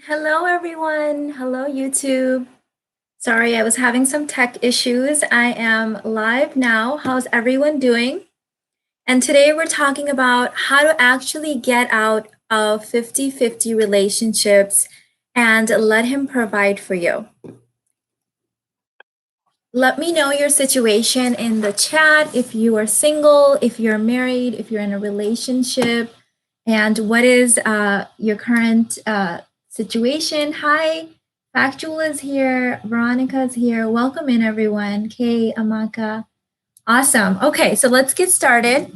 Hello, everyone. Hello, YouTube. Sorry, I was having some tech issues. I am live now. How's everyone doing? And today we're talking about how to actually get out of 50-50 relationships and let him provide for you. Let me know your situation in the chat if you are single, if you're married, if you're in a relationship, and what is your current situation. Hi, Factual is here, Veronica is here. Welcome in, everyone. Kay, Amaka. Awesome. Okay, so let's get started.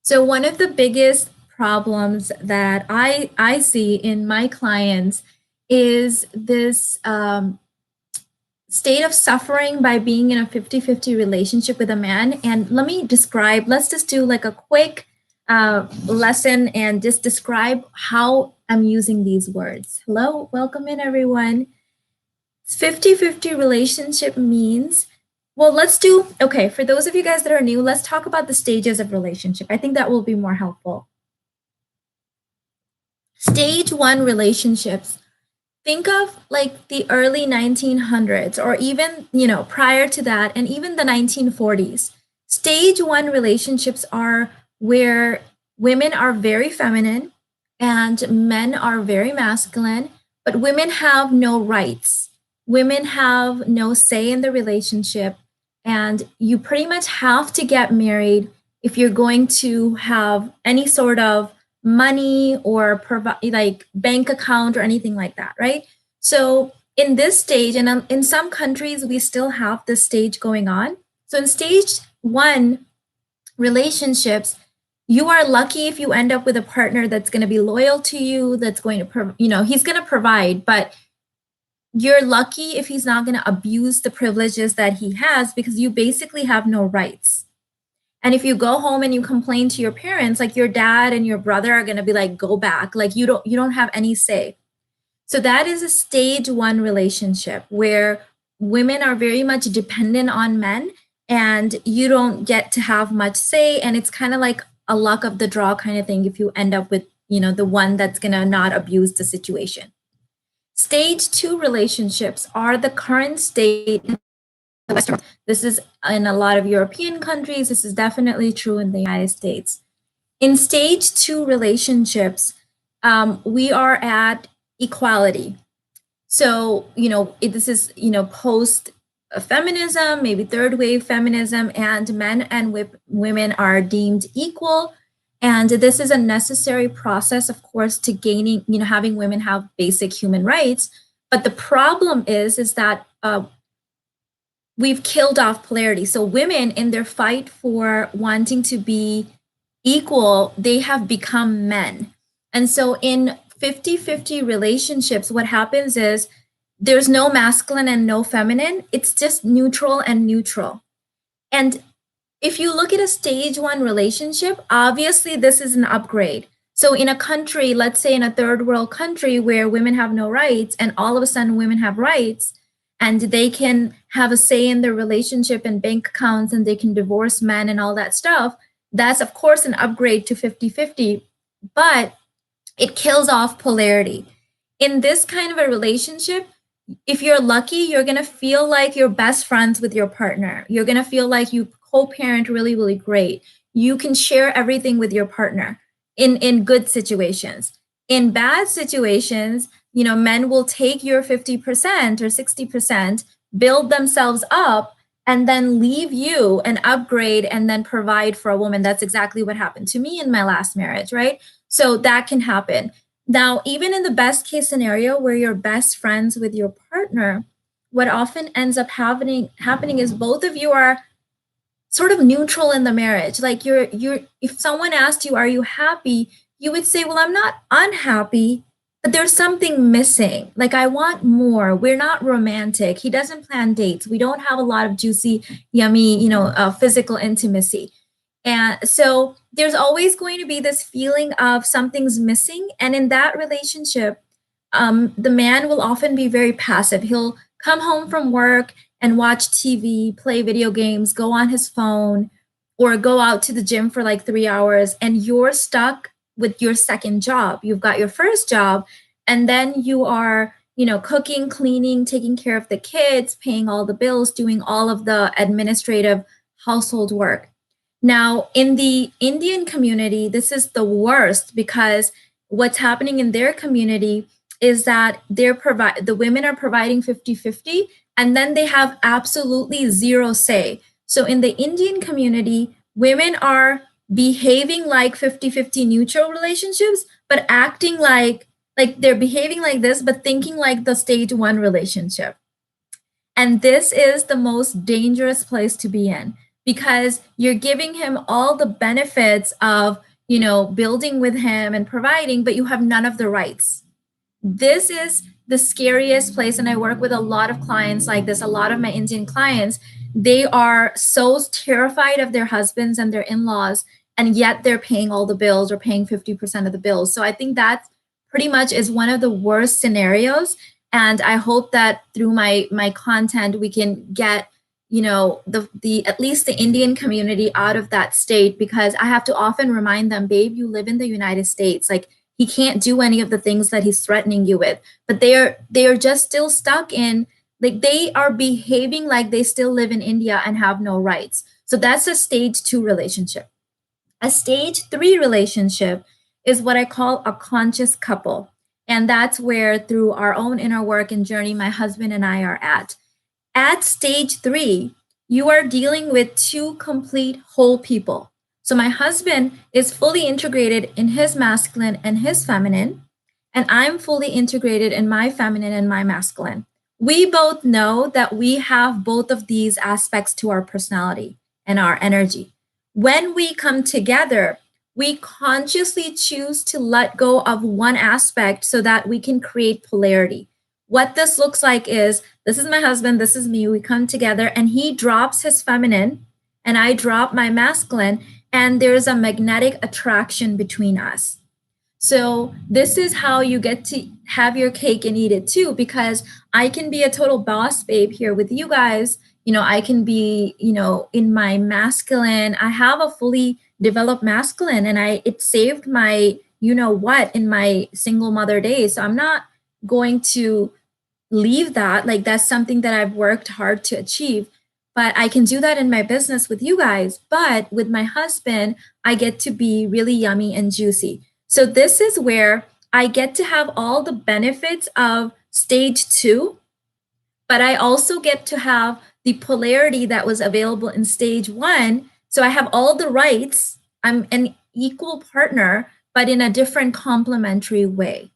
So one of the biggest problems that I see in my clients is this state of suffering by being in a 50-50 relationship with a man. And let me describe, let's just do like a quick lesson and just describe how I'm using these words. Hello, welcome in, everyone. 50-50 relationship means, well, let's do, okay, for those of you guys that are new, let's talk about the stages of relationship. I think that will be more helpful. Stage one relationships. Think of like the early 1900s or even, prior to that, and even the 1940s. Stage one relationships are where women are very feminine and men are very masculine, but women have no rights. Women have no say in the relationship, and you pretty much have to get married if you're going to have any sort of money or provide like bank account or anything like that, right? So in this stage, and in some countries, we still have this stage going on. So in stage one relationships, you are lucky if you end up with a partner that's going to be loyal to you, that's going to, he's going to provide, but you're lucky if he's not going to abuse the privileges that he has because you basically have no rights. And if you go home and you complain to your parents, like your dad and your brother are going to be like, go back, like you don't have any say. So that is a stage one relationship where women are very much dependent on men and you don't get to have much say. And it's kind of like a luck of the draw kind of thing if you end up with, the one that's going to not abuse the situation. Stage two relationships are the current state in the Western world. This is in a lot of European countries. This is definitely true in the United States. In stage two relationships, we are at equality. So, this is, post feminism, maybe third wave feminism, and men and women are deemed equal. And this is a necessary process, of course, to gaining, having women have basic human rights. But the problem is that we've killed off polarity. So women, in their fight for wanting to be equal, they have become men. And so in 50-50 relationships, what happens is there's no masculine and no feminine. It's just neutral and neutral. And if you look at a stage one relationship, obviously this is an upgrade. So in a country, let's say in a third world country where women have no rights and all of a sudden women have rights and they can have a say in their relationship and bank accounts and they can divorce men and all that stuff, that's of course an upgrade to 50-50, but it kills off polarity. In this kind of a relationship, if you're lucky, you're going to feel like you're best friends with your partner. You're going to feel like you co-parent really, really great. You can share everything with your partner in good situations. In bad situations, men will take your 50% or 60%, build themselves up, and then leave you and upgrade and then provide for a woman. That's exactly what happened to me in my last marriage, right? So that can happen. Now, even in the best case scenario where you're best friends with your partner, what often ends up happening is both of you are sort of neutral in the marriage. Like you're if someone asked you, are you happy? You would say, well, I'm not unhappy, but there's something missing. Like I want more. We're not romantic. He doesn't plan dates. We don't have a lot of juicy, yummy, physical intimacy. And so there's always going to be this feeling of something's missing. And in that relationship, the man will often be very passive. He'll come home from work and watch TV, play video games, go on his phone, or go out to the gym for like 3 hours, and you're stuck with your second job. You've got your first job, and then you are, cooking, cleaning, taking care of the kids, paying all the bills, doing all of the administrative household work. Now, in the Indian community, this is the worst because what's happening in their community is that the women are providing 50-50, and then they have absolutely zero say. So in the Indian community, women are behaving like 50-50 neutral relationships, but acting like they're behaving like this, but thinking like the stage one relationship. And this is the most dangerous place to be in because you're giving him all the benefits of, building with him and providing, but you have none of the rights. This is the scariest place. And I work with a lot of clients like this, a lot of my Indian clients. They are so terrified of their husbands and their in-laws, and yet they're paying all the bills or paying 50% of the bills. So I think that pretty much is one of the worst scenarios. And I hope that through my content, we can get, the at least the Indian community out of that state, because I have to often remind them, babe, you live in the United States. Like, he can't do any of the things that he's threatening you with, but they are just still stuck in, like, they are behaving like they still live in India and have no rights. So that's a stage 2 relationship. A stage 3 relationship is what I call a conscious couple. And that's where, through our own inner work and journey, my husband and I are at. At stage 3, you are dealing with two complete whole people. So my husband is fully integrated in his masculine and his feminine, and I'm fully integrated in my feminine and my masculine. We both know that we have both of these aspects to our personality and our energy. When we come together, we consciously choose to let go of one aspect so that we can create polarity. What this looks like is, this is my husband, this is me, we come together and he drops his feminine and I drop my masculine, and there's a magnetic attraction between us. So this is how you get to have your cake and eat it too, because I can be a total boss babe here with you guys. I can be, in my masculine, I have a fully developed masculine, and it saved my, what, in my single mother days. So I'm not going to leave that. Like, that's something that I've worked hard to achieve. But I can do that in my business with you guys. But with my husband, I get to be really yummy and juicy. So this is where I get to have all the benefits of stage 2, but I also get to have the polarity that was available in stage 1. So I have all the rights. I'm an equal partner, but in a different complementary way.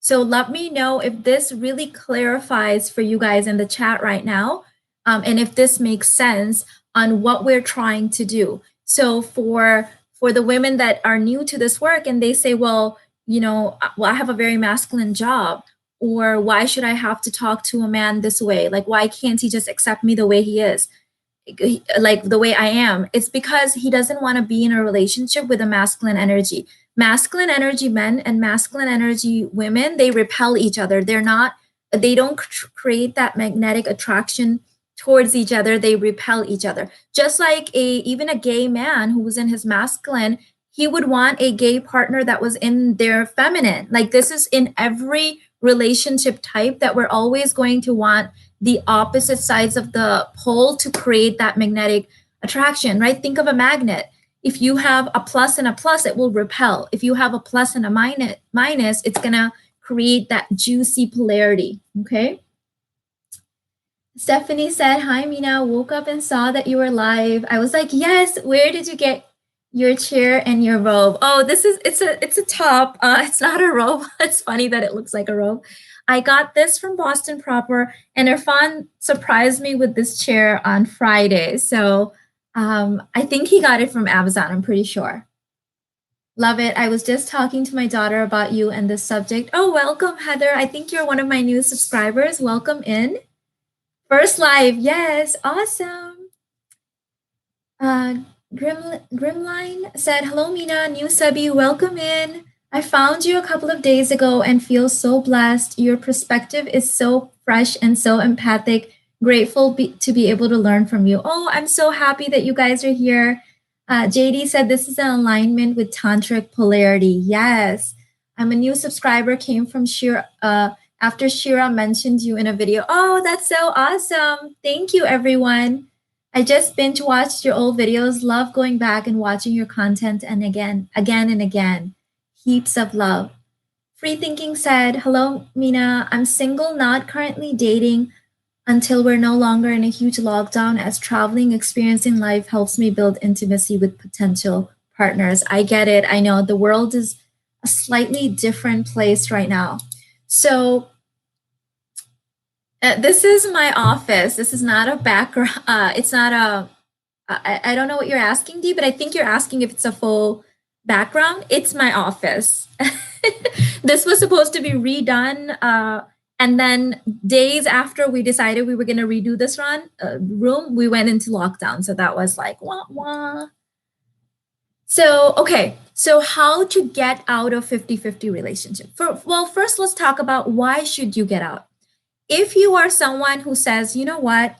So let me know if this really clarifies for you guys in the chat right now, and if this makes sense on what we're trying to do. So for the women that are new to this work and they say, well, I have a very masculine job, or why should I have to talk to a man this way? Like, why can't he just accept me the way he is? Like the way I am? It's because he doesn't want to be in a relationship with a masculine energy. Masculine energy men and masculine energy women, they repel each other. They don't create that magnetic attraction towards each other. They repel each other. Just like even a gay man who was in his masculine, he would want a gay partner that was in their feminine. Like, this is in every relationship type, that we're always going to want the opposite sides of the pole to create that magnetic attraction, right? Think of a magnet. If you have a plus and a plus, it will repel. If you have a plus and a minus, it's gonna create that juicy polarity, okay? Stephanie said, hi, Mina, woke up and saw that you were live. I was like, yes, where did you get your chair and your robe? Oh, it's a top. It's not a robe. It's funny that it looks like a robe. I got this from Boston Proper, and Irfan surprised me with this chair on Friday. So I think he got it from Amazon, I'm pretty sure. Love it. I was just talking to my daughter about you and this subject. Oh, welcome, Heather. I think you're one of my new subscribers. Welcome in. First live. Yes. Awesome. Grimline said, hello, Mina, new subby. Welcome in. I found you a couple of days ago and feel so blessed. Your perspective is so fresh and so empathic. Grateful to be able to learn from you. Oh, I'm so happy that you guys are here. JD said this is an alignment with tantric polarity. Yes. I'm a new subscriber, came from Shira, after Shira mentioned you in a video. Oh, that's so awesome. Thank you, everyone. I just binge watched your old videos. Love going back and watching your content and again and again. Heaps of love. Free Thinking said, hello, Mina. I'm single, not currently dating until we're no longer in a huge lockdown, as traveling, experiencing life helps me build intimacy with potential partners. I get it. I know the world is a slightly different place right now. So this is my office. This is not a background. It's not a, I don't know what you're asking, Dee, but I think you're asking if it's a full background. It's my office. This was supposed to be redone. And then days after we decided we were going to redo this room, we went into lockdown. So that was like, wah, wah. So, okay. So how to get out of 50-50 relationship? Well, first let's talk about why should you get out? If you are someone who says, you know what,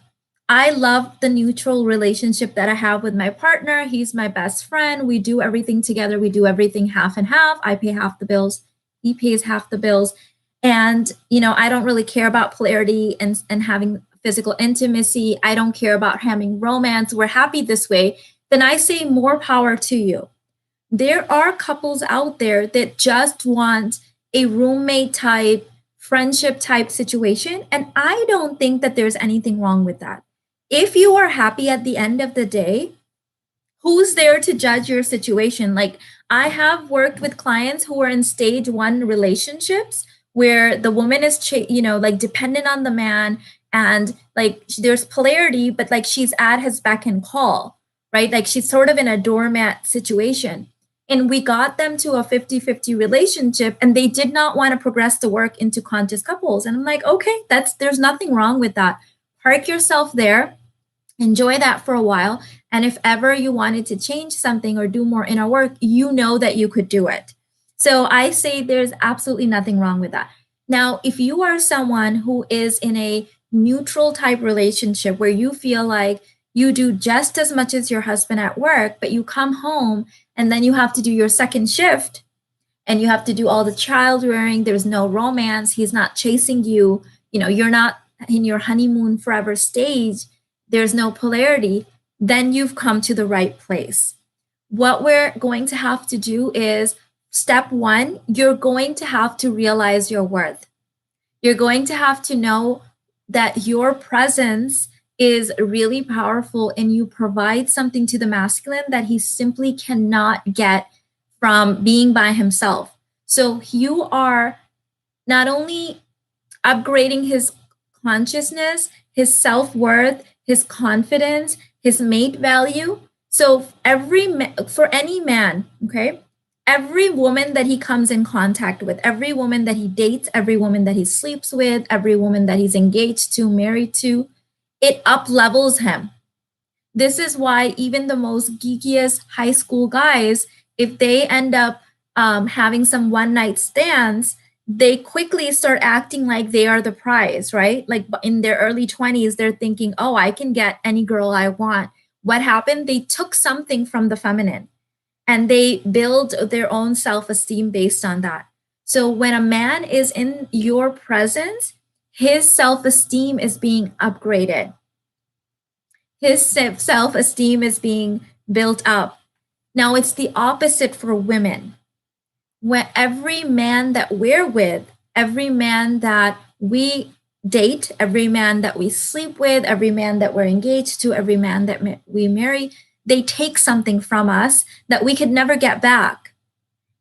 I love the neutral relationship that I have with my partner. He's my best friend. We do everything together. We do everything half and half. I pay half the bills. He pays half the bills. And, you know, I don't really care about polarity and having physical intimacy. I don't care about having romance. We're happy this way. Then I say more power to you. There are couples out there that just want a roommate type, friendship type situation. And I don't think that there's anything wrong with that. If you are happy at the end of the day, who's there to judge your situation? Like, I have worked with clients who are in stage 1 relationships where the woman is, like dependent on the man, and like there's polarity, but like she's at his beck and call, right? Like she's sort of in a doormat situation. And we got them to a 50-50 relationship, and they did not want to progress the work into conscious couples. And I'm like, okay, there's nothing wrong with that. Park yourself there, enjoy that for a while. And if ever you wanted to change something or do more inner work, you know that you could do it. So I say there's absolutely nothing wrong with that. Now, if you are someone who is in a neutral type relationship where you feel like you do just as much as your husband at work, but you come home and then you have to do your second shift and you have to do all the child rearing, there's no romance, he's not chasing you, you're not in your honeymoon forever stage, there's no polarity, then you've come to the right place. What we're going to have to do is, step 1, you're going to have to realize your worth. You're going to have to know that your presence is really powerful and you provide something to the masculine that he simply cannot get from being by himself. So you are not only upgrading his consciousness, his self-worth, his confidence, his mate value. So for any man, okay, every woman that he comes in contact with, every woman that he dates, every woman that he sleeps with, every woman that he's engaged to, married to, it up levels him. This is why even the most geekiest high school guys, if they end up having some one night stands, they quickly start acting like they are the prize, right? Like in their early 20s, they're thinking, oh, I can get any girl I want. What happened? They took something from the feminine and they build their own self-esteem based on that. So when a man is in your presence, his self-esteem is being upgraded. His self-esteem is being built up. Now it's the opposite for women. When every man that we're with, every man that we date, every man that we sleep with, every man that we're engaged to, every man that we marry, they take something from us that we could never get back.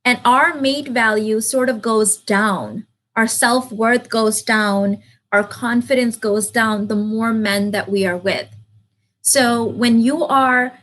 And our mate value sort of goes down. Our self-worth goes down. Our confidence goes down the more men that we are with. So when you are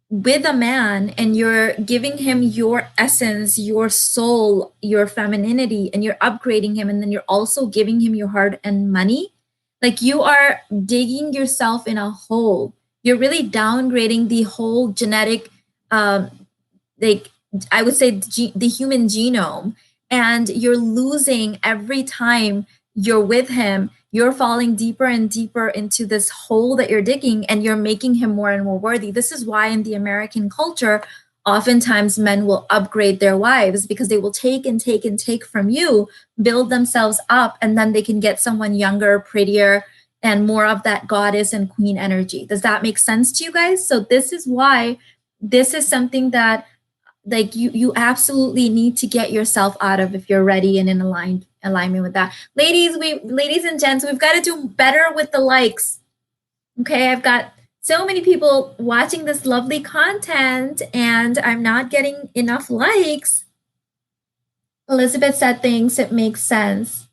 with a man and you're giving him your essence, your soul, your femininity, and you're upgrading him, and then you're also giving him your heart and money, like you are digging yourself in a hole. You're really downgrading the whole genetic, like I would say the human genome, and you're losing every time you're with him. You're falling deeper and deeper into this hole that you're digging, and you're making him more and more worthy. This is why in the American culture, oftentimes men will upgrade their wives because they will take and take and take from you, build themselves up, and then they can get someone younger, prettier, and more of that goddess and queen energy. Does that make sense to you guys? So this is why this is something that like you absolutely need to get yourself out of if you're ready and in alignment with that. Ladies and gents, we've got to do better with the likes. Okay, I've got so many people watching this lovely content and I'm not getting enough likes. Elizabeth said things, it makes sense.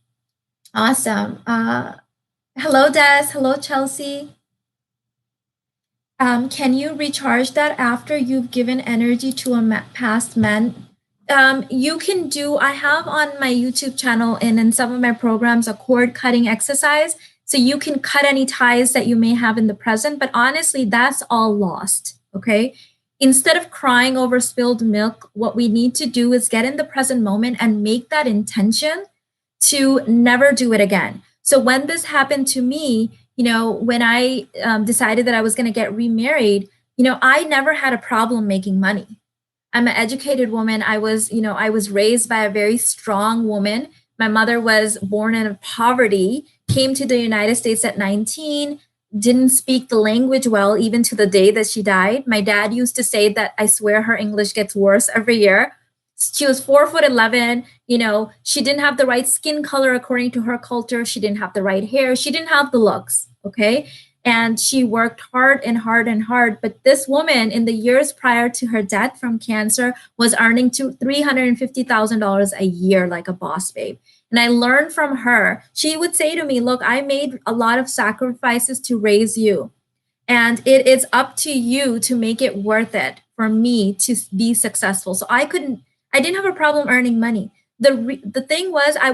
Awesome. Hello, Des. Hello, Chelsea. Can you recharge that after you've given energy to a past man? You can do, I have on my YouTube channel and in some of my programs a cord cutting exercise. So you can cut any ties that you may have in the present, but honestly, that's all lost. Okay. Instead of crying over spilled milk, what we need to do is get in the present moment and make that intention to never do it again. So when this happened to me, when I decided that I was going to get remarried, I never had a problem making money. I'm an educated woman. I was raised by a very strong woman. My mother was born in poverty, came to the United States at 19, didn't speak the language well, even to the day that she died. My dad used to say that I swear her English gets worse every year. She was 4'11", she didn't have the right skin color according to her culture. She didn't have the right hair. She didn't have the looks. Okay. And she worked hard and hard and hard. But this woman in the years prior to her death from cancer was earning $350,000 a year like a boss babe. And I learned from her. She would say to me, look, I made a lot of sacrifices to raise you. And it is up to you to make it worth it for me to be successful. So I didn't have a problem earning money. The thing was, I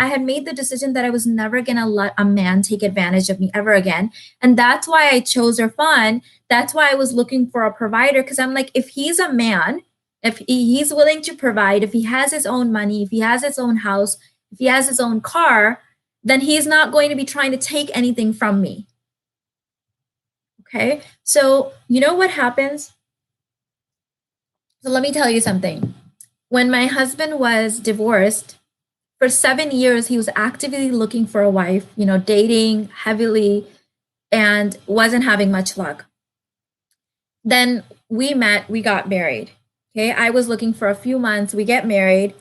had made the decision that I was never gonna let a man take advantage of me ever again, and that's why I chose Irfan. That's why I was looking for a provider, because I'm like, if he's a man, if he's willing to provide, if he has his own money, if he has his own house, if he has his own car, then he's not going to be trying to take anything from me. Okay, so you know what happens? So let me tell you something. When my husband was divorced, for 7 years, he was actively looking for a wife, dating heavily and wasn't having much luck. Then we met, we got married. Okay. I was looking for a few months, we get married.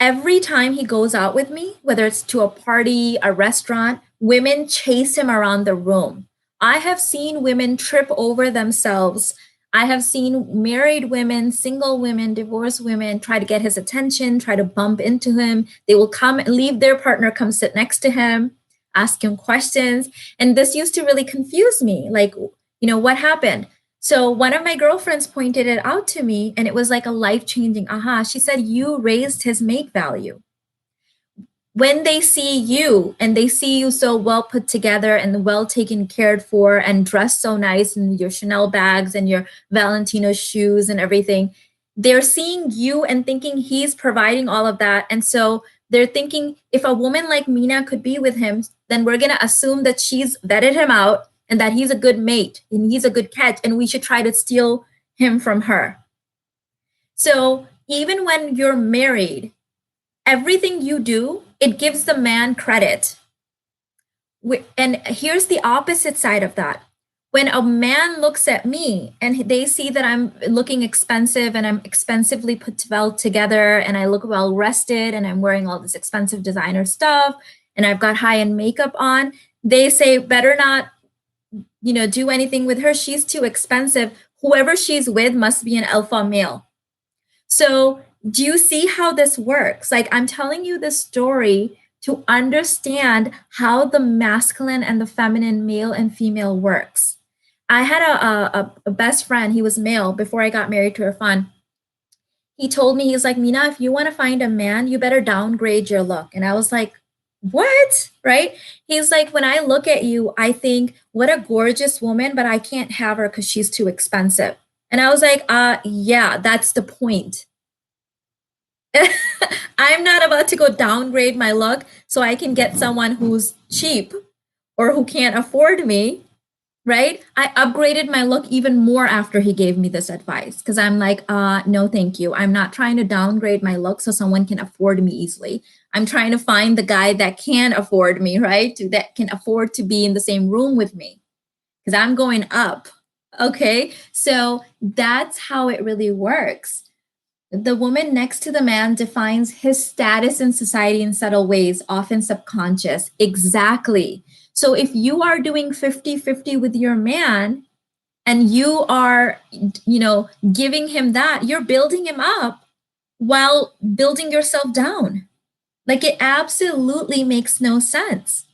Every time he goes out with me, whether it's to a party, a restaurant, women chase him around the room. I have seen women trip over themselves. I have seen married women, single women, divorced women try to get his attention, try to bump into him. They will come and leave their partner, come sit next to him, ask him questions. And this used to really confuse me. Like, what happened? So one of my girlfriends pointed it out to me, and it was like a life-changing aha. She said, you raised his mate value. When they see you and they see you so well put together and well taken cared for and dressed so nice and your Chanel bags and your Valentino shoes and everything, they're seeing you and thinking he's providing all of that. And so they're thinking if a woman like Mina could be with him, then we're going to assume that she's vetted him out and that he's a good mate and he's a good catch and we should try to steal him from her. So even when you're married, everything you do, it gives the man credit. And here's the opposite side of that. When a man looks at me and they see that I'm looking expensive and I'm expensively put well together and I look well rested and I'm wearing all this expensive designer stuff and I've got high-end makeup on, they say, better not, do anything with her. She's too expensive. Whoever she's with must be an alpha male. So do you see how this works? Like, I'm telling you this story to understand how the masculine and the feminine, male and female works. I had a best friend, he was male before I got married to Irfan. He told me, he's like, Mina, if you want to find a man, you better downgrade your look. And I was like, what? Right? He's like, when I look at you, I think, what a gorgeous woman, but I can't have her because she's too expensive. And I was like, yeah, that's the point. I'm not about to go downgrade my look so I can get someone who's cheap or who can't afford me. right? I upgraded my look even more after he gave me this advice because I'm like, no, thank you. I'm not trying to downgrade my look so someone can afford me easily. I'm trying to find the guy that can afford me, right? That can afford to be in the same room with me because I'm going up. Okay. So that's how it really works. The woman next to the man defines his status in society in subtle ways, often subconscious. Exactly. So if you are doing 50-50 with your man and you are, giving him that, you're building him up while building yourself down. Like it absolutely makes no sense.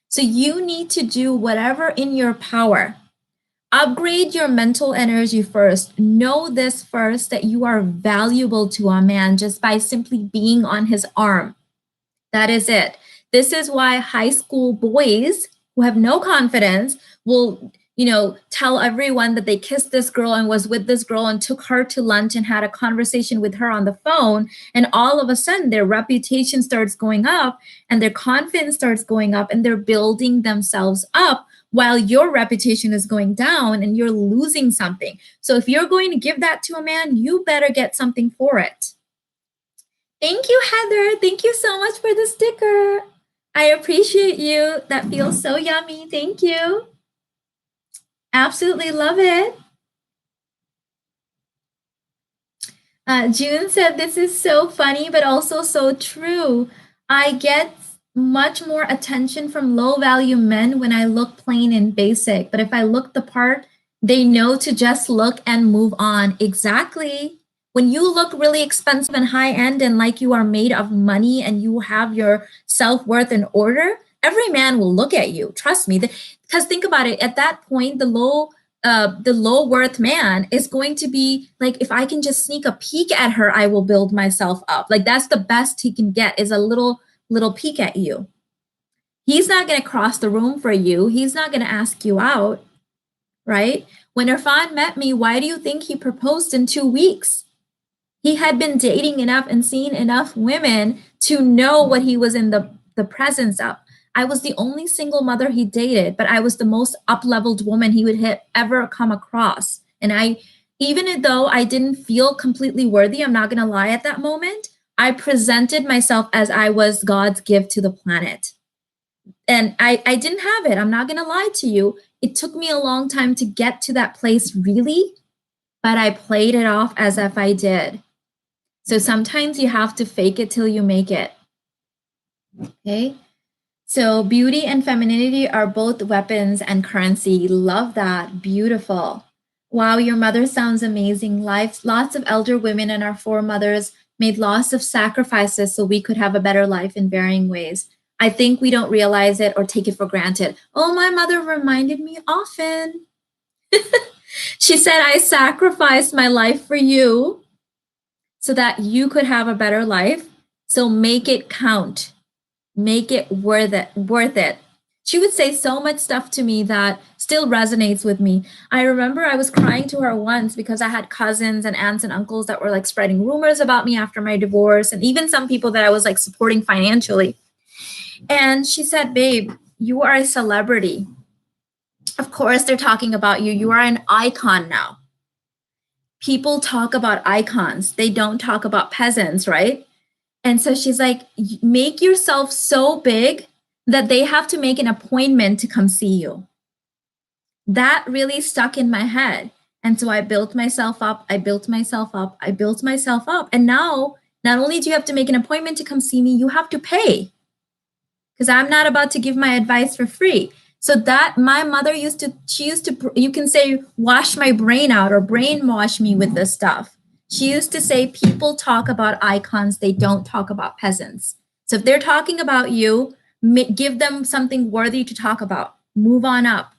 So you need to do whatever in your power. Upgrade your mental energy first. Know this first that you are valuable to a man just by simply being on his arm. That is it. This is why high school boys who have no confidence will, tell everyone that they kissed this girl and was with this girl and took her to lunch and had a conversation with her on the phone. And all of a sudden, their reputation starts going up and their confidence starts going up and they're building themselves up while your reputation is going down and you're losing something. So if you're going to give that to a man, you better get something for it. Thank you, Heather. Thank you so much for the sticker. I appreciate you. That feels so yummy. Thank you. Absolutely love it. June said, this is so funny, but also so true. I get much more attention from low value men when I look plain and basic. But if I look the part, they know to just look and move on. Exactly. When you look really expensive and high end and like you are made of money and you have your self worth in order, every man will look at you. Trust me. Because think about it. At that point, the low worth man is going to be like, if I can just sneak a peek at her, I will build myself up. Like that's the best he can get is a little peek at you. He's not going to cross the room for you. He's not going to ask you out, right? When Irfan met me, why do you think he proposed in 2 weeks? He had been dating enough and seen enough women to know what he was in the presence of. I was the only single mother he dated, but I was the most up-leveled woman he would ever come across. And even though I didn't feel completely worthy, I'm not going to lie at that moment, I presented myself as I was God's gift to the planet. And I didn't have it. I'm not going to lie to you. It took me a long time to get to that place, really, but I played it off as if I did. So sometimes you have to fake it till you make it. Okay. So beauty and femininity are both weapons and currency. Love that. Beautiful. Wow, your mother sounds amazing. Lots of elder women and our foremothers made lots of sacrifices so we could have a better life in varying ways. I think we don't realize it or take it for granted. Oh, my mother reminded me often. She said, I sacrificed my life for you so that you could have a better life. So make it count. Make it worth it. She would say so much stuff to me that still resonates with me. I remember I was crying to her once because I had cousins and aunts and uncles that were like spreading rumors about me after my divorce, and even some people that I was like supporting financially. And she said, babe, you are a celebrity. Of course, they're talking about you. You are an icon now. People talk about icons. They don't talk about peasants, right? And so she's like, make yourself so big that they have to make an appointment to come see you. That really stuck in my head. And so I built myself up. I built myself up. I built myself up. And now, not only do you have to make an appointment to come see me, you have to pay. Because I'm not about to give my advice for free. So that my mother used to, you can say, wash my brain out or brainwash me with this stuff. She used to say, people talk about icons, they don't talk about peasants. So if they're talking about you, give them something worthy to talk about. Move on up.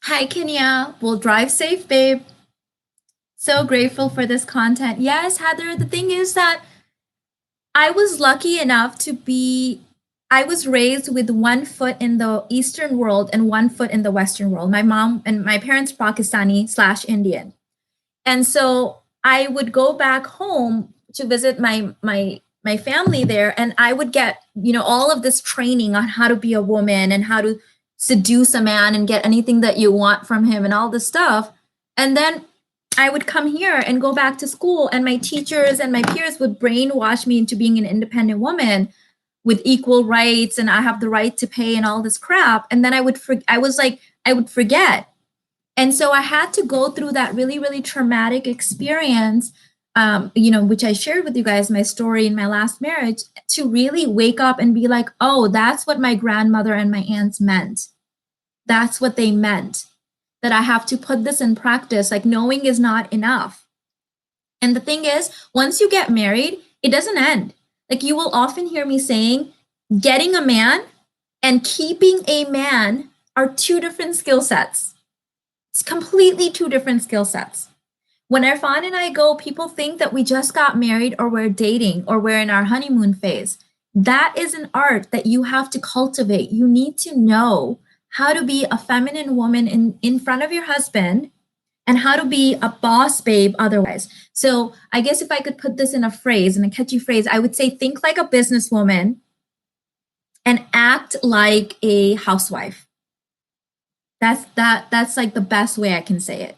Hi, Kenya. We'll drive safe, babe. So grateful for this content. Yes, Heather, the thing is that I was lucky enough I was raised with one foot in the Eastern world and one foot in the Western world. My mom and my parents Pakistani/Indian. And so I would go back home to visit my family there, and I would get, all of this training on how to be a woman and how to, seduce a man and get anything that you want from him and all this stuff. And then I would come here and go back to school, and my teachers and my peers would brainwash me into being an independent woman with equal rights, and I have the right to pay and all this crap. And then I would forget. And so I had to go through that really, really traumatic experience, which I shared with you guys, my story in my last marriage, to really wake up and be like, oh, that's what my grandmother and my aunts meant. That's what they meant. That I have to put this in practice. Like, knowing is not enough. And the thing is, once you get married, it doesn't end. Like, you will often hear me saying, getting a man and keeping a man are two different skill sets. It's completely two different skill sets. When Irfan and I go, people think that we just got married or we're dating or we're in our honeymoon phase. That is an art that you have to cultivate. You need to know how to be a feminine woman in front of your husband and how to be a boss babe otherwise. So I guess if I could put this in a phrase, in a catchy phrase, I would say think like a businesswoman and act like a housewife. That's like the best way I can say it.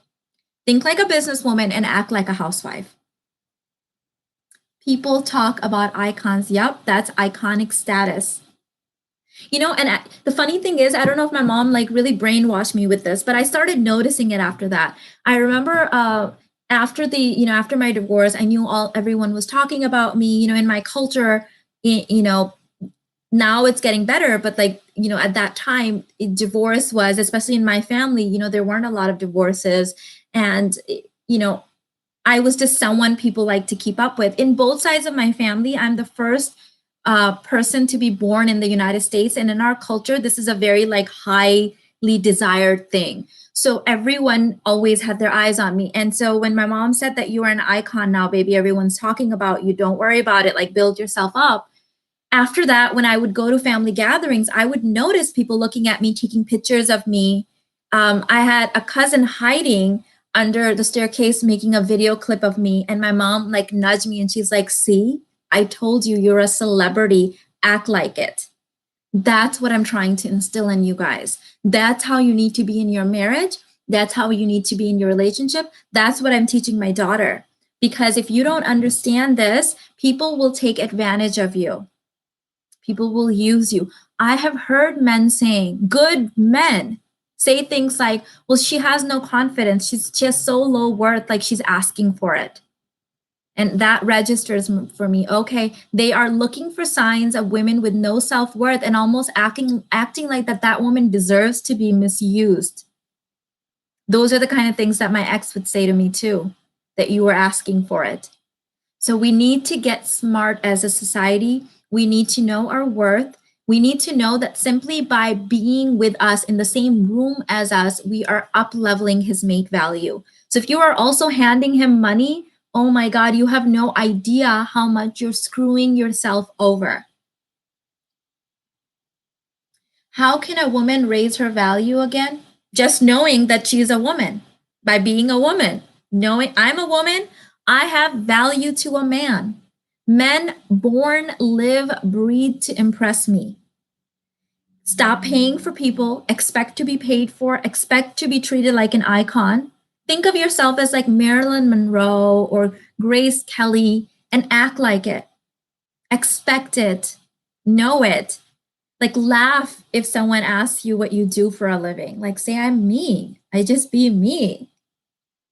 Think like a businesswoman and act like a housewife. People talk about icons. Yep, that's iconic status. And the funny thing is, I don't know if my mom like really brainwashed me with this, but I started noticing it after that. I remember after my divorce, I knew everyone was talking about me, in my culture, now it's getting better, but like, at that time, divorce was, especially in my family, there weren't a lot of divorces. And, I was just someone people like to keep up with. In both sides of my family, I'm the first person to be born in the United States. And in our culture, this is a very like highly desired thing. So everyone always had their eyes on me. And so when my mom said that you are an icon now, baby, everyone's talking about you, don't worry about it, like build yourself up. After that, when I would go to family gatherings, I would notice people looking at me, taking pictures of me. I had a cousin hiding under the staircase, making a video clip of me. And my mom like nudged me and she's like, see, I told you you're a celebrity, act like it. That's what I'm trying to instill in you guys. That's how you need to be in your marriage. That's how you need to be in your relationship. That's what I'm teaching my daughter. Because if you don't understand this, people will take advantage of you. People will use you. I have heard men saying, good men, say things like, well, she has no confidence. She has so low worth, like she's asking for it. And that registers for me. Okay, they are looking for signs of women with no self-worth and almost acting like that woman deserves to be misused. Those are the kind of things that my ex would say to me too, that you were asking for it. So we need to get smart as a society. We need to know our worth. We need to know that simply by being with us in the same room as us, we are up-leveling his mate value. So if you are also handing him money, oh my God, you have no idea how much you're screwing yourself over. How can a woman raise her value again? Just knowing that she's a woman, by being a woman. Knowing I'm a woman, I have value to a man. Men born, live, breathe to impress me. Stop paying for people, expect to be paid for, expect to be treated like an icon. Think of yourself as like Marilyn Monroe or Grace Kelly and act like it. Expect it. Know it. Like laugh if someone asks you what you do for a living. Like say, I'm me. I just be me.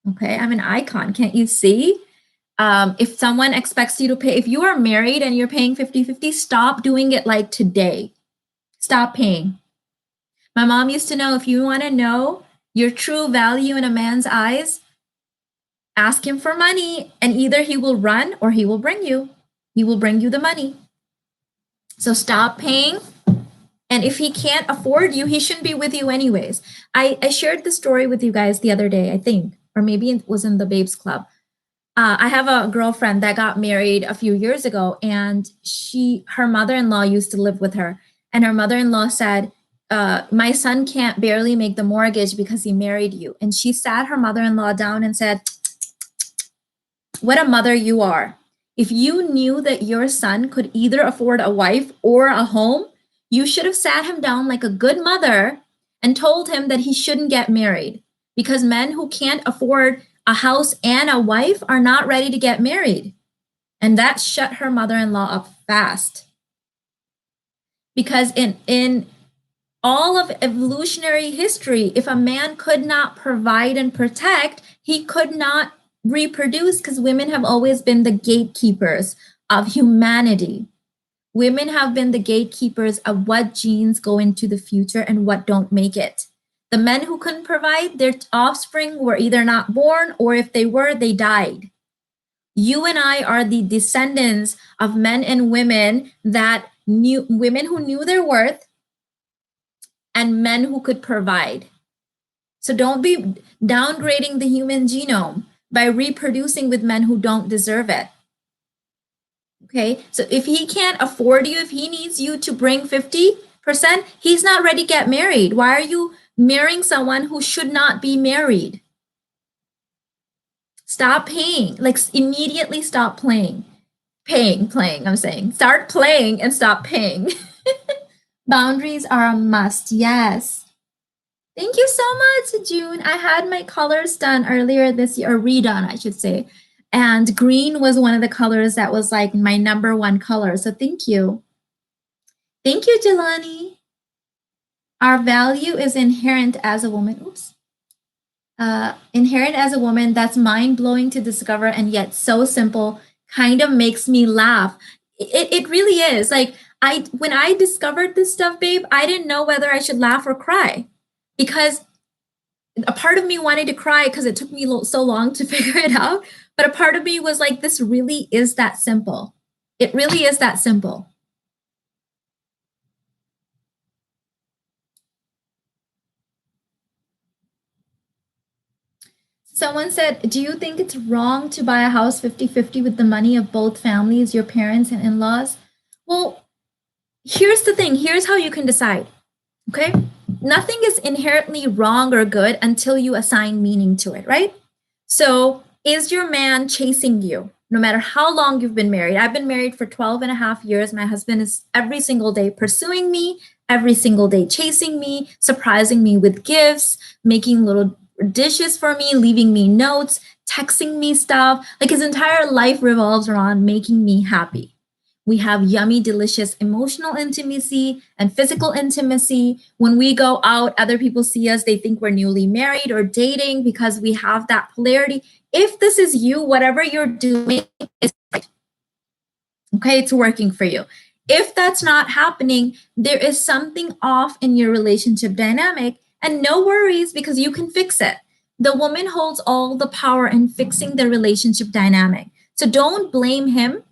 Okay, I'm an icon. Can't you see? If someone expects you to pay, if you are married and you're paying 50-50, stop doing it like today. Stop paying. My mom used to know if you want to know your true value in a man's eyes, ask him for money and either he will run or he will bring you. He will bring you the money. So stop paying. And if he can't afford you, he shouldn't be with you anyways. I shared the story with you guys the other day, I think, or maybe it was in the Babes Club. I have a girlfriend that got married a few years ago, and her mother-in-law used to live with her. And her mother-in-law said, my son can't barely make the mortgage because he married you. And she sat her mother-in-law down and said, what a mother you are. If you knew that your son could either afford a wife or a home, you should have sat him down like a good mother and told him that he shouldn't get married because men who can't afford a house and a wife are not ready to get married. And that shut her mother-in-law up fast. Because in all of evolutionary history, if a man could not provide and protect, he could not reproduce, because women have always been the gatekeepers of humanity. Women have been the gatekeepers of what genes go into the future and what don't make it. The men who couldn't provide, their offspring were either not born, or if they were, they died. You and I are the descendants of men and women that knew, women who knew their worth, and men who could provide. So don't be downgrading the human genome by reproducing with men who don't deserve it. Okay, so if he can't afford you, if he needs you to bring 50%, he's not ready to get married. Why are you marrying someone who should not be married? Stop paying, like immediately stop playing. Playing, I'm saying. Start playing and stop paying. Boundaries are a must, yes. Thank you so much, June. I had my colors done earlier this year, or redone, I should say. And green was one of the colors that was like my number one color. So thank you. Thank you, Jelani. Our value is inherent as a woman. Oops. Inherent as a woman, that's mind-blowing to discover, and yet so simple, kind of makes me laugh. It really is. Like, when I discovered this stuff, babe, I didn't know whether I should laugh or cry, because a part of me wanted to cry because it took me so long to figure it out. But a part of me was like, this really is that simple. It really is that simple. Someone said, do you think it's wrong to buy a house 50-50 with the money of both families, your parents and in-laws? Well, here's the thing. Here's how you can decide, okay? Nothing is inherently wrong or good until you assign meaning to it, right? So is your man chasing you no matter how long you've been married? I've been married for 12 and a half years. My husband is every single day pursuing me, every single day chasing me, surprising me with gifts, making little dishes for me, leaving me notes, texting me stuff. Like, his entire life revolves around making me happy. We have yummy, delicious emotional intimacy and physical intimacy. When we go out, other people see us, they think we're newly married or dating because we have that polarity. If this is you, whatever you're doing is right. Okay, it's working for you. If that's not happening, there is something off in your relationship dynamic, and no worries, because you can fix it. The woman holds all the power in fixing the relationship dynamic. So don't blame him.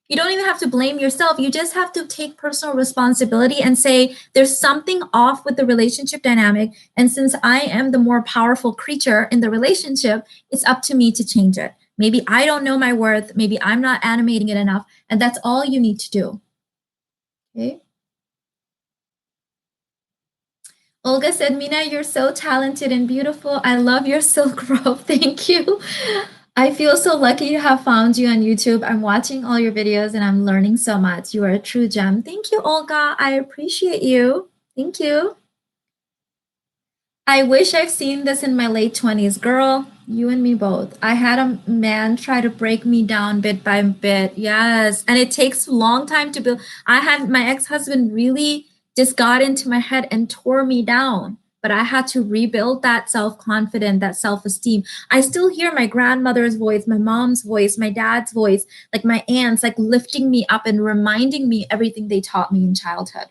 You don't even have to blame yourself. You just have to take personal responsibility and say, there's something off with the relationship dynamic. And since I am the more powerful creature in the relationship, it's up to me to change it. Maybe I don't know my worth. Maybe I'm not animating it enough. And that's all you need to do. Okay. Olga said, Mina, you're so talented and beautiful. I love your silk robe. Thank you. I feel so lucky to have found you on YouTube. I'm watching all your videos and I'm learning so much. You are a true gem. Thank you, Olga. I appreciate you. Thank you. I wish I've seen this in my late 20s. Girl, you and me both. I had a man try to break me down bit by bit. Yes. And it takes a long time to build. I had my ex-husband really just got into my head and tore me down. But I had to rebuild that self-confidence, that self-esteem. I still hear my grandmother's voice, my mom's voice, my dad's voice, like my aunts, like lifting me up and reminding me everything they taught me in childhood.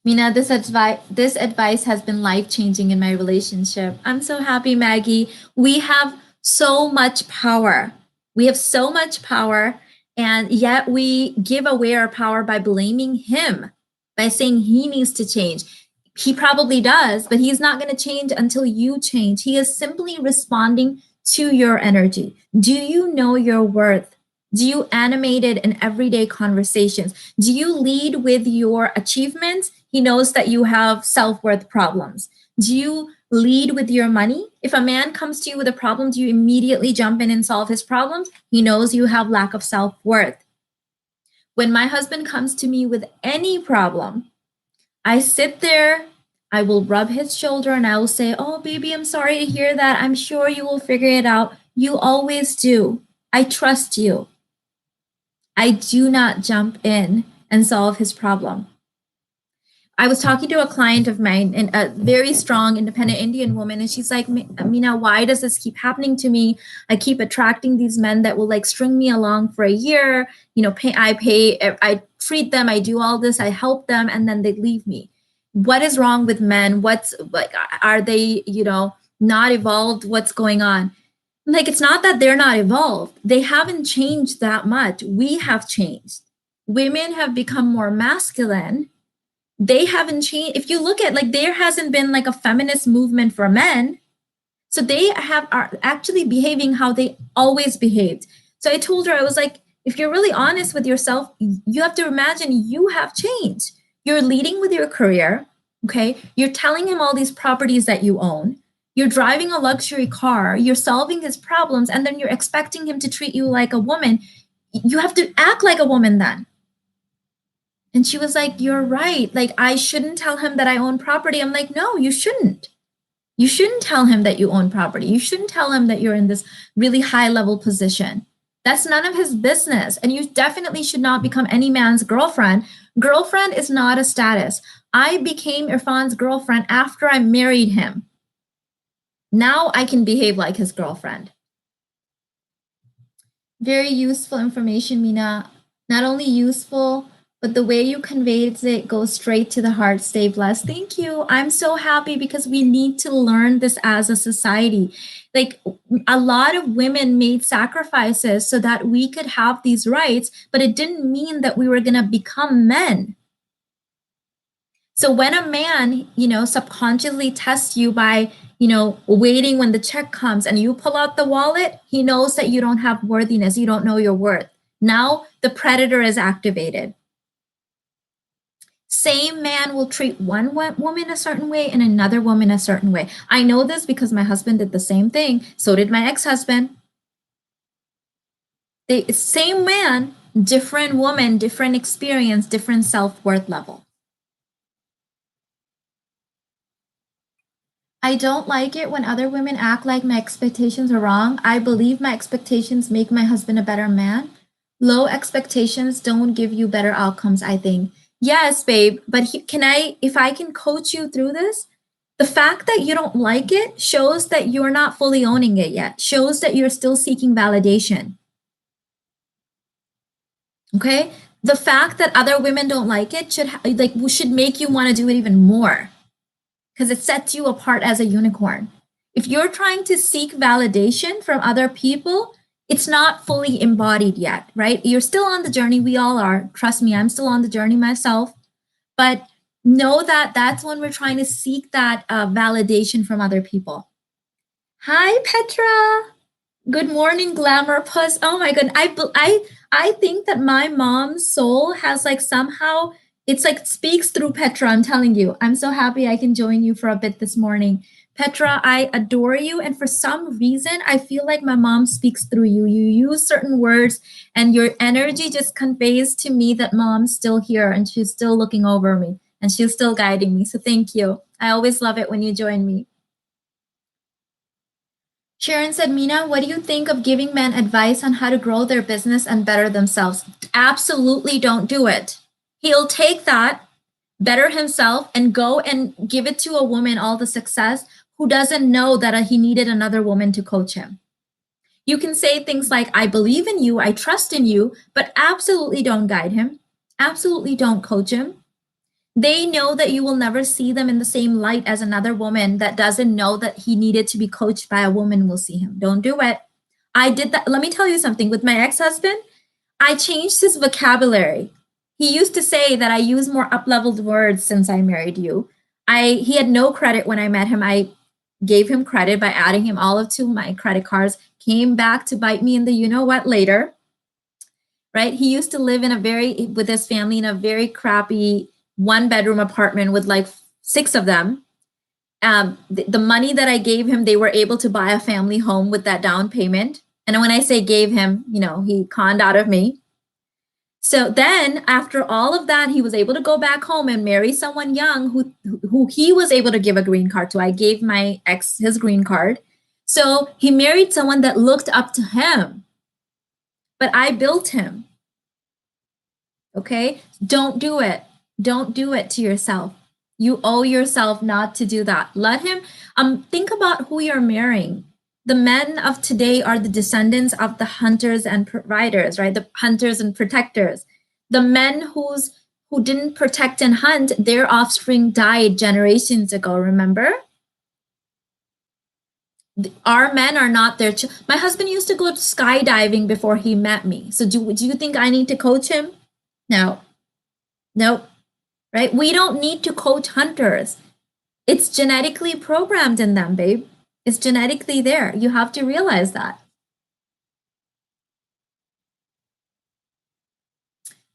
Mina, this advice has been life-changing in my relationship. I'm so happy, Maggie. We have so much power. We have so much power, and yet we give away our power by blaming him, by saying he needs to change. He probably does, but he's not going to change until you change. He is simply responding to your energy. Do you know your worth? Do you animate it in everyday conversations? Do you lead with your achievements? He knows that you have self-worth problems. Do you lead with your money? If a man comes to you with a problem, do you immediately jump in and solve his problems? He knows you have lack of self-worth. When my husband comes to me with any problem, I sit there, I will rub his shoulder and I will say, "Oh, baby, I'm sorry to hear that. I'm sure you will figure it out. You always do. I trust you." I do not jump in and solve his problem. I was talking to a client of mine, and a very strong, independent Indian woman, and she's like, "Mina, why does this keep happening to me? I keep attracting these men that will like string me along for a year. I treat them, I do all this, I help them, and then they leave me. What is wrong with men? What's like, are they, not evolved? What's going on?" Like, it's not that they're not evolved. They haven't changed that much. We have changed. Women have become more masculine. They haven't changed. If you look at, like, there hasn't been like a feminist movement for men. So they are actually behaving how they always behaved. So I told her, I was like, if you're really honest with yourself, you have to imagine you have changed. You're leading with your career. Okay. You're telling him all these properties that you own. You're driving a luxury car. You're solving his problems. And then you're expecting him to treat you like a woman. You have to act like a woman then. And she was like, "You're right. Like, I shouldn't tell him that I own property." I'm like, "No, you shouldn't. You shouldn't tell him that you own property. You shouldn't tell him that you're in this really high level position. That's none of his business. And you definitely should not become any man's girlfriend. Girlfriend is not a status. I became Irfan's girlfriend after I married him. Now I can behave like his girlfriend." Very useful information, Mina. Not only useful, but the way you conveyed it goes straight to the heart. Stay blessed. Thank you. I'm so happy because we need to learn this as a society. Like, a lot of women made sacrifices so that we could have these rights, but it didn't mean that we were going to become men. So when a man, subconsciously tests you by, waiting when the check comes and you pull out the wallet, he knows that you don't have worthiness. You don't know your worth. Now the predator is activated. Same man will treat one woman a certain way and another woman a certain way. I know this because my husband did the same thing. So did my ex-husband. Same man, different woman, different experience, different self-worth level. I don't like it when other women act like my expectations are wrong. I believe my expectations make my husband a better man. Low expectations don't give you better outcomes, I think. Yes, babe, but if I can coach you through this, the fact that you don't like it shows that you're not fully owning it yet, shows that you're still seeking validation. Okay? The fact that other women don't like it should make you want to do it even more, because it sets you apart as a unicorn. If you're trying to seek validation from other people, it's not fully embodied yet, right? You're still on the journey. We all are. Trust me, I'm still on the journey myself. But know that that's when we're trying to seek that validation from other people. Hi, Petra. Good morning, glamour puss. Oh my god, I think that my mom's soul has like somehow, it's like speaks through Petra. I'm telling you, I'm so happy I can join you for a bit this morning. Petra, I adore you, and for some reason, I feel like my mom speaks through you. You use certain words, and your energy just conveys to me that mom's still here and she's still looking over me and she's still guiding me. So thank you. I always love it when you join me. Sharon said, "Mina, what do you think of giving men advice on how to grow their business and better themselves?" Absolutely don't do it. He'll take that, better himself, and go and give it to a woman all the success who doesn't know that he needed another woman to coach him. You can say things like, "I believe in you, I trust in you," but absolutely don't guide him. Absolutely don't coach him. They know that you will never see them in the same light as another woman that doesn't know that he needed to be coached by a woman will see him. Don't do it. I did that. Let me tell you something. With my ex-husband, I changed his vocabulary. He used to say that I use more up-leveled words since I married you. He had no credit when I met him. I gave him credit by adding him all of to my credit cards, came back to bite me in the you-know-what later, right? He used to live with his family in a very crappy one-bedroom apartment with like 6 of them. The money that I gave him, they were able to buy a family home with that down payment. And when I say gave him, he conned out of me. So then after all of that, he was able to go back home and marry someone young who he was able to give a green card to. I gave my ex his green card. So he married someone that looked up to him, but I built him. Okay? Don't do it. Don't do it to yourself. You owe yourself not to do that. Let him think about who you're marrying. The men of today are the descendants of the hunters and providers, right? The hunters and protectors. The men who didn't protect and hunt, their offspring died generations ago, remember? Our men are not their my husband used to go skydiving before he met me. So do you think I need to coach him? No. Nope. Right? We don't need to coach hunters. It's genetically programmed in them, babe. It's genetically there. You have to realize that.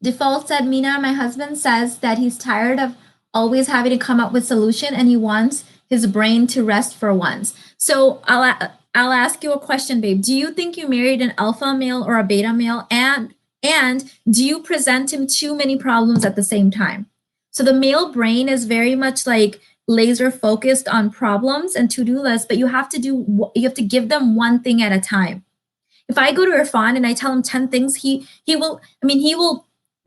Default said, Mina, my husband says that he's tired of always having to come up with solution and he wants his brain to rest for once. So I'll ask you a question, babe. Do you think you married an alpha male or a beta male? And do you present him too many problems at the same time? So the male brain is very much like laser focused on problems and to-do lists, but you have to give them one thing at a time. If I go to Irfan and I tell him 10 things, he will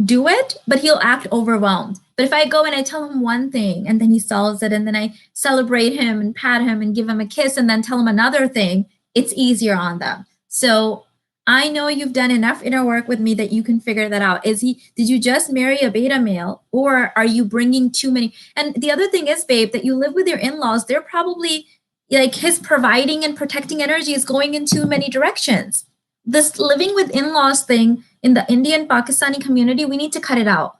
do it, but he'll act overwhelmed. But if I go and I tell him one thing and then he solves it and then I celebrate him and pat him and give him a kiss and then tell him another thing, it's easier on them. So I know you've done enough inner work with me that you can figure that out. Did you just marry a beta male or are you bringing too many? And the other thing is, babe, that you live with your in-laws, they're probably like his providing and protecting energy is going in too many directions. This living with in-laws thing in the Indian Pakistani community, we need to cut it out.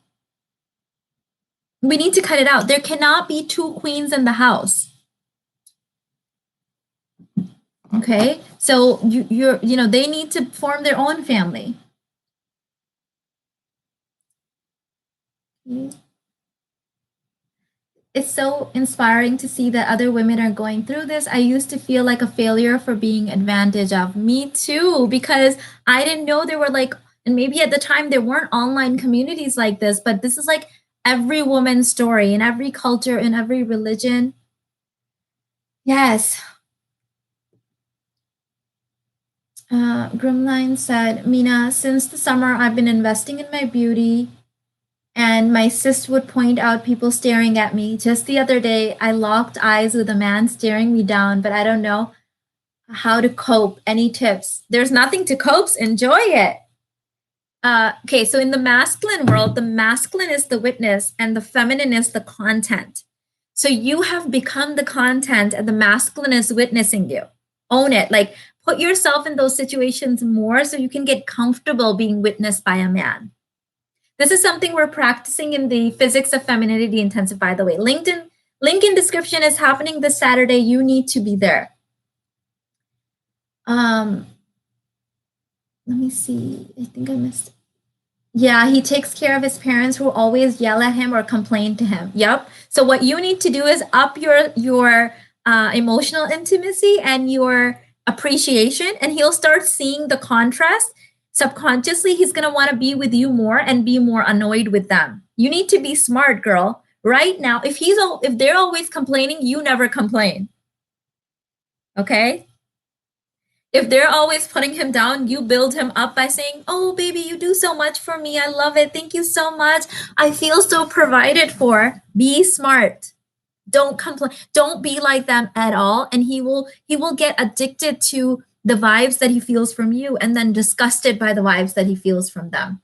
We need to cut it out. There cannot be two queens in the house. Okay, so they need to form their own family. It's so inspiring to see that other women are going through this. I used to feel like a failure for being advantage of. Me too, because I didn't know there were and maybe at the time there weren't online communities like this, but this is like every woman's story in every culture, in every religion. Yes. Grimline said, Mina, since the summer, I've been investing in my beauty, and my sis would point out people staring at me. Just the other day, I locked eyes with a man staring me down, but I don't know how to cope. Any tips? There's nothing to cope. Enjoy it. Okay, so in the masculine world, the masculine is the witness and the feminine is the content. So you have become the content and the masculine is witnessing you. Own it. Like, put yourself in those situations more so you can get comfortable being witnessed by a man. This is something we're practicing in the Physics of Femininity Intensive, by the way. Link in description is happening this Saturday. You need to be there. Let me see. I think I missed. Yeah, he takes care of his parents who always yell at him or complain to him. Yep. So what you need to do is up your emotional intimacy and your appreciation, and he'll start seeing the contrast. Subconsciously, he's going to want to be with you more and be more annoyed with them. You need to be smart, girl. Right now, if they're always complaining, you never complain. Okay? If they're always putting him down, you build him up by saying, oh, baby, you do so much for me. I love it. Thank you so much. I feel so provided for. Be smart. Don't complain. Don't be like them at all. And he will get addicted to the vibes that he feels from you and then disgusted by the vibes that he feels from them.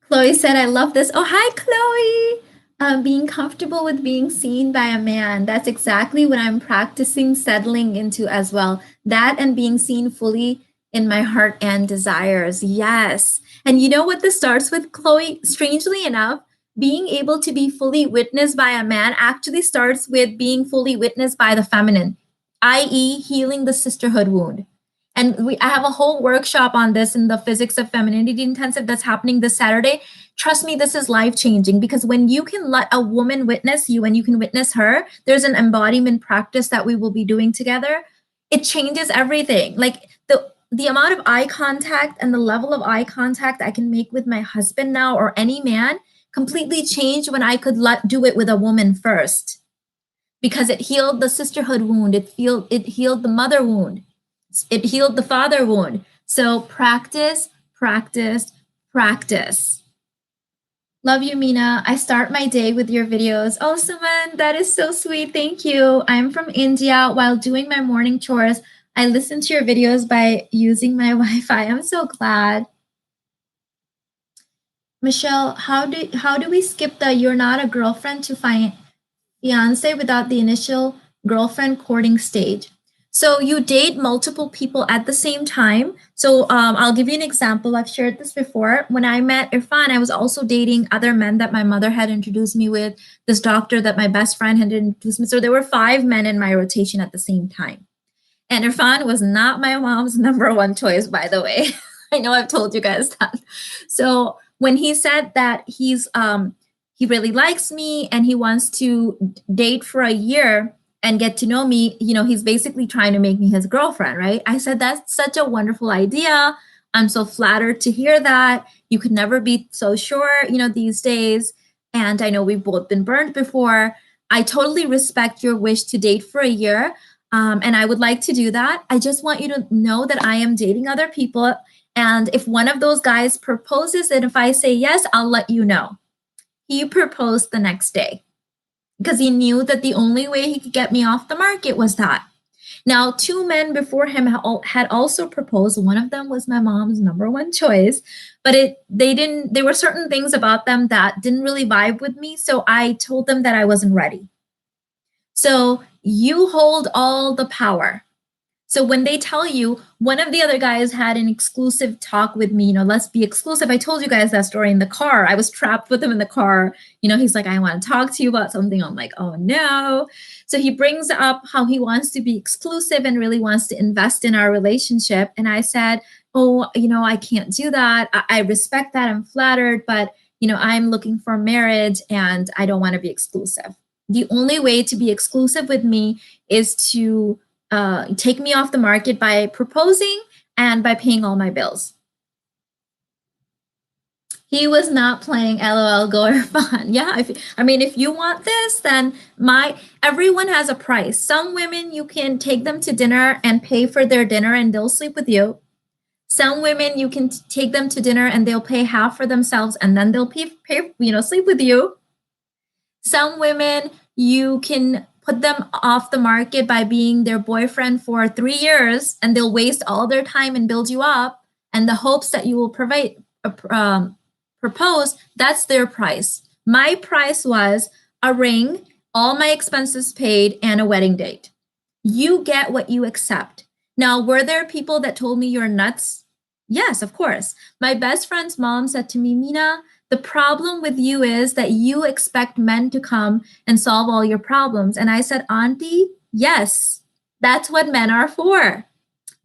Chloe said, I love this. Oh, hi, Chloe. Being comfortable with being seen by a man. That's exactly what I'm practicing settling into as well. That and being seen fully in my heart and desires. Yes. And you know what this starts with, Chloe? Strangely enough, being able to be fully witnessed by a man actually starts with being fully witnessed by the feminine, i.e., healing the sisterhood wound. And I have a whole workshop on this in the Physics of Femininity Intensive that's happening this Saturday. Trust me, this is life changing, because when you can let a woman witness you and you can witness her, there's an embodiment practice that we will be doing together. It changes everything. Like the amount of eye contact and the level of eye contact I can make with my husband now, or any man, completely changed when I could do it with a woman first, because it healed the sisterhood wound. It healed the mother wound. It healed the father wound. So practice, practice, practice. Love you, Mina. I start my day with your videos. Oh, Suman, that is so sweet. Thank you. I'm from India. While doing my morning chores, I listen to your videos by using my Wi-Fi. I'm so glad. Michelle, how do we skip the "you're not a girlfriend" to fiance without the initial girlfriend courting stage? So you date multiple people at the same time. So I'll give you an example. I've shared this before. When I met Irfan, I was also dating other men that my mother had introduced me with, this doctor that my best friend had introduced me. So there were 5 men in my rotation at the same time. And Irfan was not my mom's number one choice, by the way. I know I've told you guys that. So when he said that he really likes me and he wants to date for a year and get to know me, he's basically trying to make me his girlfriend, right? I said, that's such a wonderful idea. I'm so flattered to hear that. You could never be so sure, these days. And I know we've both been burned before. I totally respect your wish to date for a year. And I would like to do that. I just want you to know that I am dating other people. And if one of those guys proposes, and if I say yes, I'll let you know. He proposed the next day, because he knew that the only way he could get me off the market was that. Now, 2 men before him had also proposed. One of them was my mom's number one choice, but there were certain things about them that didn't really vibe with me. So I told them that I wasn't ready. So you hold all the power. So when they tell you, one of the other guys had an exclusive talk with me, let's be exclusive. I told you guys that story in the car. I was trapped with him in the car. He's like, I want to talk to you about something. I'm like, oh no. So he brings up how he wants to be exclusive and really wants to invest in our relationship. And I said, oh, I can't do that. I respect that. I'm flattered, but, I'm looking for marriage and I don't want to be exclusive. The only way to be exclusive with me is to take me off the market by proposing and by paying all my bills. He was not playing LOL go Irfan. Yeah, if you want this, then everyone has a price. Some women, you can take them to dinner and pay for their dinner and they'll sleep with you. Some women, you can take them to dinner and they'll pay half for themselves and then they'll pay sleep with you. Some women, you can put them off the market by being their boyfriend for 3 years and they'll waste all their time and build you up, and the hopes that you will propose, that's their price. My price was a ring, all my expenses paid, and a wedding date. You get what you accept. Now, were there people that told me you're nuts? Yes, of course. My best friend's mom said to me, Mina, the problem with you is that you expect men to come and solve all your problems. And I said, Auntie, yes, that's what men are for.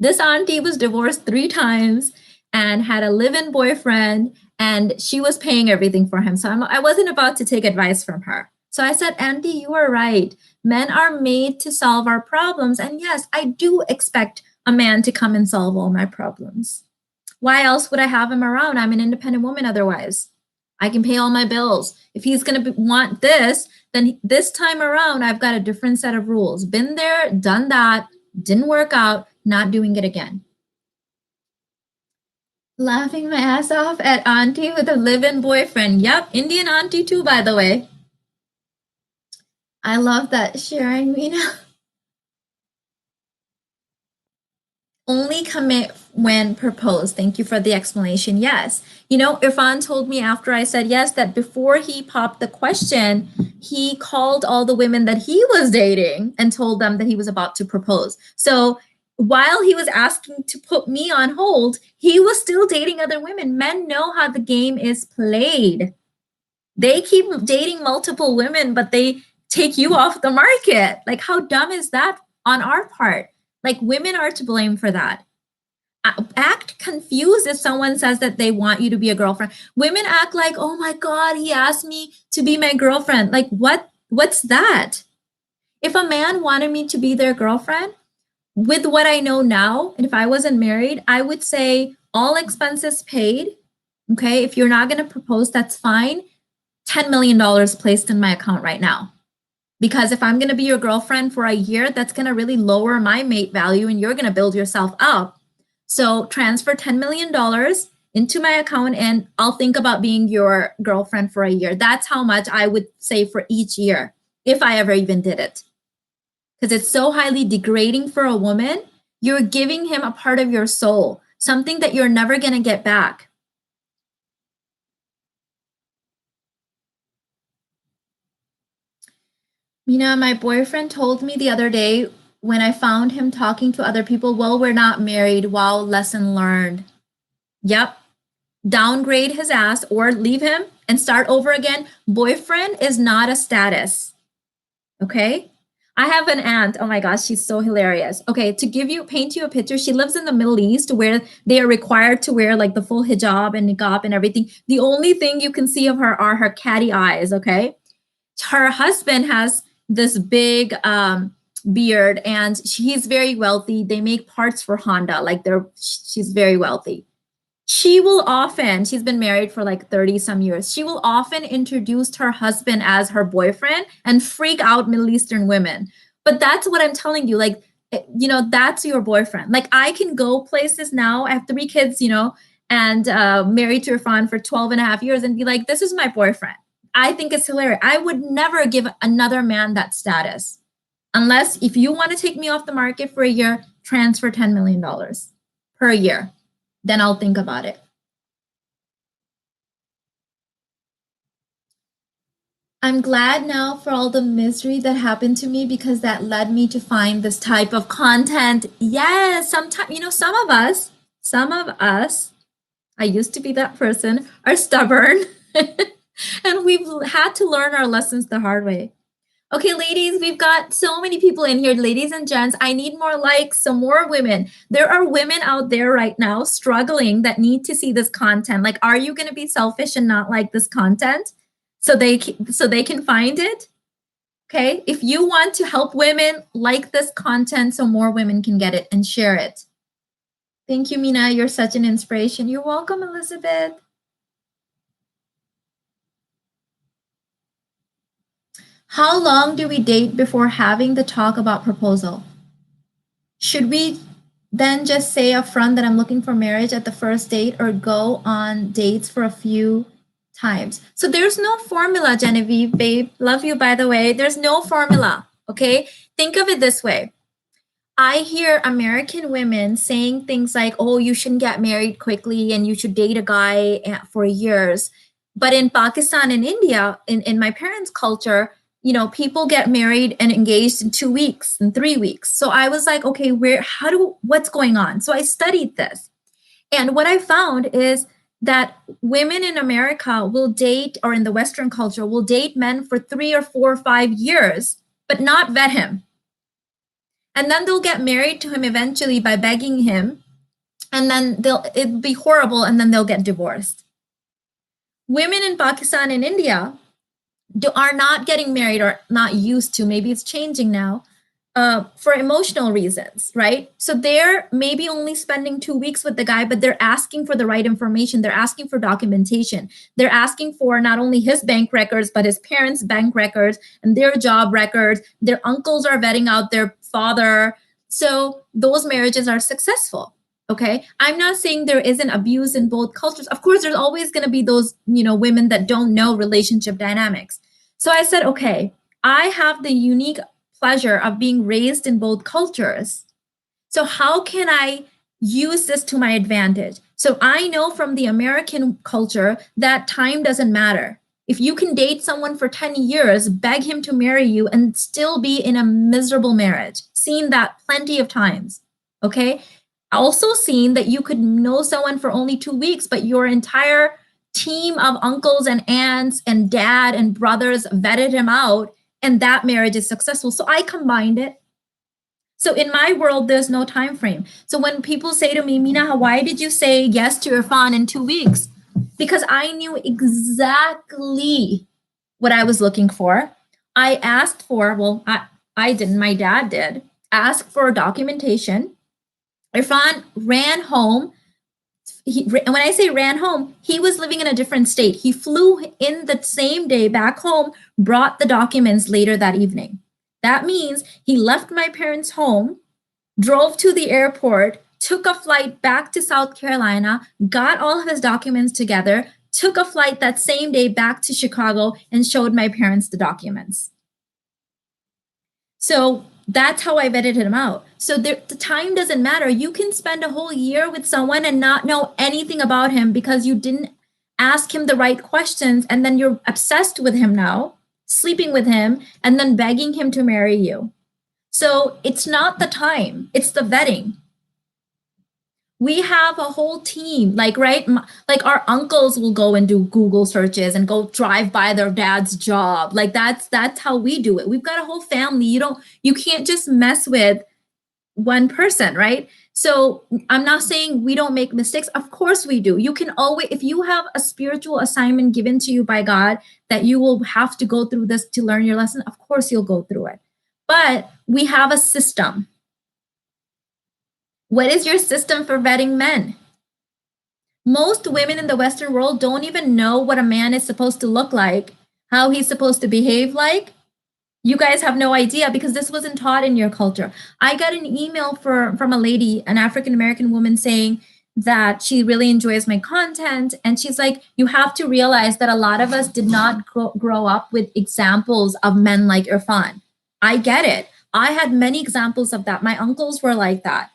This auntie was divorced 3 times and had a live-in boyfriend, and she was paying everything for him. So I wasn't about to take advice from her. So I said, Auntie, you are right. Men are made to solve our problems. And yes, I do expect a man to come and solve all my problems. Why else would I have him around? I'm an independent woman otherwise. I can pay all my bills. If he's going to want this, then this time around, I've got a different set of rules. Been there, done that, didn't work out, not doing it again. Laughing my ass off at auntie with a live-in boyfriend. Yep, Indian auntie too, by the way. I love that sharing, Mina. Only commit when proposed. Thank you for the explanation. Yes. Irfan told me after I said yes that before he popped the question, he called all the women that he was dating and told them that he was about to propose. So while he was asking to put me on hold, he was still dating other women. Men know how the game is played. They keep dating multiple women, but they take you off the market. Like, how dumb is that on our part? Like, women are to blame for that. Act confused if someone says that they want you to be a girlfriend. Women act like, oh my God, he asked me to be my girlfriend. Like, what's that? If a man wanted me to be their girlfriend, with what I know now, and if I wasn't married, I would say all expenses paid. Okay. If you're not going to propose, that's fine. $10 million placed in my account right now. Because if I'm going to be your girlfriend for a year, that's going to really lower my mate value and you're going to build yourself up. So transfer $10 million into my account and I'll think about being your girlfriend for a year. That's how much I would save for each year if I ever even did it. Because it's so highly degrading for a woman. You're giving him a part of your soul, something that you're never going to get back. Mina, my boyfriend told me the other day when I found him talking to other people, well, we're not married. Wow, lesson learned. Yep. Downgrade his ass or leave him and start over again. Boyfriend is not a status. Okay? I have an aunt. Oh my gosh, she's so hilarious. Okay, to paint you a picture, she lives in the Middle East where they are required to wear like the full hijab and niqab and everything. The only thing you can see of her are her catty eyes, okay? Her husband has this big beard and he's very wealthy. They make parts for Honda. She's very wealthy. She's been married for like 30 some years. She will often introduce her husband as her boyfriend and freak out Middle Eastern women. But that's what I'm telling you. Like, that's your boyfriend. Like, I can go places now. I have 3 kids, and married to Irfan for 12 and a half years and be like, this is my boyfriend. I think it's hilarious. I would never give another man that status. Unless if you want to take me off the market for a year, transfer $10 million per year. Then I'll think about it. I'm glad now for all the misery that happened to me because that led me to find this type of content. Yes, sometimes, some of us, I used to be that person, are stubborn. And we've had to learn our lessons the hard way. Okay, ladies, we've got so many people in here. Ladies and gents, I need more likes, some more women. There are women out there right now struggling that need to see this content. Like, are you going to be selfish and not like this content so they can find it? Okay, if you want to help women, like this content so more women can get it and share it. Thank you, Mina. You're such an inspiration. You're welcome, Elizabeth. How long do we date before having the talk about proposal? Should we then just say upfront that I'm looking for marriage at the first date or go on dates for a few times? So there's no formula, Genevieve, babe. Love you, by the way. There's no formula, okay? Think of it this way. I hear American women saying things like, oh, you shouldn't get married quickly and you should date a guy for years. But in Pakistan and India, in my parents' culture, people get married and engaged in 2 weeks and 3 weeks. So I was like, okay, what's going on? So I studied this. And what I found is that women in America will date, or in the Western culture, will date men for 3 or 4 or 5 years, but not vet him. And then they'll get married to him eventually by begging him. And then it'll be horrible. And then they'll get divorced. Women in Pakistan and India are not getting married or not used to, maybe it's changing now, for emotional reasons, right? So they're maybe only spending 2 weeks with the guy, but they're asking for the right information. They're asking for documentation. They're asking for not only his bank records, but his parents' bank records and their job records. Their uncles are vetting out their father. So those marriages are successful. Okay. I'm not saying there isn't abuse in both cultures. Of course, there's always going to be those, women that don't know relationship dynamics. So I said, okay, I have the unique pleasure of being raised in both cultures. So how can I use this to my advantage? So I know from the American culture that time doesn't matter. If you can date someone for 10 years, beg him to marry you and still be in a miserable marriage. Seen that plenty of times. Okay. Also seen that you could know someone for only 2 weeks, but your entire team of uncles and aunts and dad and brothers vetted him out, and that marriage is successful. So I combined it. So in my world, there's no time frame. So when people say to me, Mina, why did you say yes to Irfan in 2 weeks? Because I knew exactly what I was looking for. I asked for, well, I didn't, my dad did, ask for documentation. Irfan ran home. When I say ran home, he was living in a different state. He flew in the same day back home, brought the documents later that evening. That means he left my parents' home, drove to the airport, took a flight back to South Carolina, got all of his documents together, took a flight that same day back to Chicago, and showed my parents the documents. So that's how I vetted him out. So the time doesn't matter. You can spend a whole year with someone and not know anything about him because you didn't ask him the right questions, and then you're obsessed with him now, sleeping with him, and then begging him to marry you. So it's not the time, it's the vetting. We have a whole team, like, right? Like our uncles will go and do Google searches and go drive by their dad's job. Like that's how we do it. We've got a whole family. You can't just mess with one person, right? So I'm not saying we don't make mistakes. Of course we do. You can always, if you have a spiritual assignment given to you by God that you will have to go through this to learn your lesson, of course you'll go through it. But we have a system. What is your system for vetting men? Most women in the Western world don't even know what a man is supposed to look like, how he's supposed to behave like. You guys have no idea because this wasn't taught in your culture. I got an email from a lady, an African American woman, saying that she really enjoys my content. And she's like, you have to realize that a lot of us did not grow up with examples of men like Irfan. I get it. I had many examples of that. My uncles were like that.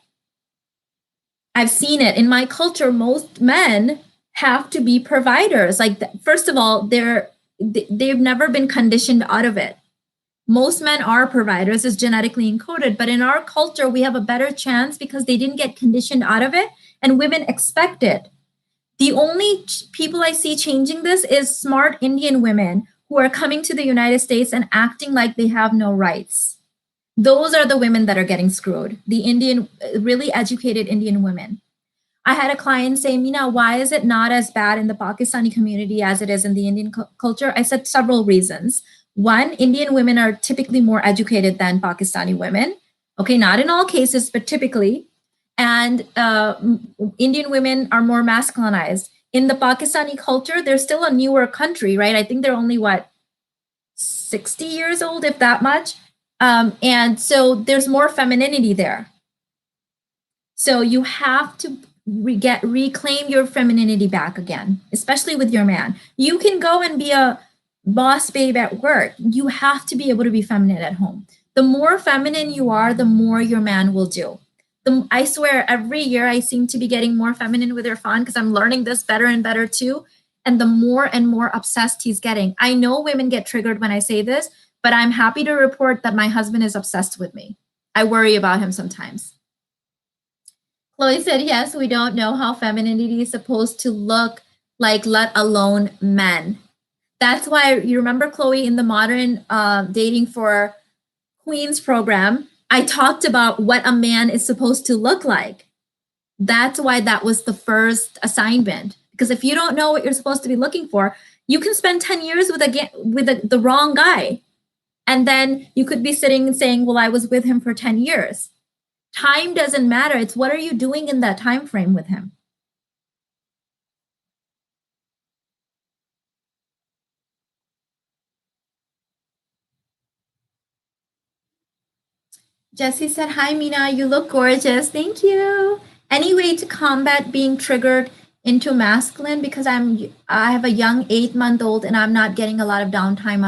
I've seen it in my culture. Most men have to be providers. Like, first of all, they've never been conditioned out of it. Most men are providers, it's genetically encoded, but in our culture, we have a better chance because they didn't get conditioned out of it, and women expect it. The only people I see changing this is smart Indian women who are coming to the United States and acting like they have no rights. Those are the women that are getting screwed, the Indian, really educated Indian women. I had a client say, Mina, why is it not as bad in the Pakistani community as it is in the Indian culture? I said several reasons. One, Indian women are typically more educated than Pakistani women. Okay, not in all cases, but typically. And Indian women are more masculinized. In the Pakistani culture, they're still a newer country, right? I think they're only, 60 years old, if that much. And so there's more femininity there. So you have to reclaim your femininity back again, especially with your man. You can go and be a boss babe at work. You have to be able to be feminine at home. The more feminine you are, the more your man will do. I swear every year I seem to be getting more feminine with Irfan because I'm learning this better and better too. And the more and more obsessed he's getting. I know women get triggered when I say this, but I'm happy to report that my husband is obsessed with me. I worry about him sometimes. Chloe said, yes, we don't know how femininity is supposed to look like, let alone men. That's why, you remember, Chloe, in the Modern Dating for Queens program, I talked about what a man is supposed to look like. That's why that was the first assignment. Because if you don't know what you're supposed to be looking for, you can spend 10 years with the wrong guy. And then you could be sitting and saying, well, I was with him for 10 years. Time doesn't matter. It's what are you doing in that time frame with him? Jesse said, hi, Mina, you look gorgeous. Thank you. Any way to combat being triggered into masculine? Because I have a young 8-month-old and I'm not getting a lot of downtime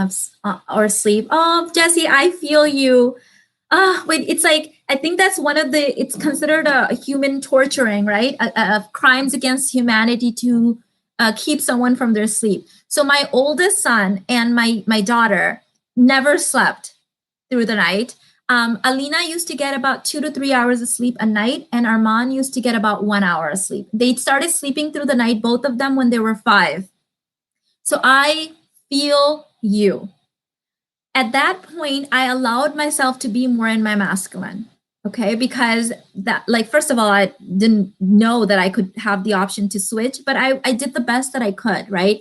or sleep. Oh, Jesse, I feel you. Wait, it's like, I think that's it's considered a human torturing, right? Crimes against humanity to keep someone from their sleep. So my oldest son and my daughter never slept through the night. Alina used to get about 2 to 3 hours of sleep a night, and Arman used to get about 1 hour of sleep. They started sleeping through the night, both of them, when they were 5. So I feel you. At that point, I allowed myself to be more in my masculine. Okay, because that, like, first of all, I didn't know that I could have the option to switch, but I did the best that I could, right?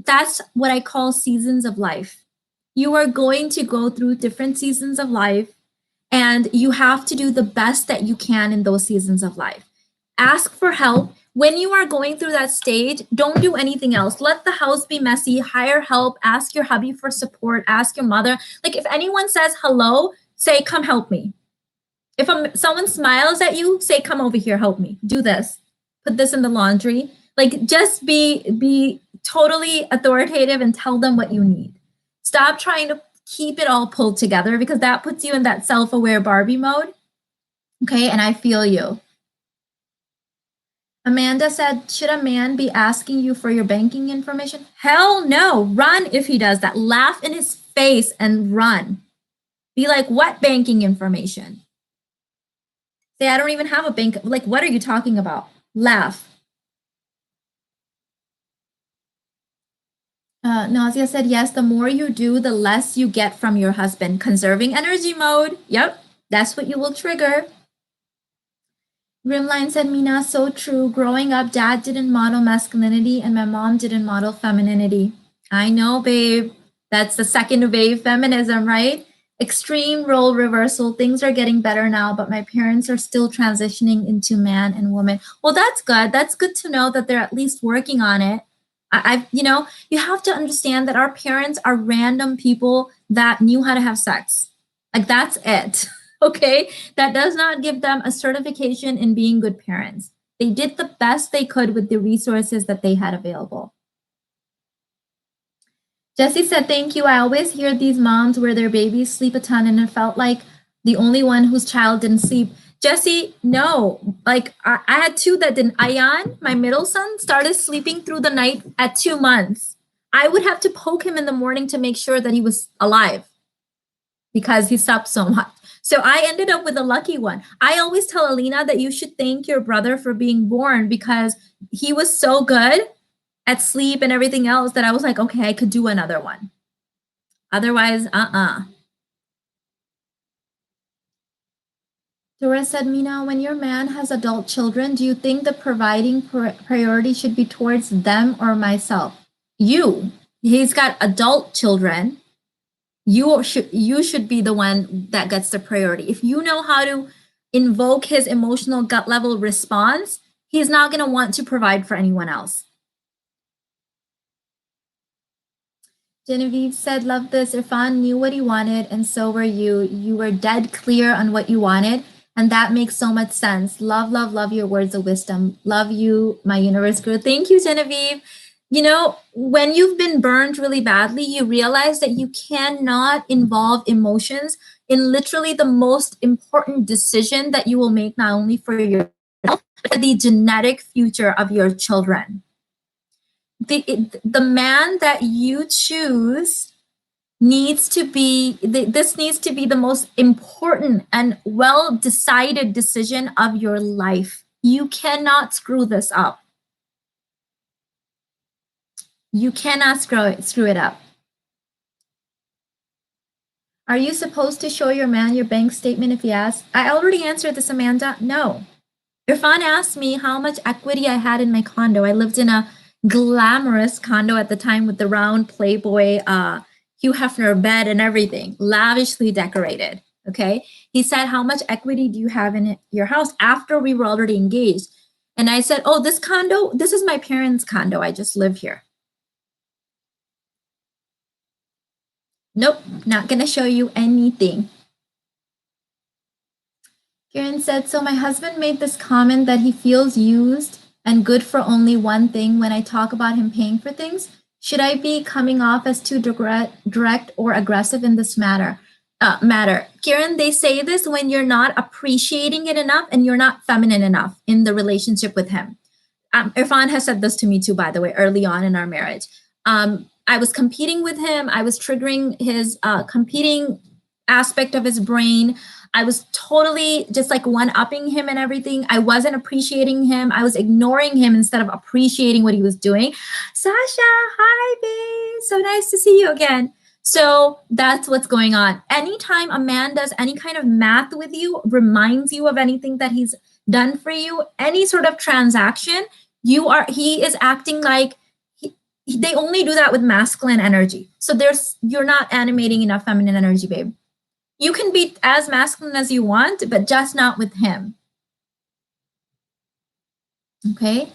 That's what I call seasons of life. You are going to go through different seasons of life, and you have to do the best that you can in those seasons of life. Ask for help. When you are going through that stage, don't do anything else. Let the house be messy, hire help, ask your hubby for support, ask your mother. Like, if anyone says hello, say, come help me. If someone smiles at you, say, come over here, help me. Do this. Put this in the laundry. Like, just be totally authoritative and tell them what you need. Stop trying to keep it all pulled together, because that puts you in that self-aware Barbie mode. Okay, and I feel you. Amanda said, should a man be asking you for your banking information? Hell no. Run if he does that. Laugh in his face and run. Be like, what banking information? Say, I don't even have a bank. Like, what are you talking about? Laugh. Nausea said, yes, the more you do, the less you get from your husband. Conserving energy mode. Yep, that's what you will trigger. Grimline said, Mina, so true. Growing up, dad didn't model masculinity and my mom didn't model femininity. I know, babe. That's the second wave feminism, right? Extreme role reversal. Things are getting better now, but my parents are still transitioning into man and woman. Well, that's good. That's good to know that they're at least working on it. You have to understand that our parents are random people that knew how to have sex. Like, that's it. Okay, that does not give them a certification in being good parents. They did the best they could with the resources that they had available. Jessie said, thank you. I always hear these moms where their babies sleep a ton, and it felt like the only one whose child didn't sleep. Jessie, no. Like, I had two that didn't. Ayan, my middle son, started sleeping through the night at 2 months. I would have to poke him in the morning to make sure that he was alive because he slept so much. So I ended up with a lucky one. I always tell Alina that you should thank your brother for being born, because he was so good at sleep and everything else that I was like, okay, I could do another one. Otherwise, Dora said, Mina, when your man has adult children, do you think the providing priority should be towards them or myself? You. He's got adult children. You should be the one that gets the priority. If you know how to invoke his emotional gut level response, he's not going to want to provide for anyone else. Genevieve said, love this. Irfan knew what he wanted, and so were you. You were dead clear on what you wanted, and that makes so much sense. Love, love, love your words of wisdom. Love you, my universe guru. Thank you, Genevieve. You know, when you've been burned really badly, you realize that you cannot involve emotions in literally the most important decision that you will make, not only for yourself, but the genetic future of your children. The man that you choose needs to be, this needs to be the most important and well decided decision of your life. You cannot screw this up. You cannot screw it up. Are you supposed to show your man your bank statement if he asks? I already answered this, Amanda. No. Irfan asked me how much equity I had in my condo. I lived in a glamorous condo at the time with the round Playboy Hugh Hefner bed and everything, lavishly decorated. Okay. He said, how much equity do you have in your house, after we were already engaged? And I said, oh, this condo, this is my parents' condo. I just live here. Nope, not going to show you anything. Karen said, so my husband made this comment that he feels used and good for only one thing when I talk about him paying for things. Should I be coming off as too direct or aggressive in this matter? Karen, they say this when you're not appreciating it enough and you're not feminine enough in the relationship with him. Irfan has said this to me too, by the way, early on in our marriage. I was competing with him. I was triggering his competing aspect of his brain. I was totally just like one-upping him and everything. I wasn't appreciating him. I was ignoring him instead of appreciating what he was doing. Sasha, hi, babe. So nice to see you again. So that's what's going on. Anytime a man does any kind of math with you, reminds you of anything that he's done for you, any sort of transaction, he is acting like they only do that with masculine energy. So you're not animating enough feminine energy, babe. You can be as masculine as you want, but just not with him. Okay?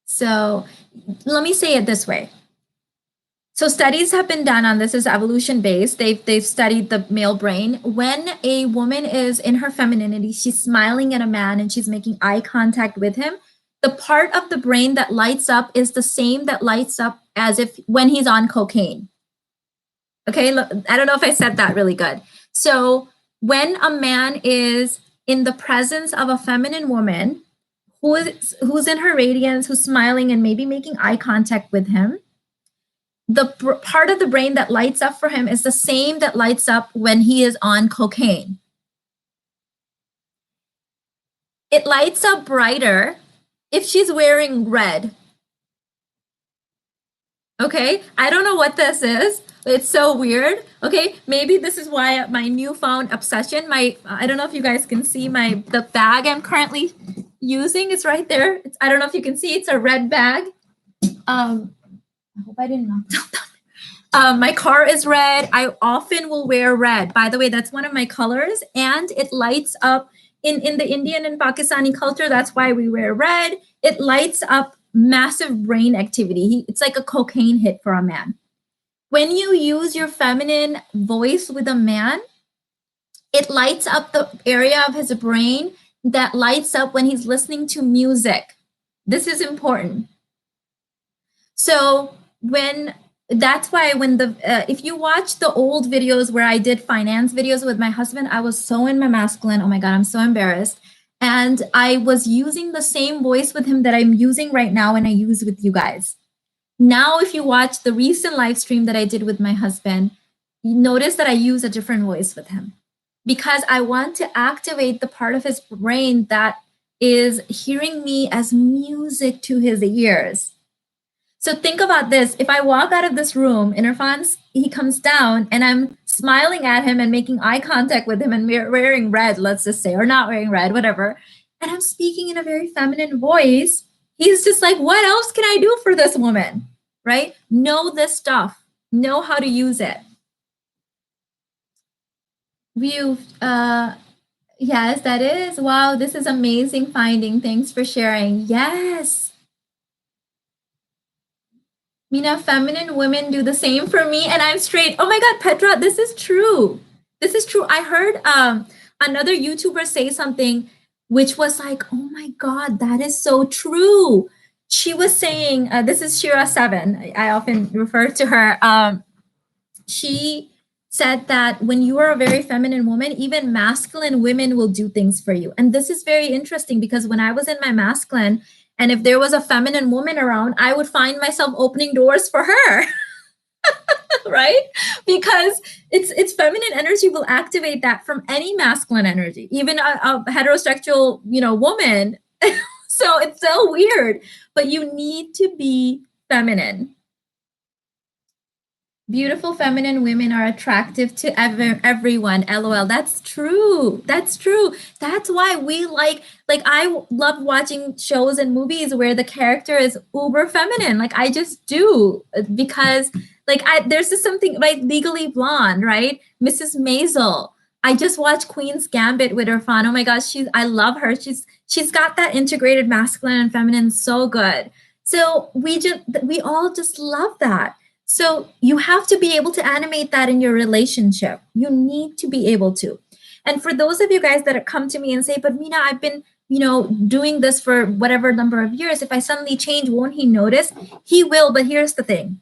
So let me say it this way. So studies have been done on this, is evolution based. They've studied the male brain. When a woman is in her femininity, she's smiling at a man and she's making eye contact with him. The part of the brain that lights up is the same that lights up as if when he's on cocaine. Okay, I don't know if I said that really good. So when a man is in the presence of a feminine woman who's in her radiance, who's smiling and maybe making eye contact with him, the part of the brain that lights up for him is the same that lights up when he is on cocaine. It lights up brighter if she's wearing red. Okay, I don't know what this is. It's so weird. Okay, maybe this is why my newfound obsession, I don't know if you guys can see the bag I'm currently using. It's right there. I don't know if you can see, it's a red bag. I hope I didn't knock down that. My car is red. I often will wear red. By the way, that's one of my colors, and it lights up in the Indian and Pakistani culture. That's why we wear red. It lights up massive brain activity. It's like a cocaine hit for a man. When you use your feminine voice with a man, it lights up the area of his brain that lights up when he's listening to music. This is important. So that's why when if you watch the old videos where I did finance videos with my husband, I was so in my masculine. Oh my God, I'm so embarrassed. And I was using the same voice with him that I'm using right now and I use with you guys. Now, if you watch the recent live stream that I did with my husband, you notice that I use a different voice with him because I want to activate the part of his brain that is hearing me as music to his ears. So think about this. If I walk out of this room and he comes down and I'm smiling at him and making eye contact with him and we're wearing red, let's just say, or not wearing red, whatever, and I'm speaking in a very feminine voice, he's just like, what else can I do for this woman? Right? Know this stuff. Know how to use it. Yes, that is. Wow, this is amazing finding. Thanks for sharing. Yes. Mina, feminine women do the same for me, and I'm straight. Oh my God, Petra, this is true. This is true. I heard another YouTuber say something which was like, oh my God, that is so true. She was saying, this is Shira7. I often refer to her. She said that when you are a very feminine woman, even masculine women will do things for you. And this is very interesting because when I was in my masculine, and if there was a feminine woman around, I would find myself opening doors for her. Right? Because it's feminine energy will activate that from any masculine energy, even a heterosexual, woman. So it's so weird, but you need to be feminine. Beautiful feminine women are attractive to everyone. LOL. That's true. That's true. That's why we I love watching shows and movies where the character is uber feminine. Like I just do because there's just something like Legally Blonde, right? Mrs. Maisel. I just watched Queen's Gambit with Irfan. Oh my gosh, I love her. She's got that integrated masculine and feminine so good. So we all just love that. So you have to be able to animate that in your relationship. You need to be able to. And for those of you guys that come to me and say, but Mina, I've been, doing this for whatever number of years. If I suddenly change, won't he notice? He will, but here's the thing.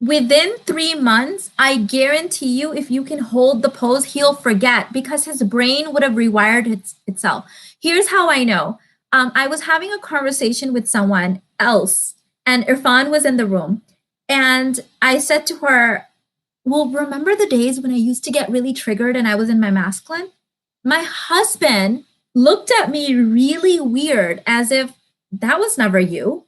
Within 3 months, I guarantee you, if you can hold the pose, he'll forget because his brain would have rewired itself. Here's how I know. I was having a conversation with someone else and Irfan was in the room. And I said to her, well, remember the days when I used to get really triggered and I was in my masculine? My husband looked at me really weird as if that was never you.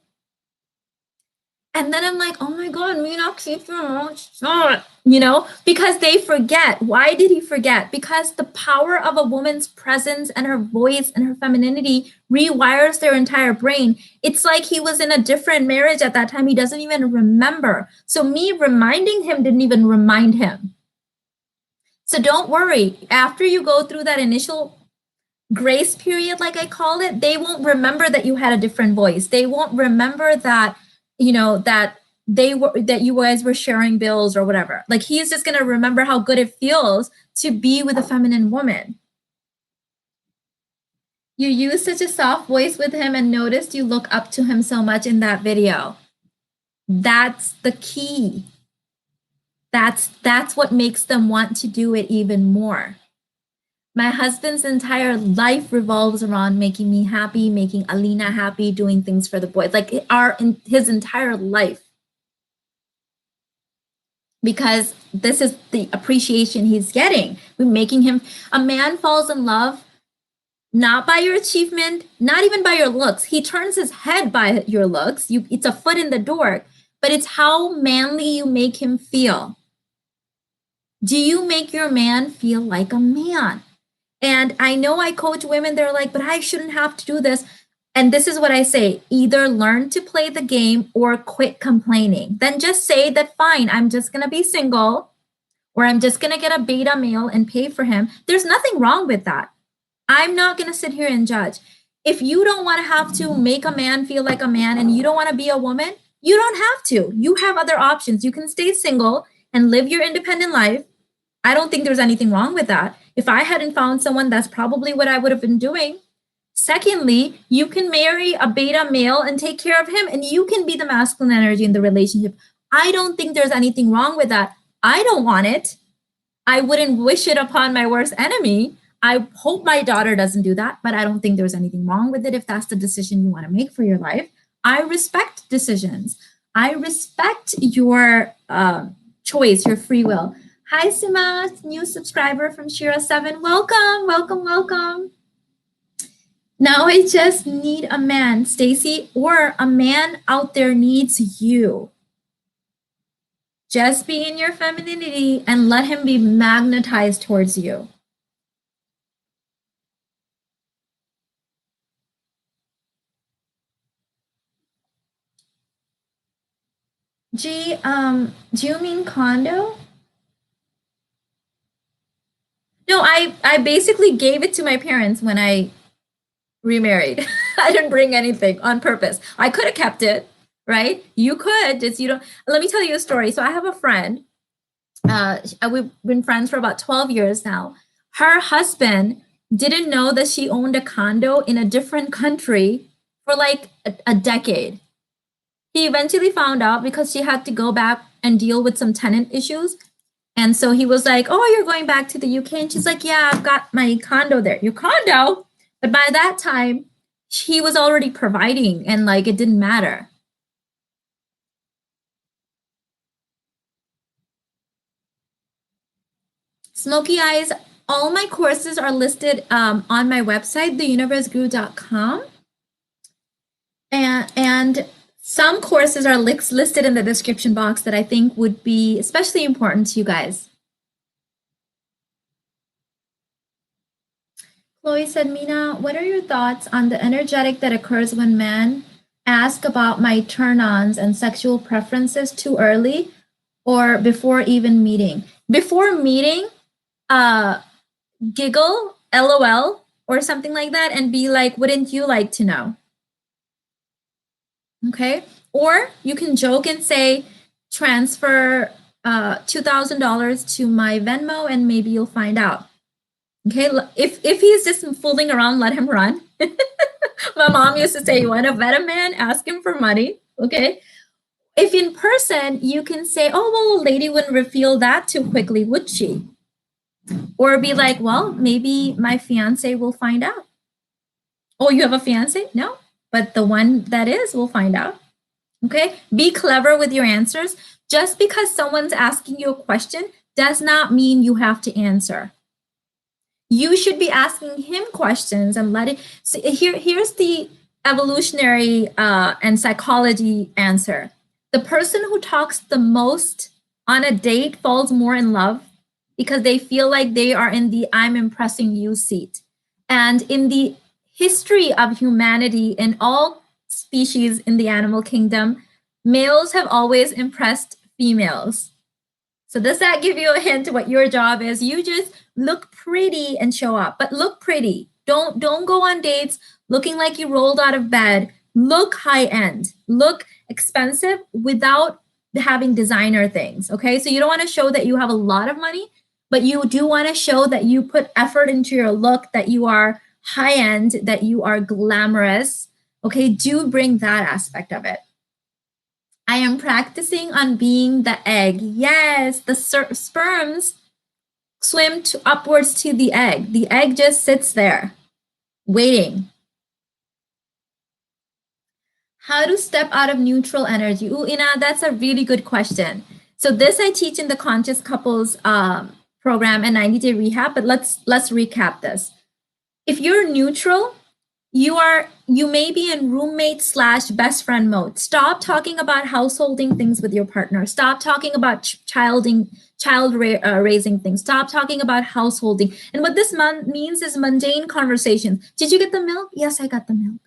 And then I'm like, oh my God, Mina, keep your mouth shut. You know, because they forget. Why did he forget? Because the power of a woman's presence and her voice and her femininity rewires their entire brain. It's like he was in a different marriage at that time. He doesn't even remember. So me reminding him didn't even remind him. So don't worry. After you go through that initial grace period, like I call it, they won't remember that you had a different voice. They won't remember that, you know, that you guys were sharing bills or whatever. Like he's just going to remember how good it feels to be with a feminine woman. You used such a soft voice with him and noticed you look up to him so much in that video. That's the key. That's what makes them want to do it even more. My husband's entire life revolves around making me happy, making Alina happy, doing things for the boys. Like his entire life. Because this is the appreciation he's getting. We're making him, a man falls in love not by your achievement, not even by your looks. He turns his head by your looks. It's a foot in the door, but it's how manly you make him feel. Do you make your man feel like a man? And I know I coach women, they're like, but I shouldn't have to do this. And this is what I say, either learn to play the game or quit complaining. Then just say that, fine, I'm just going to be single, or I'm just going to get a beta male and pay for him. There's nothing wrong with that. I'm not going to sit here and judge. If you don't want to have to make a man feel like a man and you don't want to be a woman, you don't have to. You have other options. You can stay single and live your independent life. I don't think there's anything wrong with that. If I hadn't found someone, that's probably what I would have been doing. Secondly, you can marry a beta male and take care of him, and you can be the masculine energy in the relationship. I don't think there's anything wrong with that. I don't want it. I wouldn't wish it upon my worst enemy. I hope my daughter doesn't do that, but I don't think there's anything wrong with it if that's the decision you want to make for your life. I respect decisions. I respect your choice, your free will. Hi, Sima, new subscriber from Shira7. Welcome, welcome, welcome. Now I just need a man, Stacy, or a man out there needs you. Just be in your femininity and let him be magnetized towards you. G, do you mean condo? No, I basically gave it to my parents when I remarried. I didn't bring anything on purpose. I could have kept it, right? You could, just you don't. Let me tell you a story. So I have a friend. We've been friends for about 12 years now. Her husband didn't know that she owned a condo in a different country for like a decade. He eventually found out because she had to go back and deal with some tenant issues. And so he was like, oh, you're going back to the UK? And she's like, yeah, I've got my condo there. Your condo? But by that time, he was already providing and like it didn't matter. Smoky Eyes, all my courses are listed on my website, theuniverseguru.com. And some courses are listed in the description box that I think would be especially important to you guys. Chloe said, Mina, what are your thoughts on the energetic that occurs when men ask about my turn-ons and sexual preferences too early or before even meeting? Before meeting, giggle, LOL, or something like that, and be like, wouldn't you like to know? Okay, or you can joke and say, transfer $2,000 to my Venmo and maybe you'll find out. Okay, if he's just fooling around, let him run. My mom used to say, you want to vet a man, ask him for money. Okay, if in person, you can say, oh, well, a lady wouldn't reveal that too quickly, would she? Or be like, well, maybe my fiance will find out. Oh, you have a fiance? No. But the one that is will find out. Okay, be clever with your answers. Just because someone's asking you a question does not mean you have to answer. You should be asking him questions and letting. So here's the evolutionary and psychology answer. The person who talks the most on a date falls more in love because they feel like they are in the I'm impressing you seat. And in the history of humanity, in all species in the animal kingdom, males have always impressed females. So does that give you a hint what your job is? You just look pretty and show up, but look pretty. Don't go on dates looking like you rolled out of bed. Look high end. Look expensive without having designer things. Okay? So you don't want to show that you have a lot of money, but you do want to show that you put effort into your look, that you are high end, that you are glamorous. Okay? Do bring that aspect of it. I am practicing on being the egg. Yes, the sperms swim upwards to the egg. The egg just sits there, waiting. How to step out of neutral energy? Ooh, Ina, that's a really good question. So this I teach in the Conscious Couples program and 90-day rehab, but let's recap this. If you're neutral, you may be in roommate / best friend mode. Stop talking about householding things with your partner. Stop talking about raising things. Stop talking about householding. And what this means is mundane conversations. Did you get the milk? Yes, I got the milk.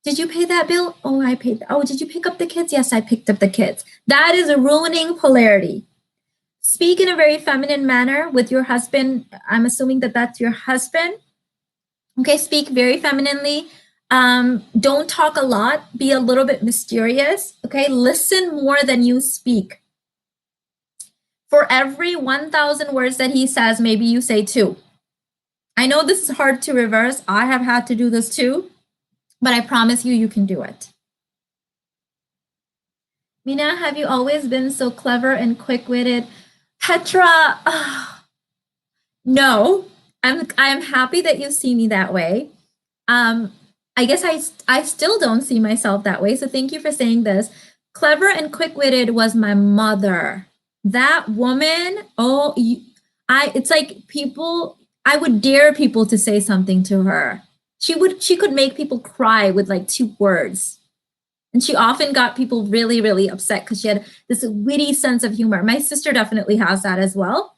Did you pay that bill? Oh, I paid. Oh, did you pick up the kids? Yes, I picked up the kids. That is ruining polarity. Speak in a very feminine manner with your husband. I'm assuming that that's your husband. Okay, speak very femininely. Don't talk a lot. Be a little bit mysterious. Okay, listen more than you speak. For every 1,000 words that he says, maybe you say 2. I know this is hard to reverse. I have had to do this too, but I promise you, you can do it. Mina, have you always been so clever and quick-witted? Petra, no. I'm happy that you see me that way. I guess I still don't see myself that way. So thank you for saying this. Clever and quick-witted was my mother. That woman, it's like people, I would dare people to say something to her. She could make people cry with like 2 words. And she often got people really, really upset because she had this witty sense of humor. My sister definitely has that as well.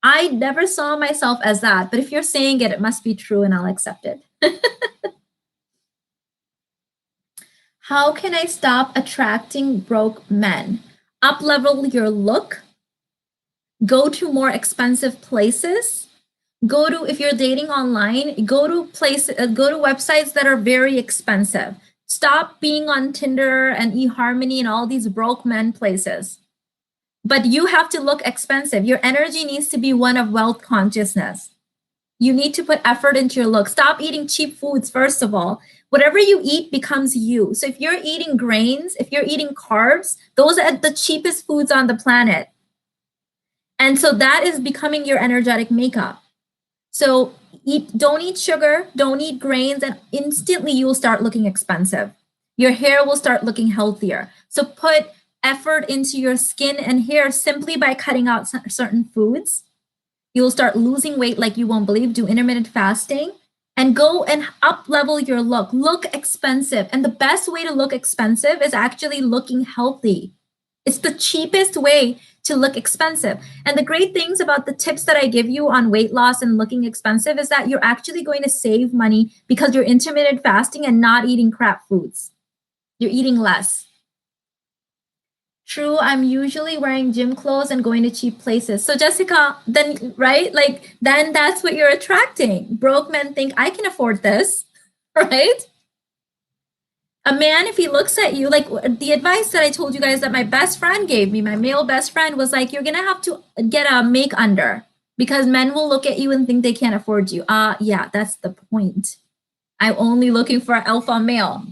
I never saw myself as that, but if you're saying it, it must be true and I'll accept it. How can I stop attracting broke men? Up-level your look. Go to more expensive places. If you're dating online, go to websites that are very expensive. Stop being on Tinder and eHarmony and all these broke men places. But you have to look expensive. Your energy needs to be one of wealth consciousness. You need to put effort into your look. Stop eating cheap foods, first of all. Whatever you eat becomes you. So if you're eating grains, if you're eating carbs, those are the cheapest foods on the planet. And so that is becoming your energetic makeup. So don't eat sugar, don't eat grains, and instantly you will start looking expensive. Your hair will start looking healthier. So put effort into your skin and hair simply by cutting out certain foods. You'll start losing weight like you won't believe. Do intermittent fasting and go and up-level your look. Look expensive. And the best way to look expensive is actually looking healthy. It's the cheapest way to look expensive. And the great things about the tips that I give you on weight loss and looking expensive is that you're actually going to save money because you're intermittent fasting and not eating crap foods. You're eating less. True, I'm usually wearing gym clothes and going to cheap places. So Jessica, then, right? Then that's what you're attracting. Broke men think I can afford this, right? A man, if he looks at you, like the advice that I told you guys that my best friend gave me, my male best friend was like, you're going to have to get a make under because men will look at you and think they can't afford you. Yeah, that's the point. I'm only looking for an alpha male.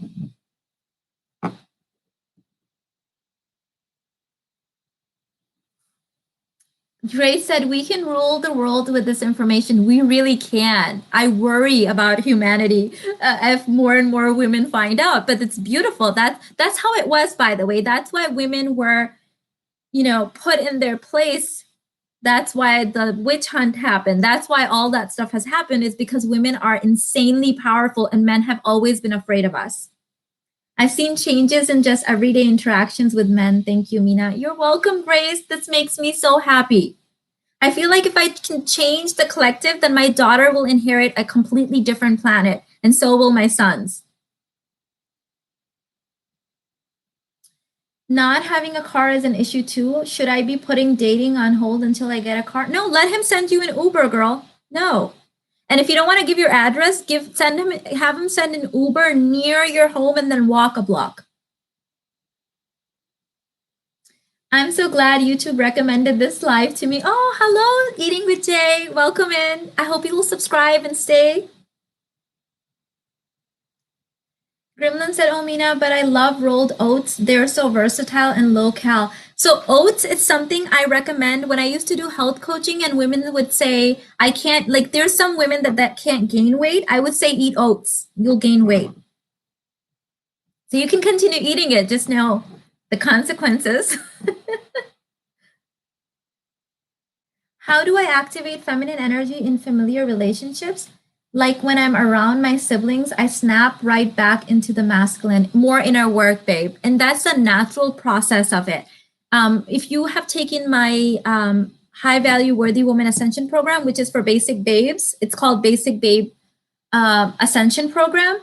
Grace said, we can rule the world with this information. We really can. I worry about humanity if more and more women find out, but it's beautiful. That's how it was, by the way. That's why women were, put in their place. That's why the witch hunt happened. That's why all that stuff has happened is because women are insanely powerful and men have always been afraid of us. I've seen changes in just everyday interactions with men. Thank you, Mina. You're welcome, Grace. This makes me so happy. I feel like if I can change the collective, then my daughter will inherit a completely different planet, and so will my sons. Not having a car is an issue too. Should I be putting dating on hold until I get a car? No, let him send you an Uber, girl. No. And if you don't want to give your address, have him send an Uber near your home and then walk a block. I'm so glad YouTube recommended this live to me. Oh, hello, Eating with Jay. Welcome in. I hope you will subscribe and stay. Gremlin said, "Oh, Mina, but I love rolled oats. They're so versatile and low cal." So oats is something I recommend when I used to do health coaching, and women would say, I can't, like, there's some women that can't gain weight. I would say eat oats. You'll gain weight. So you can continue eating it. Just know the consequences. How do I activate feminine energy in familiar relationships? Like when I'm around my siblings, I snap right back into the masculine, more inner work, babe. And that's a natural process of it. If you have taken my High Value Worthy Woman Ascension program, which is for basic babes, it's called Basic Babe Ascension Program.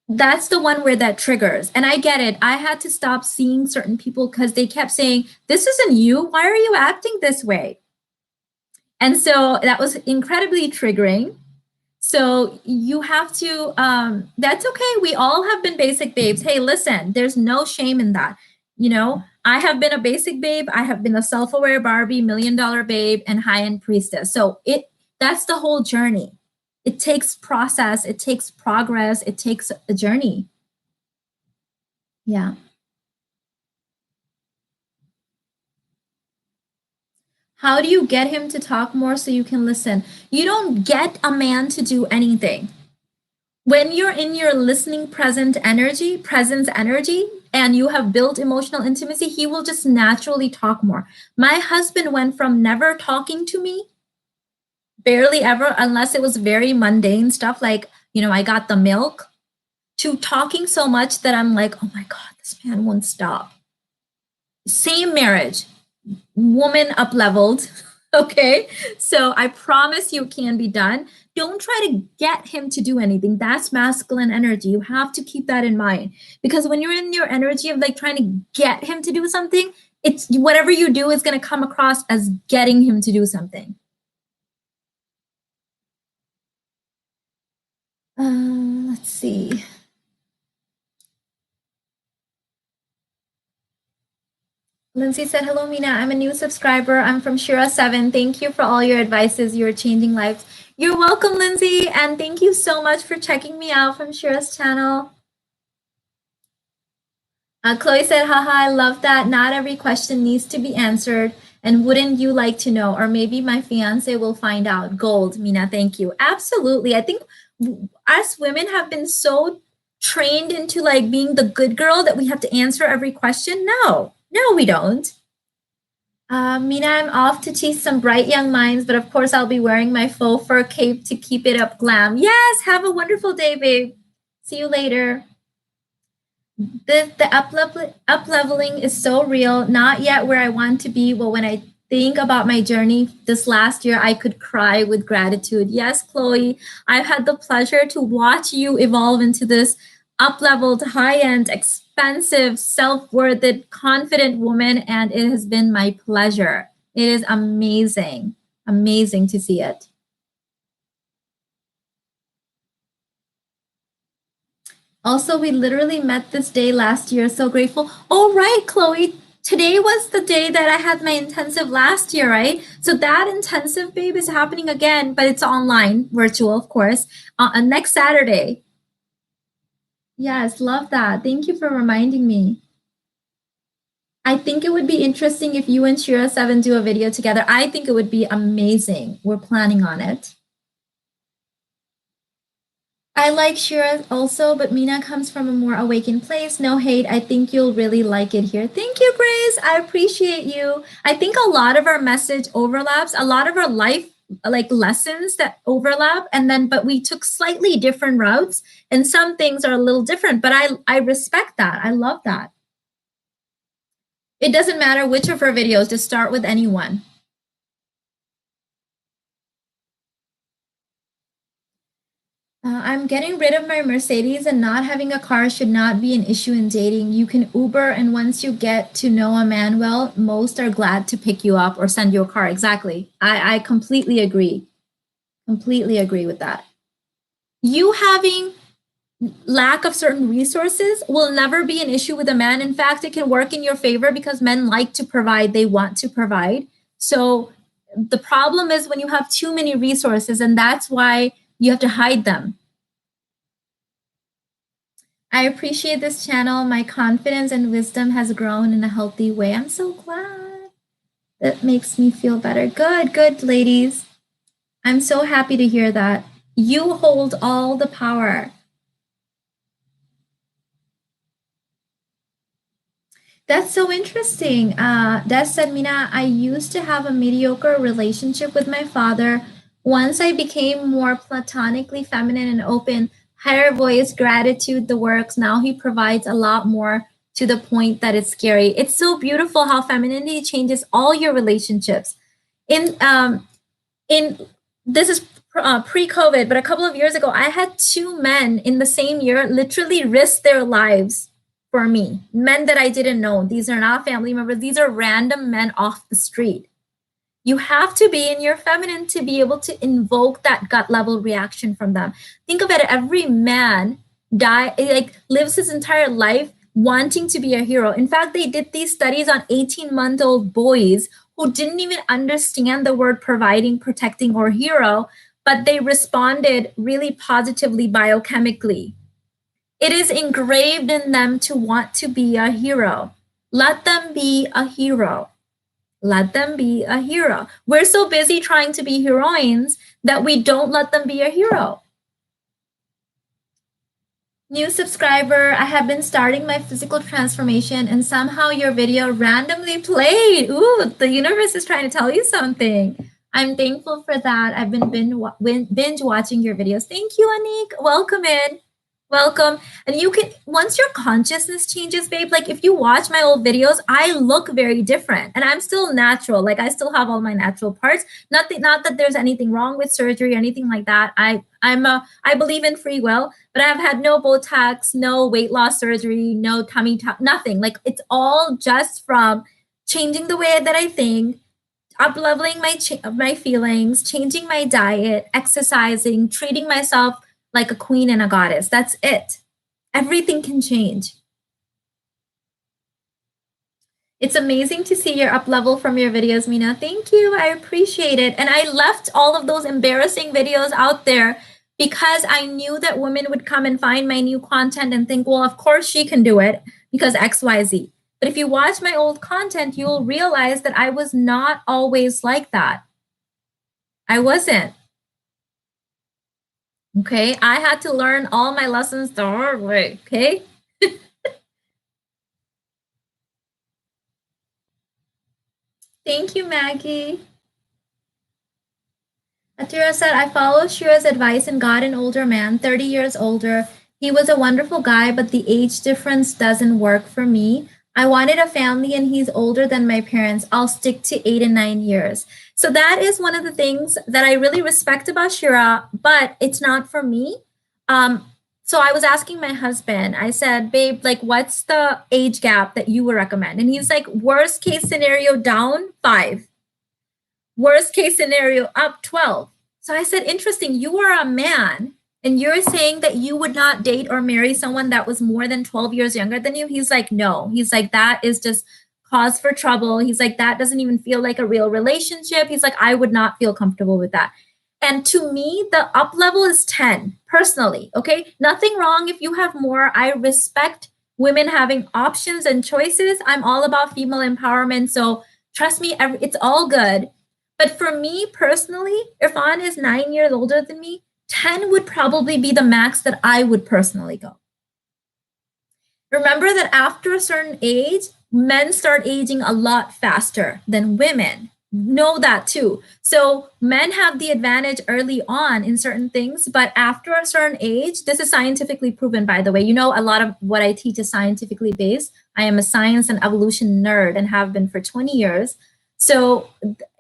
That's the one where that triggers. And I get it. I had to stop seeing certain people because they kept saying, this isn't you. Why are you acting this way? And so that was incredibly triggering. So you have to, that's okay. We all have been basic babes. Hey, listen, there's no shame in that. You know, I have been a basic babe. I have been a self-aware Barbie, $1,000,000 babe, and high-end priestess. So that's the whole journey. It takes process. It takes progress. It takes a journey. Yeah. How do you get him to talk more so you can listen? You don't get a man to do anything. When you're in your listening presence energy, and you have built emotional intimacy, he will just naturally talk more. My husband went from never talking to me, barely ever, unless it was very mundane stuff like, I got the milk, to talking so much that I'm like, oh my God, this man won't stop. Same marriage, woman up leveled. Okay. So I promise you it can be done. Don't try to get him to do anything. That's masculine energy. You have to keep that in mind, because when you're in your energy of like trying to get him to do something, it's whatever you do is going to come across as getting him to do something. Let's see. Lindsay said, hello, Mina. I'm a new subscriber. I'm from Shira7. Thank you for all your advices. You're changing lives. You're welcome, Lindsay. And thank you so much for checking me out from Shira's channel. Chloe said, haha, I love that. Not every question needs to be answered. And wouldn't you like to know? Or maybe my fiance will find out. Gold, Mina, thank you. Absolutely. I think us women have been so trained into like being the good girl that we have to answer every question. No, we don't. Mina, I'm off to teach some bright young minds, but of course I'll be wearing my faux fur cape to keep it up glam. Yes, have a wonderful day, babe. See you later. The up leveling is so real. Not yet where I want to be. Well, when I think about my journey this last year, I could cry with gratitude. Yes, Chloe, I've had the pleasure to watch you evolve into this up-leveled, high-end, expensive, self-worthed, confident woman, and it has been my pleasure. It is amazing to see it. Also, we literally met this day last year. So grateful. Oh, right, Chloe. Today was the day that I had my intensive last year, right? So that intensive, babe, is happening again, but it's online, virtual, of course, next Saturday. Yes, love that. Thank you for reminding me. I think it would be interesting if you and Shira7 do a video together. I think it would be amazing. We're planning on it. I like Shira also, but Mina comes from a more awakened place. No hate. I think you'll really like it here. Thank you, Grace. I appreciate you. I think a lot of our message overlaps. A lot of our life like lessons that overlap, and then but we took slightly different routes, and some things are a little different, but I respect that. I love that. It doesn't matter which of her videos, just start with any one. I'm getting rid of my Mercedes, and not having a car should not be an issue in dating. You can Uber, and once you get to know a man well, most are glad to pick you up or send you a car. Exactly. I completely agree. Completely agree with that. You having lack of certain resources will never be an issue with a man. In fact, it can work in your favor because men like to provide, they want to provide. So the problem is when you have too many resources, and that's why you have to hide them. I appreciate this channel. My confidence and wisdom has grown in a healthy way. I'm so glad. That makes me feel better. Good, ladies. I'm so happy to hear that. You hold all the power. That's so interesting. Des said, Mina, I used to have a mediocre relationship with my father. Once I became more platonically feminine and open, higher voice, gratitude, the works. Now he provides a lot more, to the point that it's scary. It's so beautiful how femininity changes all your relationships. In this is pre-COVID, but a couple of years ago, I had two men in the same year literally risk their lives for me. Men that I didn't know. These are not family members. These are random men off the street. You have to be in your feminine to be able to invoke that gut level reaction from them. Think of it, every man lives his entire life wanting to be a hero. In fact, they did these studies on 18-month-old boys who didn't even understand the word providing, protecting, or hero, but they responded really positively biochemically. It is engraved in them to want to be a hero. Let them be a hero. Let them be a hero. We're so busy trying to be heroines that we don't let them be a hero. New subscriber, I have been starting my physical transformation, and somehow your video randomly played. Ooh, the universe is trying to tell you something. I'm thankful for that. I've been binge watching your videos. Thank you, Anik. Welcome in. Welcome. And you can, once your consciousness changes, babe, like if you watch my old videos, I look very different, and I'm still natural. Like I still have all my natural parts. Not that there's anything wrong with surgery or anything like that. I believe in free will, but I've had no Botox, no weight loss surgery, no tummy tuck, nothing. Like it's all just from changing the way that I think, up leveling my feelings, changing my diet, exercising, treating myself like a queen and a goddess. That's it. Everything can change. It's amazing to see your up level from your videos, Mina. Thank you. I appreciate it. And I left all of those embarrassing videos out there because I knew that women would come and find my new content and think, well, of course she can do it because XYZ. But if you watch my old content, you'll realize that I was not always like that. I wasn't. Okay, I had to learn all my lessons the hard way, okay? Thank you, Maggie. Atira said, I followed Shira's advice and got an older man, 30 years older. He was a wonderful guy, but the age difference doesn't work for me. I wanted a family, and he's older than my parents. I'll stick to 8 and 9 years. So that is one of the things that I really respect about Shira, but it's not for me. So I was asking my husband, I said, babe, like, what's the age gap that you would recommend? And he's like, worst case scenario down 5. Worst case scenario up 12. So I said, interesting, you are a man and you're saying that you would not date or marry someone that was more than 12 years younger than you? He's like, no. He's like, that is just cause for trouble. He's like, that doesn't even feel like a real relationship. He's like, I would not feel comfortable with that. And to me, the up level is 10, personally, okay? Nothing wrong if you have more. I respect women having options and choices. I'm all about female empowerment. So trust me, it's all good. But for me personally, Irfan is 9 years older than me. 10 would probably be the max that I would personally go. Remember that after a certain age, men start aging a lot faster than women. know that too. So men have the advantage early on in certain things, but after a certain age, this is scientifically proven, by the way. You know, a lot of what I teach is scientifically based. I am a science and evolution nerd and have been for 20 years. So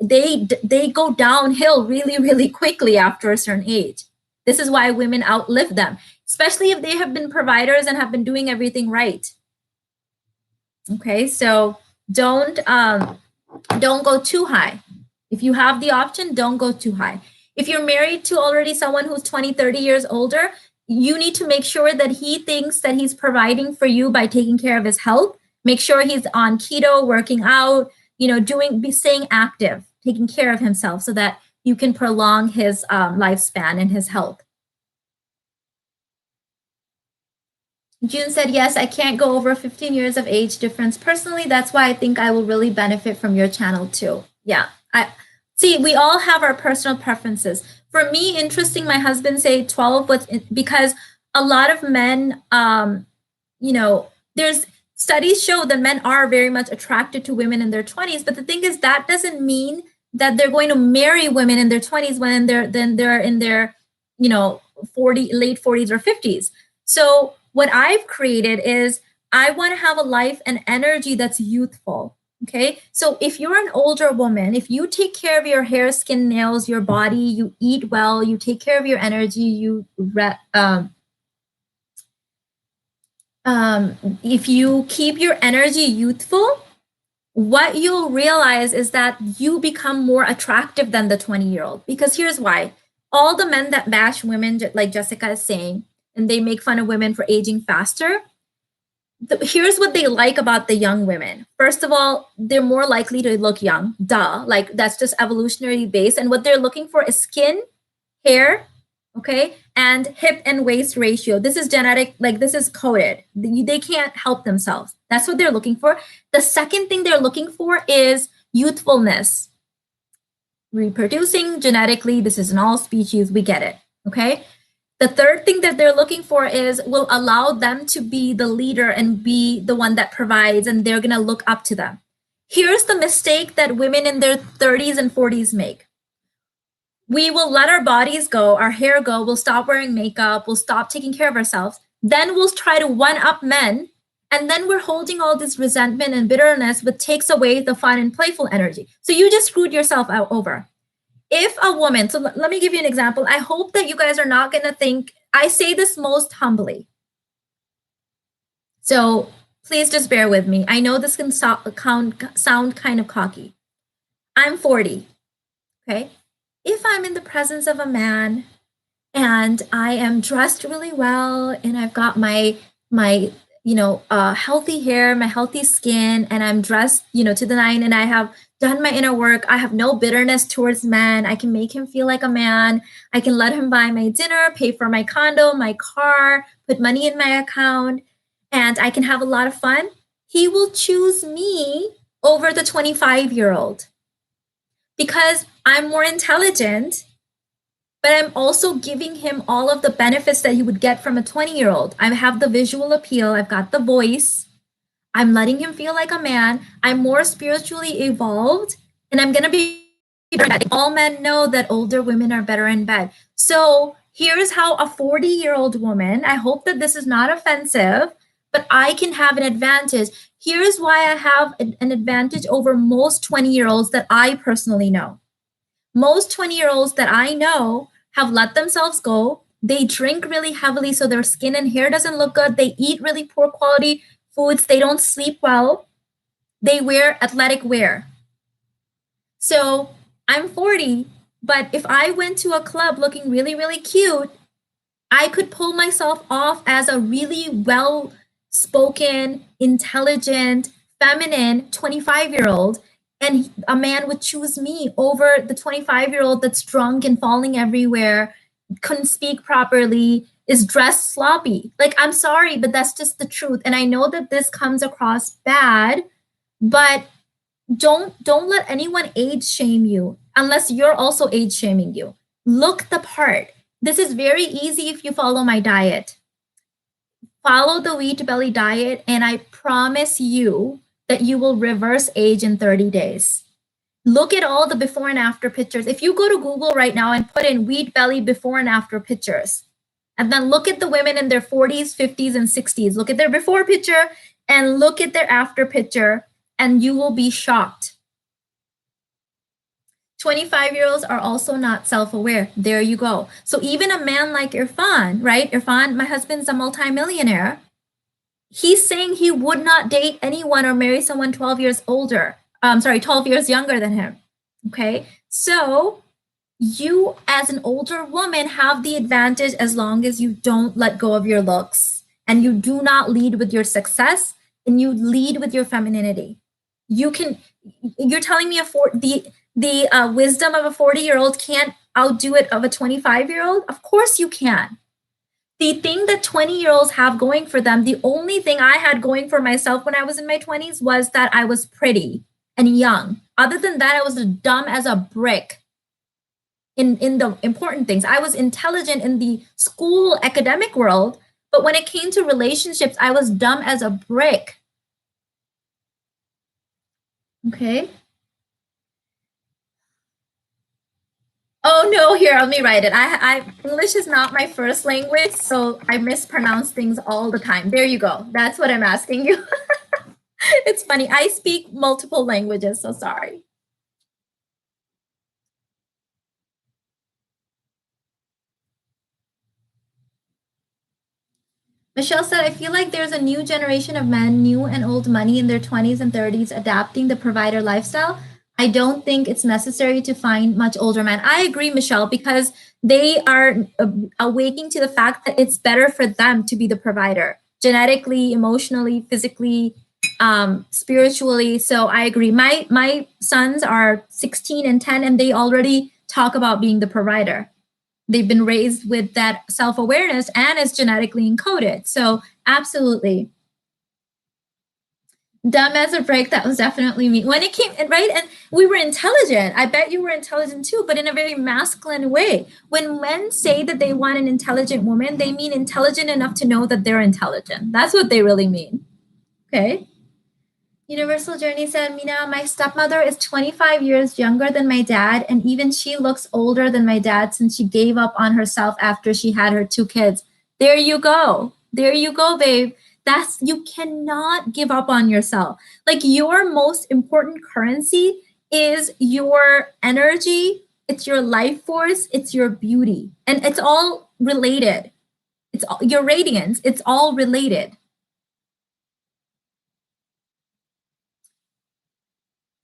they go downhill really, really quickly after a certain age. This is why women outlive them, especially if they have been providers and have been doing everything right. Okay, so don't go too high. If you have the option, don't go too high. If you're married to already someone who's 20, 30 years older, you need to make sure that he thinks that he's providing for you by taking care of his health. Make sure he's on keto, working out, staying active, taking care of himself so that you can prolong his lifespan and his health. June said, yes, I can't go over 15 years of age difference. Personally, that's why I think I will really benefit from your channel too. Yeah. I see, we all have our personal preferences. For me, interesting, my husband say 12, but because a lot of men, there's studies show that men are very much attracted to women in their 20s. But the thing is, that doesn't mean that they're going to marry women in their 20s when they're in their, late 40s or 50s. So what I've created is I want to have a life and energy that's youthful. Okay. So if you're an older woman, if you take care of your hair, skin, nails, your body, you eat well, you take care of your energy, if you keep your energy youthful, what you'll realize is that you become more attractive than the 20-year-old. Because here's why. All the men that bash women, like Jessica is saying, and they make fun of women for aging faster, here's what they like about the young women. First of all, they're more likely to look young. Duh. Like, that's just evolutionary based. And what they're looking for is skin, hair, okay, and hip and waist ratio. This is genetic, like this is coded. They can't help themselves. That's what they're looking for. The second thing they're looking for is youthfulness. Reproducing genetically, this is in all species, we get it, okay? The third thing that they're looking for is will allow them to be the leader and be the one that provides, and they're gonna look up to them. Here's the mistake that women in their 30s and 40s make. We will let our bodies go, our hair go, we'll stop wearing makeup, we'll stop taking care of ourselves. Then we'll try to one-up men, and then we're holding all this resentment and bitterness, which takes away the fun and playful energy. So you just screwed yourself out over. If a woman, so let me give you an example. I hope that you guys are not going to think, I say this most humbly. So please just bear with me. I know this can sound kind of cocky. I'm 40, okay? If I'm in the presence of a man and I am dressed really well and I've got my healthy hair, my healthy skin, and I'm dressed, to the nine, and I have done my inner work, I have no bitterness towards men, I can make him feel like a man, I can let him buy my dinner, pay for my condo, my car, put money in my account, and I can have a lot of fun, he will choose me over the 25-year-old. Because I'm more intelligent, but I'm also giving him all of the benefits that he would get from a 20-year-old. I have the visual appeal, I've got the voice, I'm letting him feel like a man, I'm more spiritually evolved, and I'm going to be better in bed. All men know that older women are better in bed. So here's how a 40-year-old woman, I hope that this is not offensive, but I can have an advantage. Here's why I have an advantage over most 20-year-olds that I personally know. Most 20-year-olds that I know have let themselves go. They drink really heavily, so their skin and hair doesn't look good. They eat really poor quality foods. They don't sleep well. They wear athletic wear. So I'm 40, but if I went to a club looking really, really cute, I could pull myself off as a really well-spoken, intelligent, feminine 25-year-old, and a man would choose me over the 25-year-old that's drunk and falling everywhere, couldn't speak properly, is dressed sloppy. Like, I'm sorry, but that's just the truth. And I know that this comes across bad, but don't let anyone age shame you unless you're also age shaming you. Look the part. This is very easy if you follow my diet. Follow the Wheat Belly diet, and I promise you that you will reverse age in 30 days. Look at all the before and after pictures. If you go to Google right now and put in wheat belly before and after pictures, and then look at the women in their 40s, 50s, and 60s, look at their before picture and look at their after picture, and you will be shocked. 25-year-olds are also not self-aware. There you go. So even a man like Irfan, right? Irfan, my husband's a multimillionaire. He's saying he would not date anyone or marry someone 12 years older. 12 years younger than him. Okay. So you, as an older woman, have the advantage as long as you don't let go of your looks and you do not lead with your success and you lead with your femininity. You're telling me the wisdom of a 40-year-old can't outdo it of a 25-year-old? Of course you can. The thing that 20-year-olds have going for them, the only thing I had going for myself when I was in my 20s was that I was pretty and young. Other than that, I was dumb as a brick in the important things. I was intelligent in the school academic world, but when it came to relationships, I was dumb as a brick. Okay. Oh no, here, let me write it. English is not my first language, so I mispronounce things all the time. There you go. That's what I'm asking you. It's funny. I speak multiple languages, so sorry. Michelle said, I feel like there's a new generation of men, new and old money in their 20s and 30s, adapting the provider lifestyle. I don't think it's necessary to find much older men. I agree, Michelle, because they are awaking to the fact that it's better for them to be the provider, genetically, emotionally, physically, spiritually. So I agree. My sons are 16 and 10, and they already talk about being the provider. They've been raised with that self-awareness and it's genetically encoded. So absolutely. Dumb as a break, that was definitely me. When it came, right? And we were intelligent. I bet you were intelligent too, but in a very masculine way. When men say that they want an intelligent woman, they mean intelligent enough to know that they're intelligent. That's what they really mean. Okay. Universal Journey said, Mina, my stepmother is 25 years younger than my dad, and even she looks older than my dad since she gave up on herself after she had her 2 kids. There you go. There you go, babe. You cannot give up on yourself. Like, your most important currency is your energy, it's your life force, it's your beauty, and it's all related. It's all, your radiance, it's all related.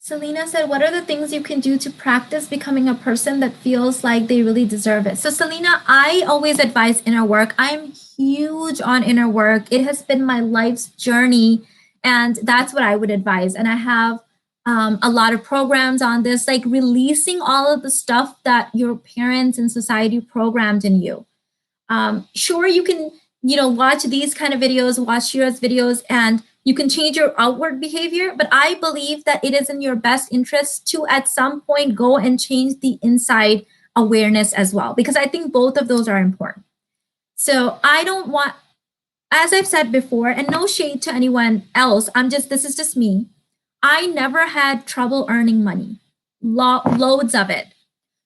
Selena said, what are the things you can do to practice becoming a person that feels like they really deserve it? So, Selena, I always advise inner work. I'm huge on inner work. It has been my life's journey, and that's what I would advise. And I have a lot of programs on this, like releasing all of the stuff that your parents and society programmed in you. Sure, you can, watch these kind of videos, watch Shira's videos, and you can change your outward behavior, but I believe that it is in your best interest to at some point go and change the inside awareness as well, because I think both of those are important. So I don't want, as I've said before, and no shade to anyone else, this is just me. I never had trouble earning money, loads of it.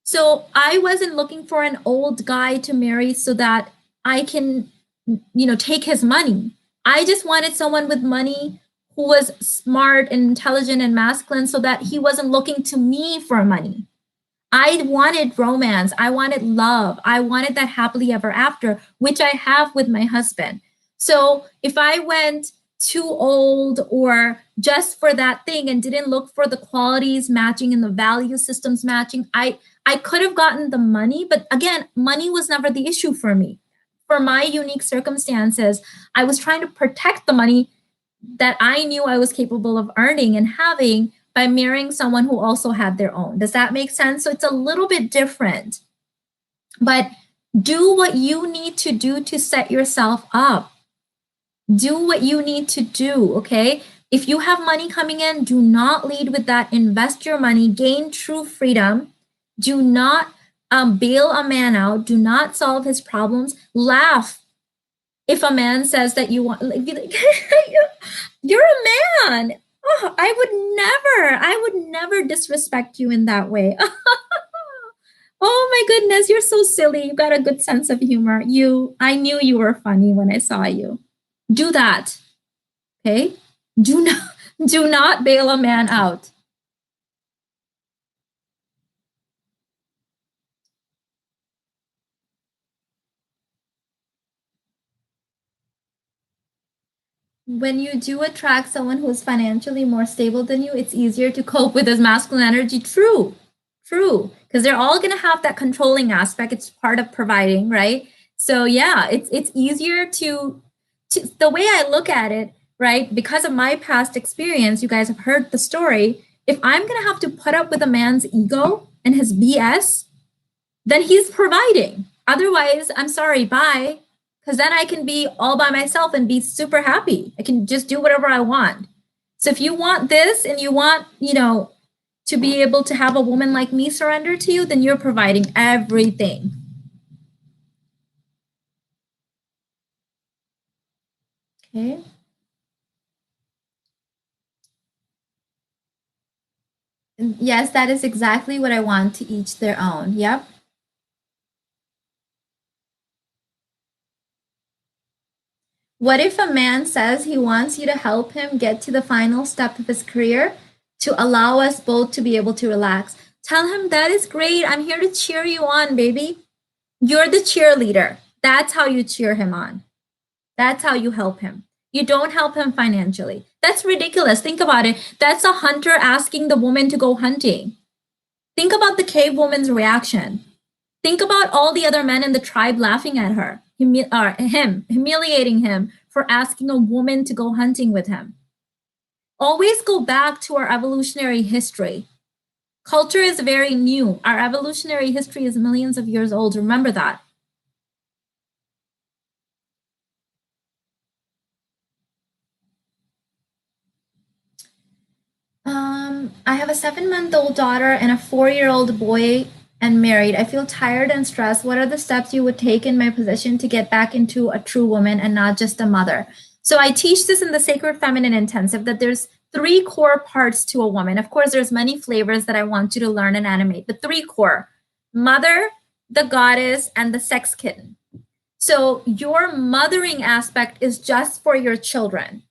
So I wasn't looking for an old guy to marry so that I can, take his money. I just wanted someone with money who was smart and intelligent and masculine so that he wasn't looking to me for money. I wanted romance. I wanted love. I wanted that happily ever after, which I have with my husband. So if I went too old or just for that thing and didn't look for the qualities matching and the value systems matching, I could have gotten the money. But again, money was never the issue for me. For my unique circumstances, I was trying to protect the money that I knew I was capable of earning and having by marrying someone who also had their own. Does that make sense? So it's a little bit different. But do what you need to do to set yourself up. Do what you need to do, okay? If you have money coming in, do not lead with that. Invest your money, gain true freedom. Do not bail a man out. Do not solve his problems. Laugh if a man says that you want, like, be like, you're a man. Oh, I would never disrespect you in that way. Oh my goodness, you're so silly. You got a good sense of humor. I knew you were funny when I saw you. Do that, okay? Do not, do not bail a man out. When you do attract someone who's financially more stable than you, it's easier to cope with his masculine energy. True, true. Because they're all going to have that controlling aspect. It's part of providing, right? So yeah, it's easier to the way I look at it, right? Because of my past experience, you guys have heard the story. If I'm going to have to put up with a man's ego and his BS, then he's providing. Otherwise, I'm sorry, bye. Because then I can be all by myself and be super happy. I can just do whatever I want. So if you want this and you want, to be able to have a woman like me surrender to you, then you're providing everything. Okay. And yes, that is exactly what I want, to each their own. Yep. What if a man says he wants you to help him get to the final step of his career to allow us both to be able to relax? Tell him that is great. I'm here to cheer you on, baby. You're the cheerleader. That's how you cheer him on. That's how you help him. You don't help him financially. That's ridiculous. Think about it. That's a hunter asking the woman to go hunting. Think about the cave woman's reaction. Think about all the other men in the tribe laughing at her, humiliating him for asking a woman to go hunting with him. Always go back to our evolutionary history. Culture is very new. Our evolutionary history is millions of years old. Remember that. I have a 7-month-old daughter and a 4-year-old boy and married. I feel tired and stressed. What are the steps you would take in my position to get back into a true woman and not just a mother? So I teach this in the Sacred Feminine Intensive, that there's 3 core parts to a woman. Of course, there's many flavors that I want you to learn and animate, but 3 core: mother, the goddess, and the sex kitten. So your mothering aspect is just for your children.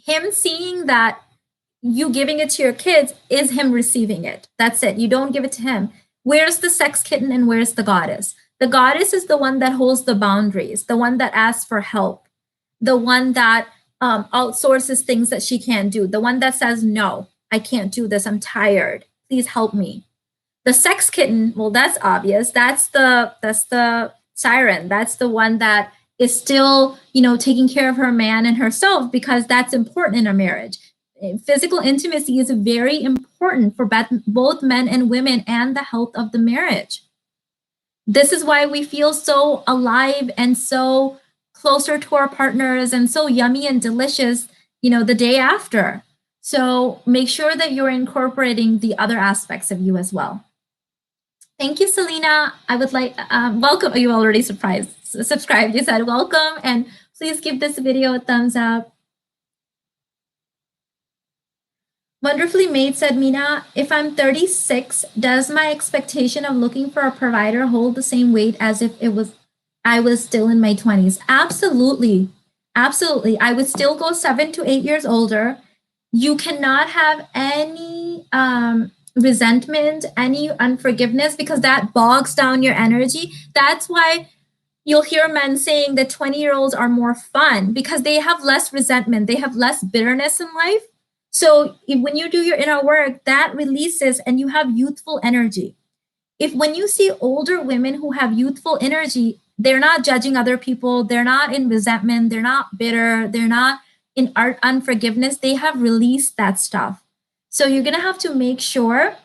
Him seeing that you giving it to your kids is him receiving it. That's it. You don't give it to him. Where's the sex kitten and where's the goddess? The goddess is the one that holds the boundaries, the one that asks for help, the one that outsources things that she can't do, the one that says, no, I can't do this. I'm tired. Please help me. The sex kitten, well, that's obvious. That's the siren. That's the one that is still, taking care of her man and herself, because that's important in a marriage. Physical intimacy is very important for both men and women and the health of the marriage. This is why we feel so alive and so closer to our partners and so yummy and delicious, the day after. So make sure that you're incorporating the other aspects of you as well. Thank you, Selena. I would like welcome. You already subscribed. You said welcome, and please give this video a thumbs up. Wonderfully Made said, Mina, if I'm 36, does my expectation of looking for a provider hold the same weight as if I was still in my 20s? Absolutely. Absolutely. I would still go 7 to 8 years older. You cannot have any resentment, any unforgiveness, because that bogs down your energy. That's why you'll hear men saying that 20-year-olds are more fun, because they have less resentment. They have less bitterness in life. So when you do your inner work, that releases and you have youthful energy. When you see older women who have youthful energy, they're not judging other people. They're not in resentment. They're not bitter. They're not in unforgiveness. They have released that stuff. So you're going to have to make sure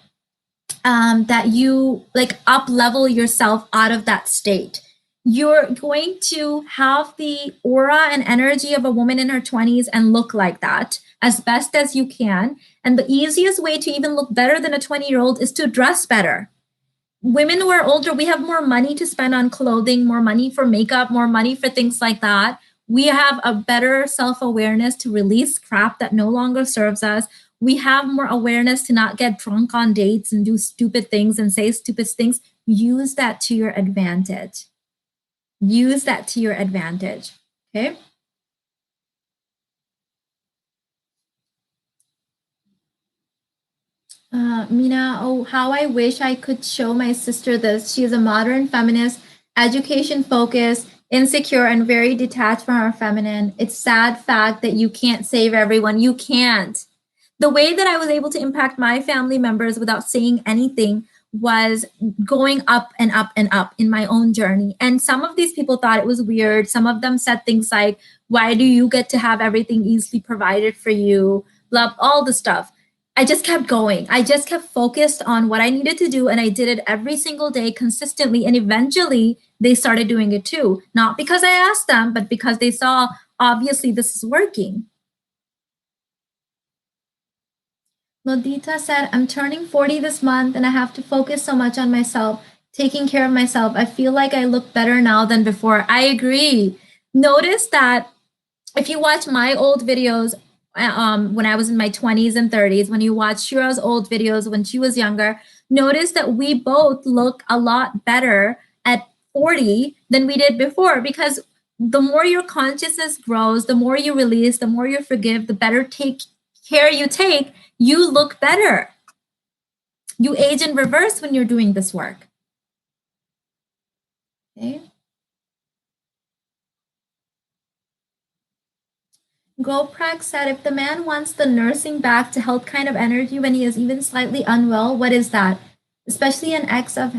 that you up level yourself out of that state. You're going to have the aura and energy of a woman in her 20s and look like that as best as you can. And the easiest way to even look better than a 20-year-old is to dress better. Women who are older, we have more money to spend on clothing, more money for makeup, more money for things like that. We have a better self-awareness to release crap that no longer serves us. We have more awareness to not get drunk on dates and do stupid things and say stupid things. Use that to your advantage. Use that to your advantage. Okay. Mina, oh, how I wish I could show my sister this. She is a modern feminist, education focused, insecure, and very detached from her feminine. It's sad fact that you can't save everyone. You can't. The way that I was able to impact my family members without saying anything was going up and up and up in my own journey. And some of these people thought it was weird. Some of them said things like, why do you get to have everything easily provided for you? Love all the stuff. I just kept going. I just kept focused on what I needed to do. And I did it every single day consistently. And eventually they started doing it too. Not because I asked them, but because they saw, obviously, this is working. Lodita said, I'm turning 40 this month and I have to focus so much on myself, taking care of myself. I feel like I look better now than before. I agree. Notice that if you watch my old videos, when I was in my 20s and 30s, when you watch Shira's old videos when she was younger, notice that we both look a lot better at 40 than we did before, because the more your consciousness grows, the more you release, the more you forgive, the better take care you take, you look better. You age in reverse when you're doing this work. Okay. Goprak said, if the man wants the nursing back to health kind of energy when he is even slightly unwell, what is that? Especially an ex of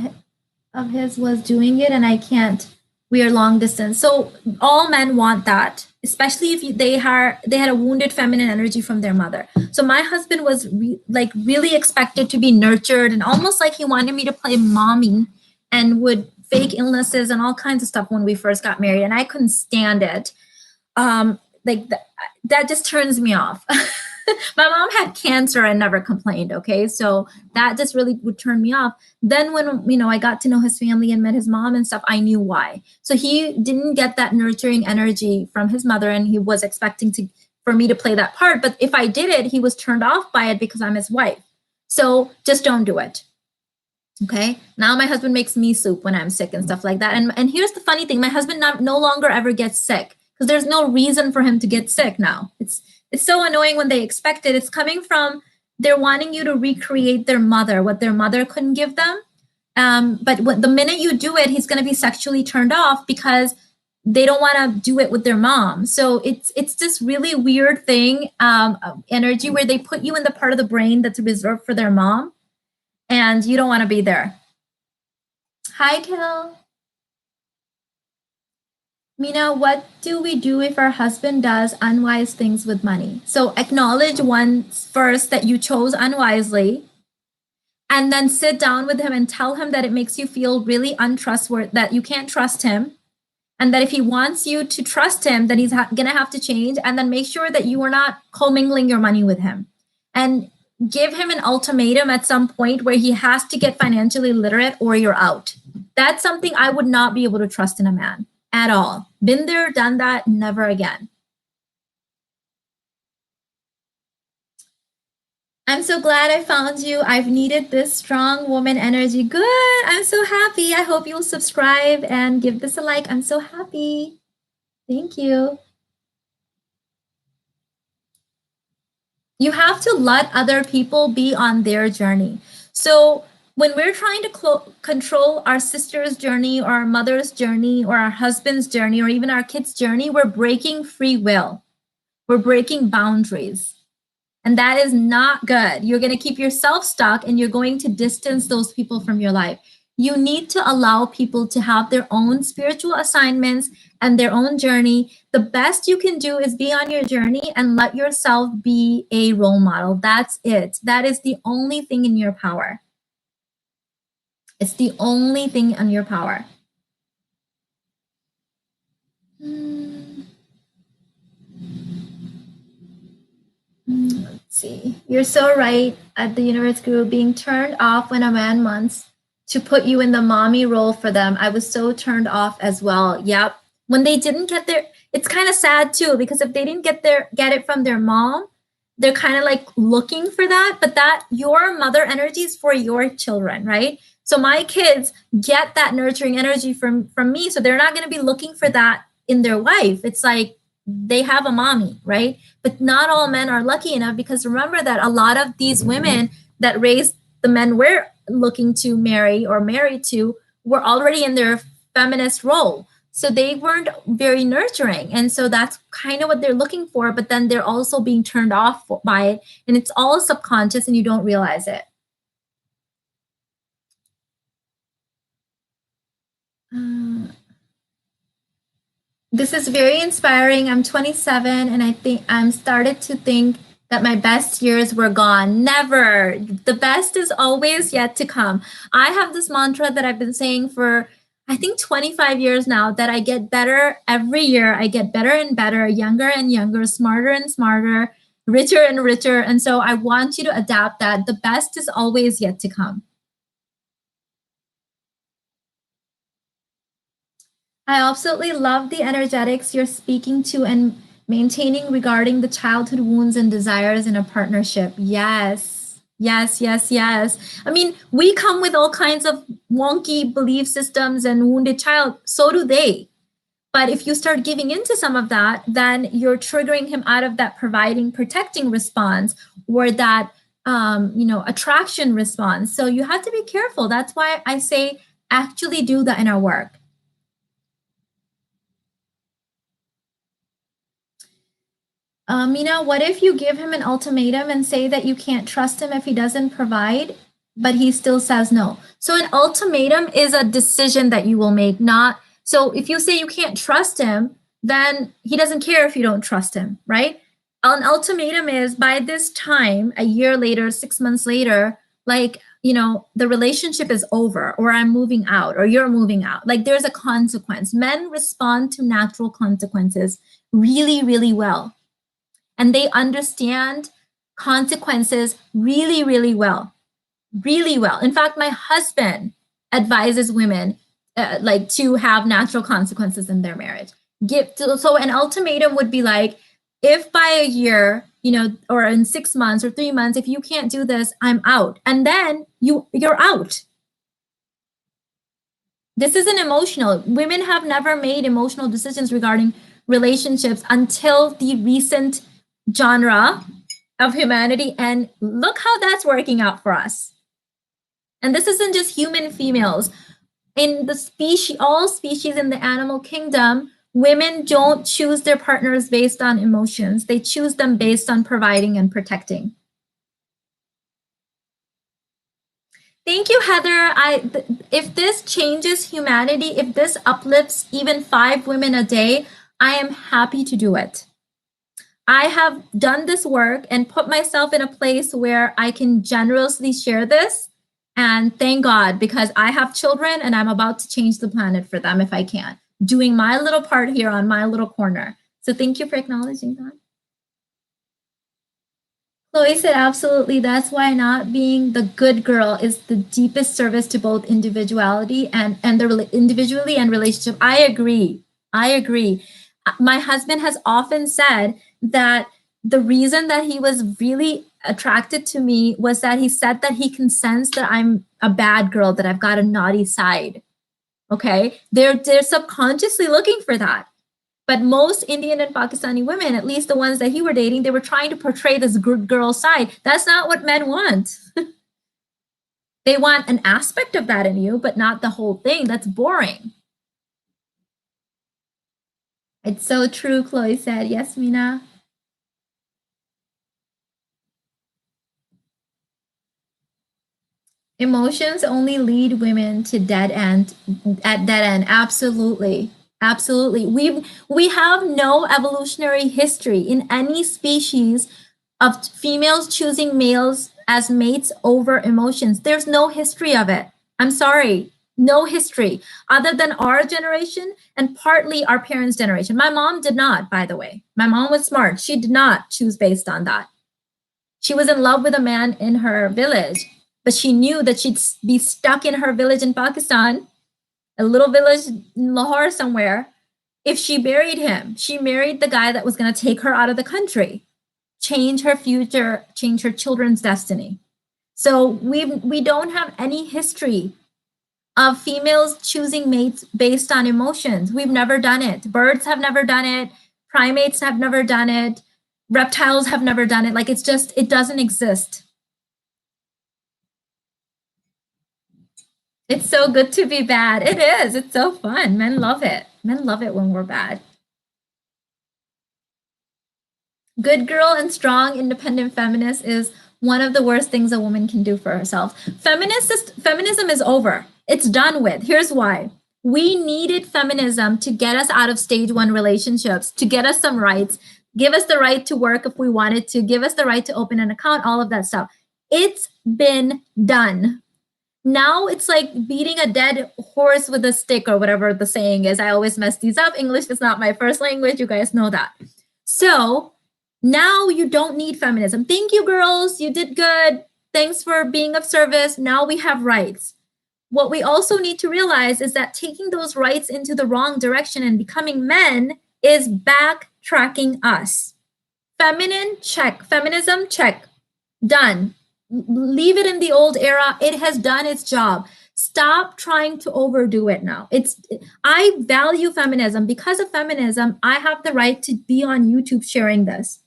his was doing it and I can't. We are long distance. So all men want that, especially if they had a wounded feminine energy from their mother. So my husband was really expected to be nurtured, and almost like he wanted me to play mommy and would fake illnesses and all kinds of stuff when we first got married. And I couldn't stand it. That just turns me off. My mom had cancer and never complained. Okay. So that just really would turn me off. Then when, I got to know his family and met his mom and stuff, I knew why. So he didn't get that nurturing energy from his mother, and he was expecting for me to play that part. But if I did it, he was turned off by it because I'm his wife. So just don't do it. Okay. Now my husband makes me soup when I'm sick and stuff like that. And here's the funny thing. My husband no longer ever gets sick because there's no reason for him to get sick now. It's so annoying when they expect it. It's coming from they're wanting you to recreate their mother, what their mother couldn't give them. But the minute you do it, he's going to be sexually turned off because they don't want to do it with their mom. So it's this really weird thing, energy where they put you in the part of the brain that's reserved for their mom, and you don't want to be there. Hi, Kel. Mina, what do we do if our husband does unwise things with money? So acknowledge once first that you chose unwisely, and then sit down with him and tell him that it makes you feel really untrustworthy, that you can't trust him, and that if he wants you to trust him, then he's going to have to change, and then make sure that you are not commingling your money with him. And give him an ultimatum at some point where he has to get financially literate or you're out. That's something I would not be able to trust in a man. At all. Been there, done that, never again. I'm so glad I found you. I've needed this strong woman energy. Good. I'm so happy. I hope you'll subscribe and give this a like. I'm so happy. Thank you. You have to let other people be on their journey. So when we're trying to control our sister's journey or our mother's journey or our husband's journey or even our kids' journey, we're breaking free will. We're breaking boundaries. And that is not good. You're going to keep yourself stuck and you're going to distance those people from your life. You need to allow people to have their own spiritual assignments and their own journey. The best you can do is be on your journey and let yourself be a role model. That's it. That is the only thing in your power. It's the only thing in your power. Let's see. You're so right at the universe guru, being turned off when a man wants to put you in the mommy role for them. I was so turned off as well. Yep. When they didn't get their, it's kind of sad too, because if they didn't get it from their mom, they're kind of like looking for that, but that your mother energy is for your children, right? So my kids get that nurturing energy from me, so they're not going to be looking for that in their wife. It's like they have a mommy, right? But not all men are lucky enough, because remember that a lot of these women that raised the men we're looking to marry or marry to were already in their feminist role. So they weren't very nurturing. And so that's kind of what they're looking for. But then they're also being turned off by it. And it's all subconscious and you don't realize it. This is very inspiring. I'm 27 and I think I'm started to think that my best years were gone. Never. The best is always yet to come. I have this mantra that I've been saying for I think 25 years now, that I get better every year. I get better and better, younger and younger, smarter and smarter, richer and richer. And so I want you to adapt that. The best is always yet to come. I absolutely love the energetics you're speaking to and maintaining regarding the childhood wounds and desires in a partnership. Yes. Yes, yes, yes. I mean, we come with all kinds of wonky belief systems and wounded child. So do they. But if you start giving into some of that, then you're triggering him out of that providing, protecting response, or that attraction response. So you have to be careful. That's why I say actually do the inner work. Mina, what if you give him an ultimatum and say that you can't trust him if he doesn't provide, but he still says no? So an ultimatum is a decision that you will make, not so if you say you can't trust him, then he doesn't care if you don't trust him, right? An ultimatum is by this time, a year later, 6 months later, like, the relationship is over, or I'm moving out, or you're moving out. Like there's a consequence. Men respond to natural consequences really, really well. And they understand consequences really, really well. Really well. In fact, my husband advises women to have natural consequences in their marriage. So an ultimatum would be like, if by a year, or in 6 months or 3 months, if you can't do this, I'm out. And then you're out. This isn't emotional. Women have never made emotional decisions regarding relationships until the recent genre of humanity, and look how that's working out for us. And this isn't just human females. In the species, all species in the animal kingdom, women don't choose their partners based on emotions. They choose them based on providing and protecting. Thank you, Heather. If this changes humanity, if this uplifts even 5 women a day, I am happy to do it. I have done this work and put myself in a place where I can generously share this. And thank God, because I have children and I'm about to change the planet for them if I can, doing my little part here on my little corner. So thank you for acknowledging that. Chloe said, absolutely. That's why not being the good girl is the deepest service to both individuality and the individually and relationship. I agree. My husband has often said that the reason that he was really attracted to me was that he said that he can sense that I'm a bad girl, that I've got a naughty side. Okay. They're subconsciously looking for that. But most Indian and Pakistani women, at least the ones that he were dating, they were trying to portray this good girl side. That's not what men want. They want an aspect of that in you, but not the whole thing. That's boring. It's so true, Chloe said. Yes, Mina. Emotions only lead women to dead end. Absolutely. Absolutely. We have no evolutionary history in any species of females choosing males as mates over emotions. There's no history of it. I'm sorry. No history other than our generation and partly our parents' generation. My mom did not, by the way. My mom was smart. She did not choose based on that. She was in love with a man in her village, but she knew that she'd be stuck in her village in Pakistan, a little village in Lahore somewhere, If she married him, she married the guy that was going to take her out of the country, change her future, change her children's destiny. So we don't have any history of females choosing mates based on emotions. We've never done it. Birds have never done it. Primates have never done it. Reptiles have never done it. Like it's just, it doesn't exist. It's so good to be bad. It is. It's so fun. Men love it. Men love it when we're bad. Good girl and strong, independent feminist is one of the worst things a woman can do for herself. Feminism is over. It's done with. Here's why. We needed feminism to get us out of stage one relationships, to get us some rights, give us the right to work if we wanted to, give us the right to open an account, all of that stuff. It's been done. Now it's like beating a dead horse with a stick or whatever the saying is. I always mess these up. English is not my first language. You guys know that. So now you don't need feminism. Thank you, girls. You did good. Thanks for being of service. Now we have rights. What we also need to realize is that taking those rights into the wrong direction and becoming men is backtracking us. Feminine, check. Feminism, check. Done. Leave it in the old era. It has done its job. Stop trying to overdo it now. I value feminism. Because of feminism, I have the right to be on YouTube sharing this.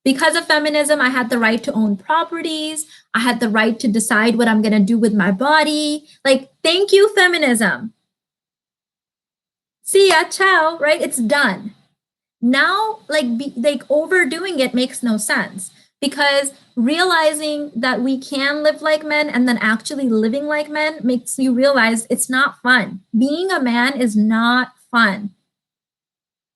Because of feminism, I had the right to own properties. I had the right to decide what I'm going to do with my body. Like, thank you, feminism. See ya, ciao, right? It's done. Now, like overdoing it makes no sense, because realizing that we can live like men and then actually living like men makes you realize it's not fun. Being a man is not fun.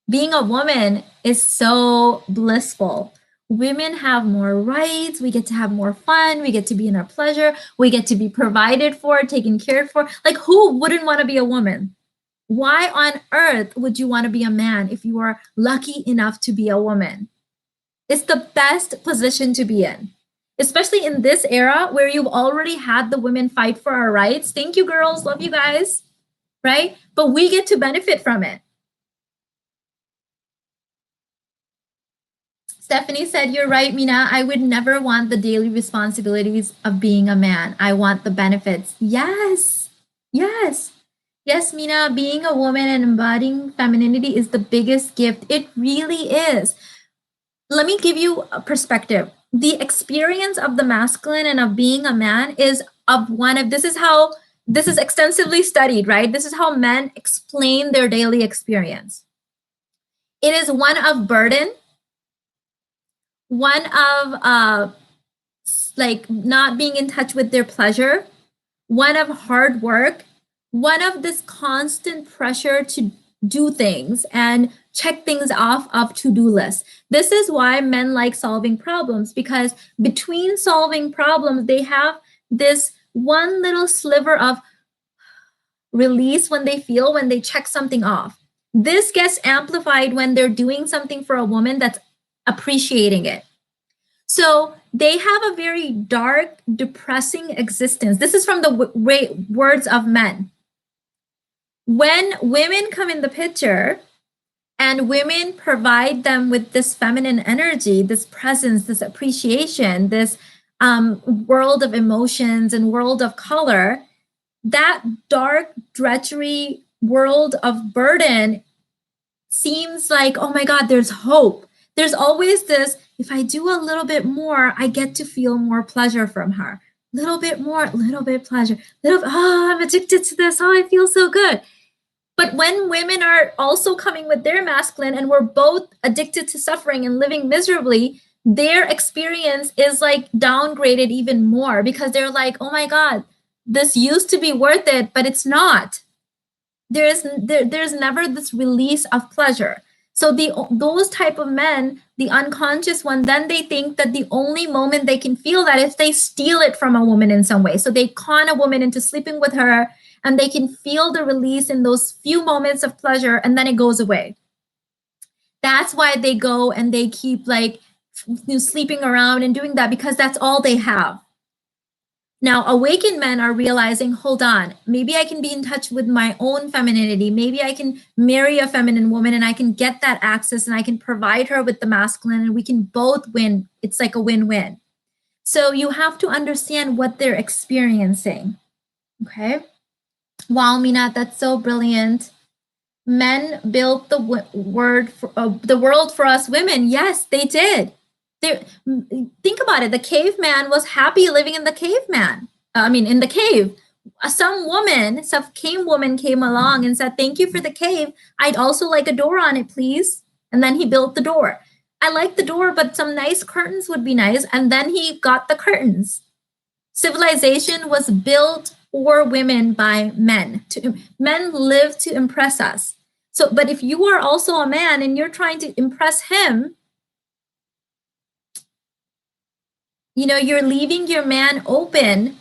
Being a woman is so blissful. Women have more rights. We get to have more fun. We get to be in our pleasure. We get to be provided for, taken care for. Like, who wouldn't want to be a woman? Why on earth would you want to be a man if you are lucky enough to be a woman? It's the best position to be in, especially in this era where you've already had the women fight for our rights. Thank you, girls. Love you guys. Right? But we get to benefit from it. Stephanie said, you're right, Mina. I would never want the daily responsibilities of being a man. I want the benefits. Yes. Yes. Yes, Mina, being a woman and embodying femininity is the biggest gift. It really is. Let me give you a perspective. The experience of the masculine and of being a man is this is extensively studied, right? This is how men explain their daily experience. It is one of burden, one of like not being in touch with their pleasure, one of hard work, one of this constant pressure to do things and check things off of to-do lists. This is why men like solving problems, because between solving problems, they have this one little sliver of release when they check something off. This gets amplified when they're doing something for a woman that's appreciating it. So they have a very dark, depressing existence. This is from the words of men. When women come in the picture and women provide them with this feminine energy, this presence, this appreciation, this world of emotions and world of color, that dark, drudgery world of burden seems like, oh my God, there's hope. There's always this, if I do a little bit more, I get to feel more pleasure from her. Little bit more, little bit pleasure. I'm addicted to this. Oh, I feel so good. But when women are also coming with their masculine and we're both addicted to suffering and living miserably, their experience is like downgraded even more, because they're like, oh my God, this used to be worth it, but it's not. There's never this release of pleasure. So those type of men, the unconscious one, then they think that the only moment they can feel that is they steal it from a woman in some way. So they con a woman into sleeping with her, and they can feel the release in those few moments of pleasure, and then it goes away. That's why they go and they keep like sleeping around and doing that, because that's all they have. Now, awakened men are realizing, hold on, maybe I can be in touch with my own femininity. Maybe I can marry a feminine woman and I can get that access and I can provide her with the masculine and we can both win. It's like a win-win. So you have to understand what they're experiencing. Okay. Wow, Mina, that's so brilliant. Men built the the world for us women. Yes, they did. Think about it. The caveman was happy living in the caveman. In the cave. Some cave woman came along and said, "Thank you for the cave. I'd also like a door on it, please." And then he built the door. I like the door, but some nice curtains would be nice. And then he got the curtains. Civilization was built for women by men. Men live to impress us. So, but if you are also a man and you're trying to impress him, you're leaving your man open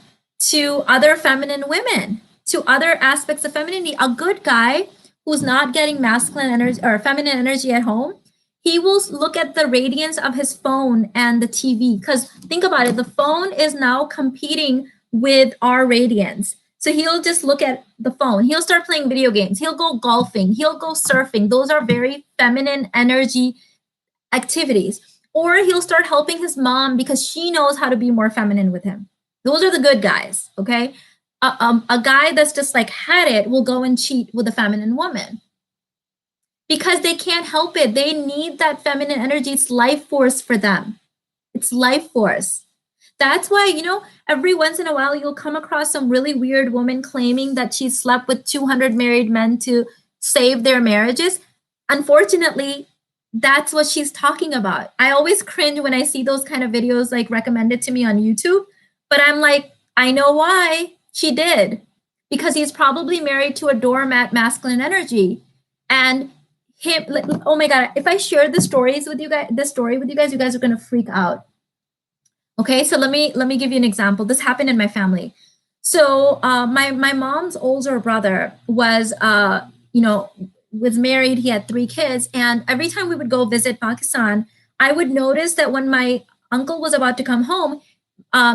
to other feminine women, to other aspects of femininity. A good guy who's not getting masculine energy or feminine energy at home, he will look at the radiance of his phone and the TV. Because think about it, the phone is now competing with our radiance. So he'll just look at the phone. He'll start playing video games. He'll go golfing. He'll go surfing. Those are very feminine energy activities. Or he'll start helping his mom because she knows how to be more feminine with him. Those are the good guys, okay? A guy that's just like had it will go and cheat with a feminine woman because they can't help it. They need that feminine energy. It's life force for them. It's life force. That's why, every once in a while you'll come across some really weird woman claiming that she slept with 200 married men to save their marriages. Unfortunately, that's what she's talking about. I always cringe when I see those kind of videos like recommended to me on YouTube, but I'm like, I know why she did, because he's probably married to a doormat masculine energy. And him, oh my God, if I share the story with you guys, you guys are going to freak out. Okay, so let me give you an example. This happened in my family. So my mom's older brother was was married. He had 3 kids, and every time we would go visit Pakistan, I would notice that when my uncle was about to come home,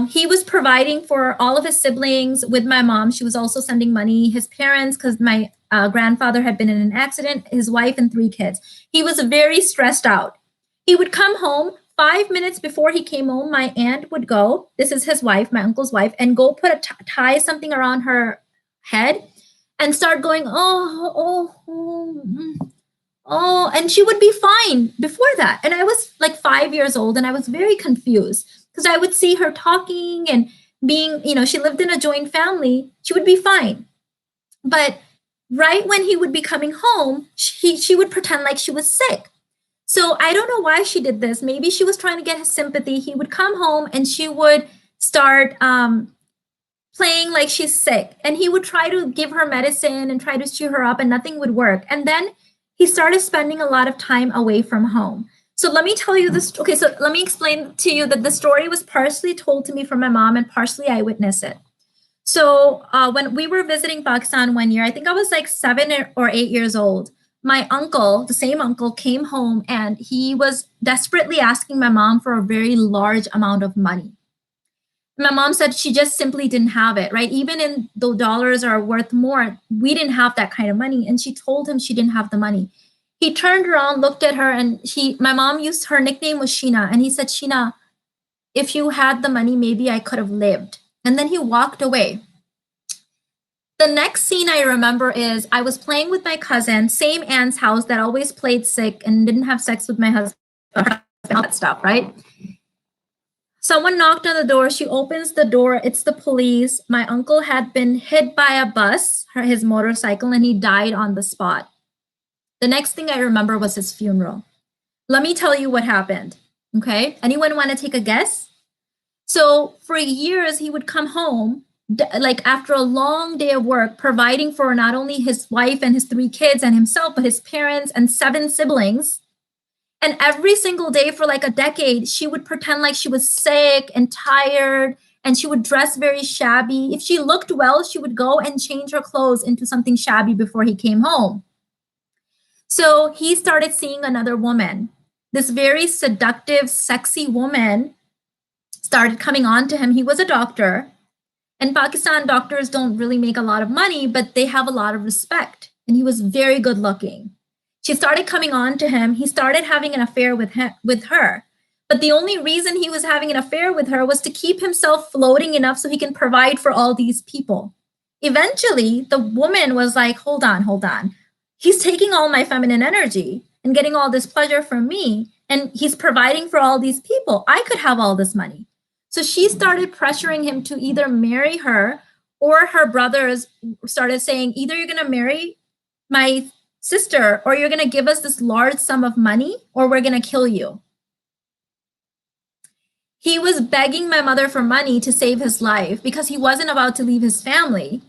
he was providing for all of his siblings with my mom. She was also sending money. His parents, because my grandfather had been in an accident, his wife and 3 kids. He was very stressed out. He would come home. 5 minutes before he came home, my aunt would go, this is his wife, my uncle's wife, and go tie something around her head and start going, and she would be fine before that. And I was like 5 years old and I was very confused because I would see her talking and being, she lived in a joint family, she would be fine. But right when he would be coming home, she would pretend like she was sick. So I don't know why she did this. Maybe she was trying to get his sympathy. He would come home and she would start playing like she's sick. And he would try to give her medicine and try to cheer her up and nothing would work. And then he started spending a lot of time away from home. So let me tell you this. Okay, so let me explain to you that the story was partially told to me from my mom and partially I witnessed it. So when we were visiting Pakistan one year, I think I was like 7 or 8 years old. My uncle, the same uncle, came home and he was desperately asking my mom for a very large amount of money. My mom said she just simply didn't have it, right? Even in the dollars are worth more, we didn't have that kind of money. And she told him she didn't have the money. He turned around, looked at her, and my mom used, her nickname was Sheena. And he said, Sheena, if you had the money, maybe I could have lived. And then he walked away. The next scene I remember is I was playing with my cousin, same aunt's house that always played sick and didn't have sex with my husband, all that stuff, right? Someone knocked on the door. She opens the door. It's the police. My uncle had been hit by a bus, his motorcycle, and he died on the spot. The next thing I remember was his funeral. Let me tell you what happened, okay? Anyone want to take a guess? So for years, he would come home like after a long day of work, providing for not only his wife and his 3 kids and himself, but his parents and 7 siblings. And every single day for like a decade, she would pretend like she was sick and tired, and she would dress very shabby. If she looked well, she would go and change her clothes into something shabby before he came home. So he started seeing another woman. This very seductive, sexy woman started coming on to him. He was a doctor. In Pakistan, doctors don't really make a lot of money, but they have a lot of respect. And he was very good looking. She started coming on to him. He started having an affair with her. But the only reason he was having an affair with her was to keep himself floating enough so he can provide for all these people. Eventually, the woman was like, hold on, hold on. He's taking all my feminine energy and getting all this pleasure from me, and he's providing for all these people. I could have all this money. So she started pressuring him to either marry her, or her brothers started saying, either you're going to marry my sister, or you're going to give us this large sum of money, or we're going to kill you. He was begging my mother for money to save his life because he wasn't about to leave his family.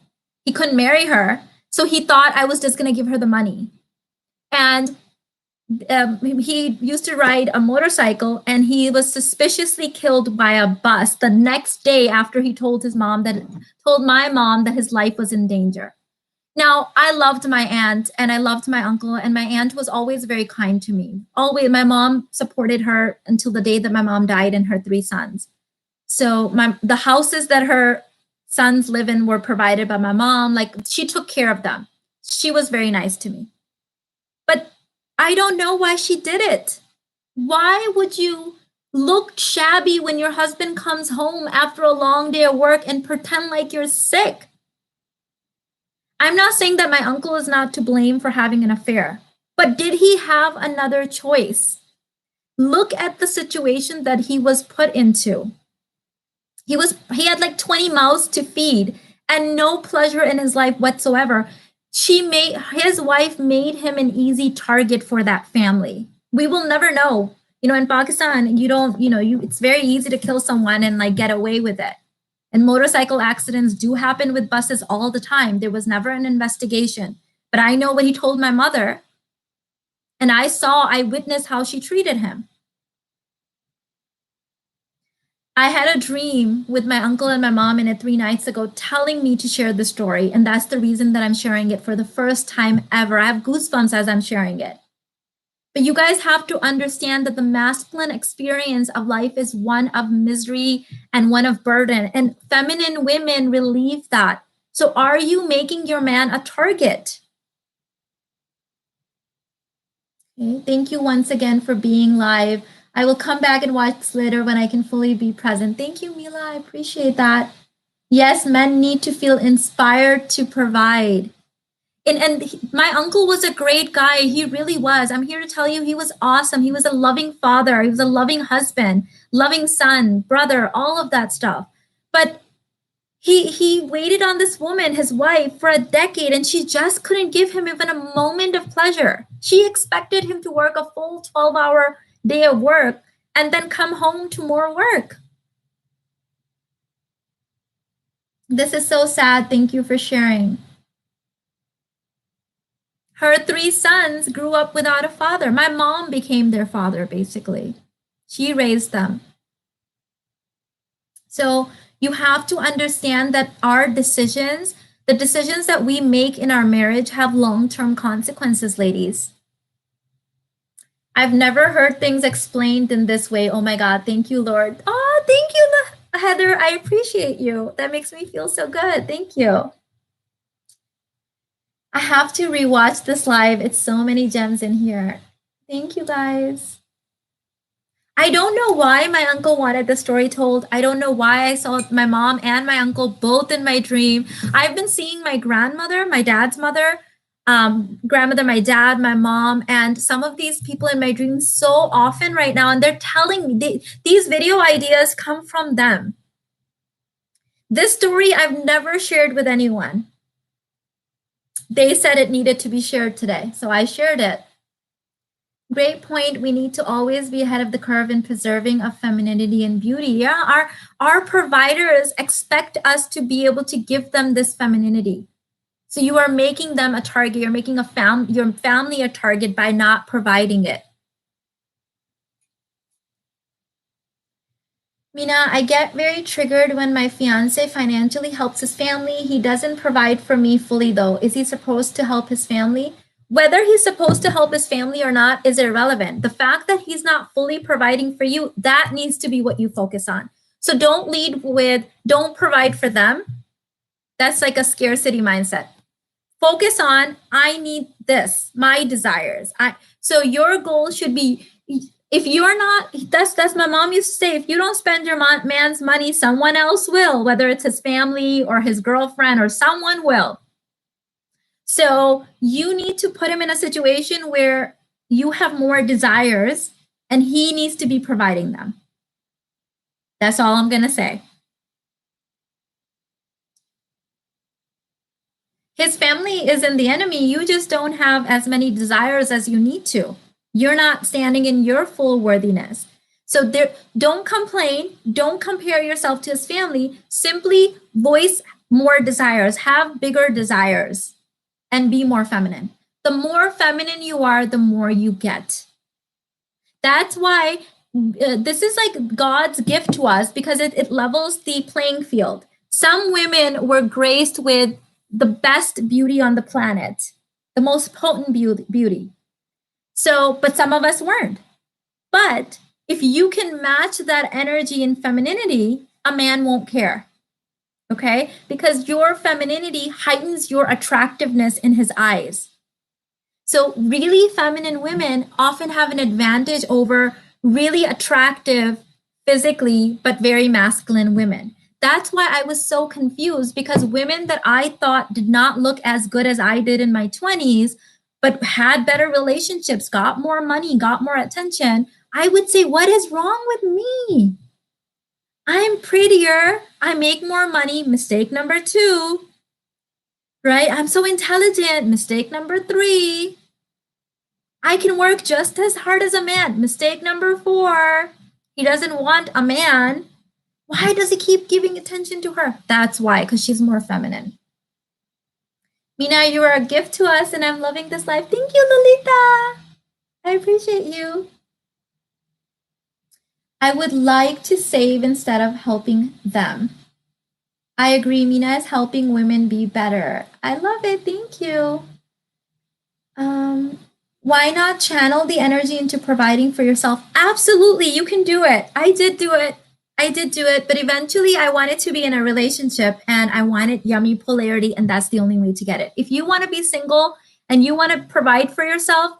He couldn't marry her. So he thought I was just going to give her the money. And he used to ride a motorcycle, and he was suspiciously killed by a bus the next day after he told my mom that his life was in danger. Now, I loved my aunt and I loved my uncle, and my aunt was always very kind to me. Always, my mom supported her until the day that my mom died and her 3 sons. So the houses that her sons live in were provided by my mom. Like, she took care of them. She was very nice to me. But I don't know why she did it. Why would you look shabby when your husband comes home after a long day of work and pretend like you're sick? I'm not saying that my uncle is not to blame for having an affair, but did he have another choice? Look at the situation that he was put into. He had like 20 mouths to feed and no pleasure in his life whatsoever. His wife made him an easy target for that family. We will never know. In Pakistan, it's very easy to kill someone and like get away with it. And motorcycle accidents do happen with buses all the time. There was never an investigation. But I know what he told my mother, and I witnessed how she treated him. I had a dream with my uncle and my mom in it 3 nights ago telling me to share the story. And that's the reason that I'm sharing it for the first time ever. I have goosebumps as I'm sharing it. But you guys have to understand that the masculine experience of life is one of misery and one of burden. And feminine women relieve that. So are you making your man a target? Okay, thank you once again for being live. I will come back and watch later when I can fully be present. Thank you, Mila. I appreciate that. Yes, men need to feel inspired to provide. And my uncle was a great guy. He really was. I'm here to tell you he was awesome. He was a loving father. He was a loving husband, loving son, brother, all of that stuff. But he waited on this woman, his wife, for a decade, and she just couldn't give him even a moment of pleasure. She expected him to work a full 12-hour day of work and then come home to more work. This is so sad. Thank you for sharing. Her 3 sons grew up without a father. My mom became their father, basically. She raised them. So you have to understand that our decisions, the decisions that we make in our marriage, have long-term consequences, ladies. I've never heard things explained in this way. Oh my God, thank you, Lord. Oh, thank you, Heather. I appreciate you. That makes me feel so good. Thank you. I have to rewatch this live. It's so many gems in here. Thank you, guys. I don't know why my uncle wanted the story told. I don't know why I saw my mom and my uncle both in my dream. I've been seeing my grandmother, my dad's mother, grandmother, my dad, my mom, and some of these people in my dreams so often right now. And they're telling me these video ideas come from them. This story I've never shared with anyone. They said it needed to be shared today, so I shared it. Great point. We need to always be ahead of the curve in preserving of femininity and beauty. Yeah, our providers expect us to be able to give them this femininity. So you are making them a target. You're making your family a target by not providing it. Mina, I get very triggered when my fiance financially helps his family. He doesn't provide for me fully, though. Is he supposed to help his family? Whether he's supposed to help his family or not is irrelevant. The fact that he's not fully providing for you, that needs to be what you focus on. So don't lead with, don't provide for them. That's like a scarcity mindset. Focus on, I need this, my desires. So your goal should be, if you're not, that's my mom used to say, if you don't spend your man's money, someone else will, whether it's his family or his girlfriend or someone will. So you need to put him in a situation where you have more desires and he needs to be providing them. That's all I'm going to say. His family isn't the enemy. You just don't have as many desires as you need to. You're not standing in your full worthiness. So don't complain. Don't compare yourself to his family. Simply voice more desires. Have bigger desires and be more feminine. The more feminine you are, the more you get. That's why this is like God's gift to us, because it levels the playing field. Some women were graced with the best beauty on the planet, the most potent beauty. So, but some of us weren't. But if you can match that energy and femininity, a man won't care. Okay? Because your femininity heightens your attractiveness in his eyes. So really feminine women often have an advantage over really attractive physically, but very masculine women. That's why I was so confused, because women that I thought did not look as good as I did in my 20s, but had better relationships, got more money, got more attention, I would say, what is wrong with me? I'm prettier, I make more money, mistake number 2, right? I'm so intelligent, mistake number 3. I can work just as hard as a man, mistake number 4. He doesn't want a man. Why does he keep giving attention to her? That's why, because she's more feminine. Mina, you are a gift to us, and I'm loving this life. Thank you, Lolita. I appreciate you. I would like to save instead of helping them. I agree. Mina is helping women be better. I love it. Thank you. Why not channel the energy into providing for yourself? Absolutely. You can do it. I did do it. But eventually I wanted to be in a relationship and I wanted yummy polarity, and that's the only way to get it. If you want to be single and you want to provide for yourself,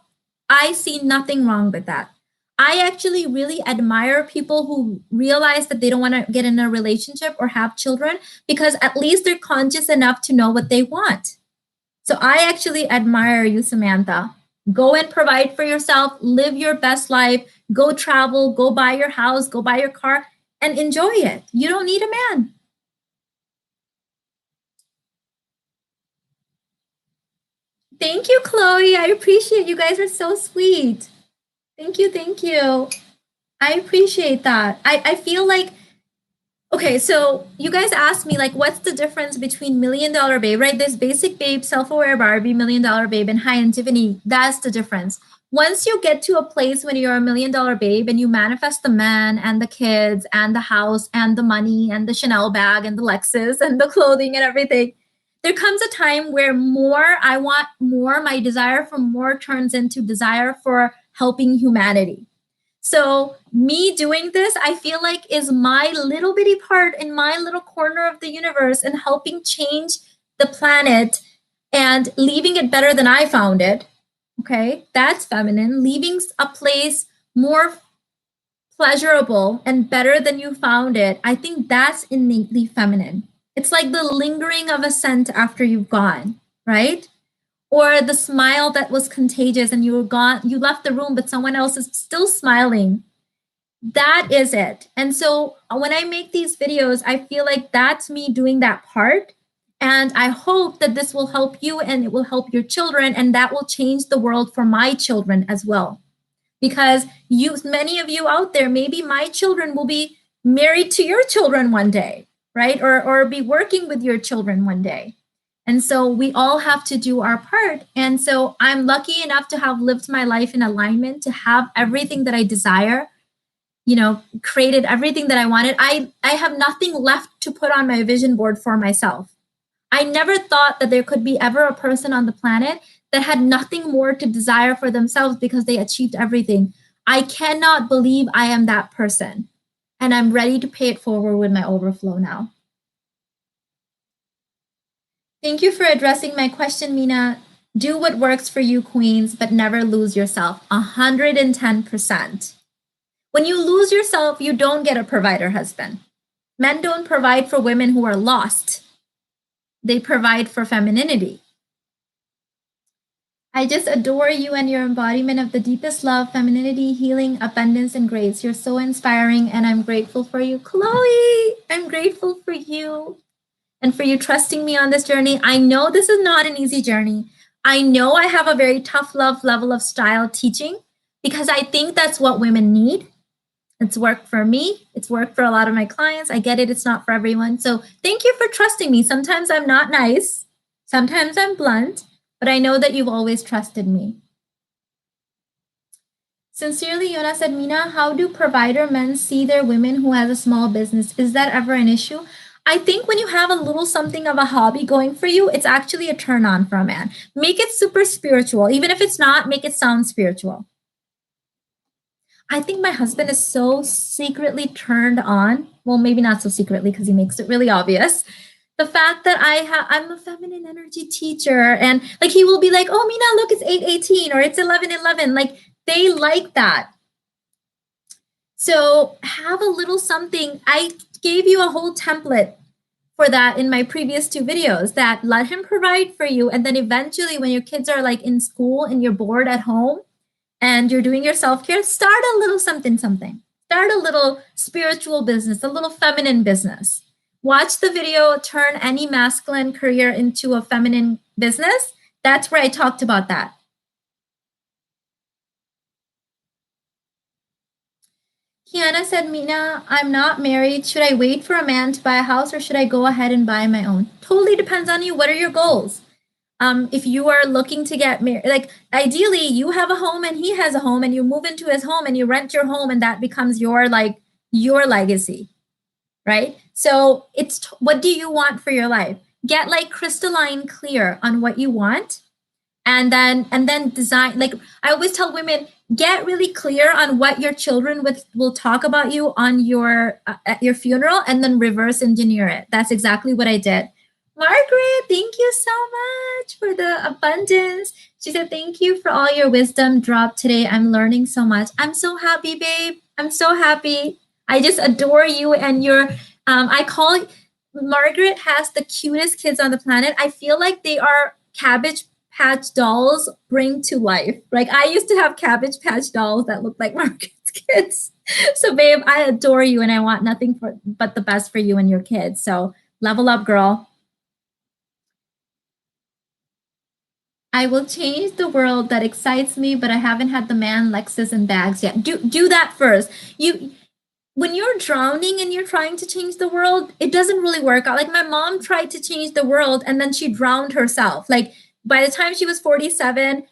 I see nothing wrong with that. I actually really admire people who realize that they don't want to get in a relationship or have children, because at least they're conscious enough to know what they want. So I actually admire you, Samantha. Go and provide for yourself, live your best life, go travel, go buy your house, go buy your car, and enjoy it. You don't need a man. Thank you, Chloe. I appreciate you guys are so sweet. Thank you. I appreciate that. I feel like, okay, so you guys asked me, like, what's the difference between $1 Million Babe, right? This basic babe, self-aware Barbie, $1 Million Babe, and high end Tiffany. That's the difference. Once you get to a place when you're a $1 Million Babe and you manifest the man and the kids and the house and the money and the Chanel bag and the Lexus and the clothing and everything, there comes a time where I want more, my desire for more turns into desire for helping humanity. So me doing this, I feel like, is my little bitty part in my little corner of the universe and helping change the planet and leaving it better than I found it. Okay, that's feminine. Leaving a place more pleasurable and better than you found it. I think that's innately feminine. It's like the lingering of a scent after you've gone, right? Or the smile that was contagious and you were gone, you left the room, but someone else is still smiling. That is it. And so when I make these videos, I feel like that's me doing that part. And I hope that this will help you and it will help your children, and that will change the world for my children as well. Because many of you out there, maybe my children will be married to your children one day, right? Or be working with your children one day. And so we all have to do our part. And so I'm lucky enough to have lived my life in alignment, to have everything that I desire, created everything that I wanted. I have nothing left to put on my vision board for myself. I never thought that there could be ever a person on the planet that had nothing more to desire for themselves because they achieved everything. I cannot believe I am that person. And I'm ready to pay it forward with my overflow now. Thank you for addressing my question, Mina. Do what works for you, queens, but never lose yourself. 110%. When you lose yourself, you don't get a provider husband. Men don't provide for women who are lost, they provide for femininity. I just adore you and your embodiment of the deepest love, femininity, healing, abundance, and grace. You're so inspiring, and I'm grateful for you. Chloe, I'm grateful for you and for you trusting me on this journey. I know this is not an easy journey. I know I have a very tough love level of style teaching because I think that's what women need. It's worked for me. It's worked for a lot of my clients. I get it. It's not for everyone. So thank you for trusting me. Sometimes I'm not nice. Sometimes I'm blunt, but I know that you've always trusted me. Sincerely, Yona said, Mina, how do provider men see their women who has a small business? Is that ever an issue? I think when you have a little something of a hobby going for you, it's actually a turn on for a man. Make it super spiritual. Even if it's not, make it sound spiritual. I think my husband is so secretly turned on. Well, maybe not so secretly because he makes it really obvious. The fact that I'm a feminine energy teacher, and like he will be like, "Oh, Mina, look, it's 8:18 or it's 11:11." Like they like that. So have a little something. I gave you a whole template for that in my previous two videos, that let him provide for you, and then eventually when your kids are like in school and you're bored at home and you're doing your self-care, start a little something. Start a little spiritual business, a little feminine business. Watch the video, Turn Any Masculine Career into a Feminine Business. That's where I talked about that. Kiana said, Mina, I'm not married. Should I wait for a man to buy a house or should I go ahead and buy my own? Totally depends on you. What are your goals? If you are looking to get married, like ideally you have a home and he has a home and you move into his home and you rent your home and that becomes your legacy, right? So it's what do you want for your life? Get like crystalline clear on what you want, and then design. Like I always tell women, get really clear on what your children will talk about you on your at your funeral, and then reverse engineer it. That's exactly what I did. Margaret, thank you so much for the abundance. She said, thank you for all your wisdom dropped today. I'm learning so much. I'm so happy, babe. I'm so happy. I just adore you and your, I call Margaret has the cutest kids on the planet. I feel like they are Cabbage Patch dolls bring to life. Like I used to have Cabbage Patch dolls that looked like Margaret's kids. So, babe, I adore you and I want nothing but the best for you and your kids. So, level up, girl. I will change the world. That excites me, but I haven't had the man, Lexus, and bags yet. Do that first. When you're drowning and you're trying to change the world, it doesn't really work out. Like my mom tried to change the world and then she drowned herself. Like by the time she was 47,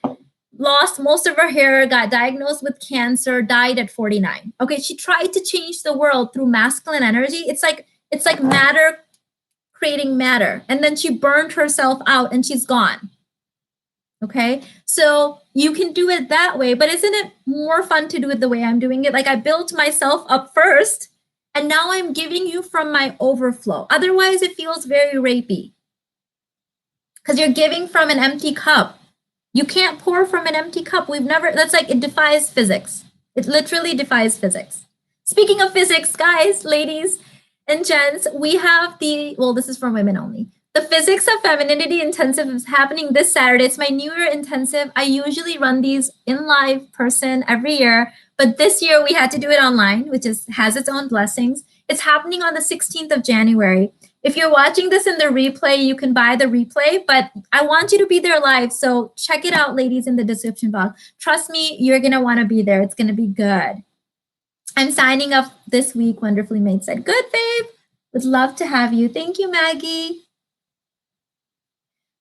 lost most of her hair, got diagnosed with cancer, died at 49. Okay, she tried to change the world through masculine energy. It's like matter creating matter, and then she burned herself out and she's gone. Okay, so you can do it that way, but isn't it more fun to do it the way I'm doing it? Like I built myself up first, and now I'm giving you from my overflow. Otherwise, it feels very rapey because you're giving from an empty cup. You can't pour from an empty cup. That's like, it defies physics. It literally defies physics. Speaking of physics, guys, ladies, and gents, we have this is for women only. The Physics of Femininity Intensive is happening this Saturday. It's my New Year intensive. I usually run these in live person every year, but this year we had to do it online, which has its own blessings. It's happening on the 16th of January. If you're watching this in the replay, you can buy the replay, but I want you to be there live. So check it out, ladies, in the description box. Trust me, you're going to want to be there. It's going to be good. I'm signing up this week, Wonderfully Made said. Good, babe. Would love to have you. Thank you, Maggie.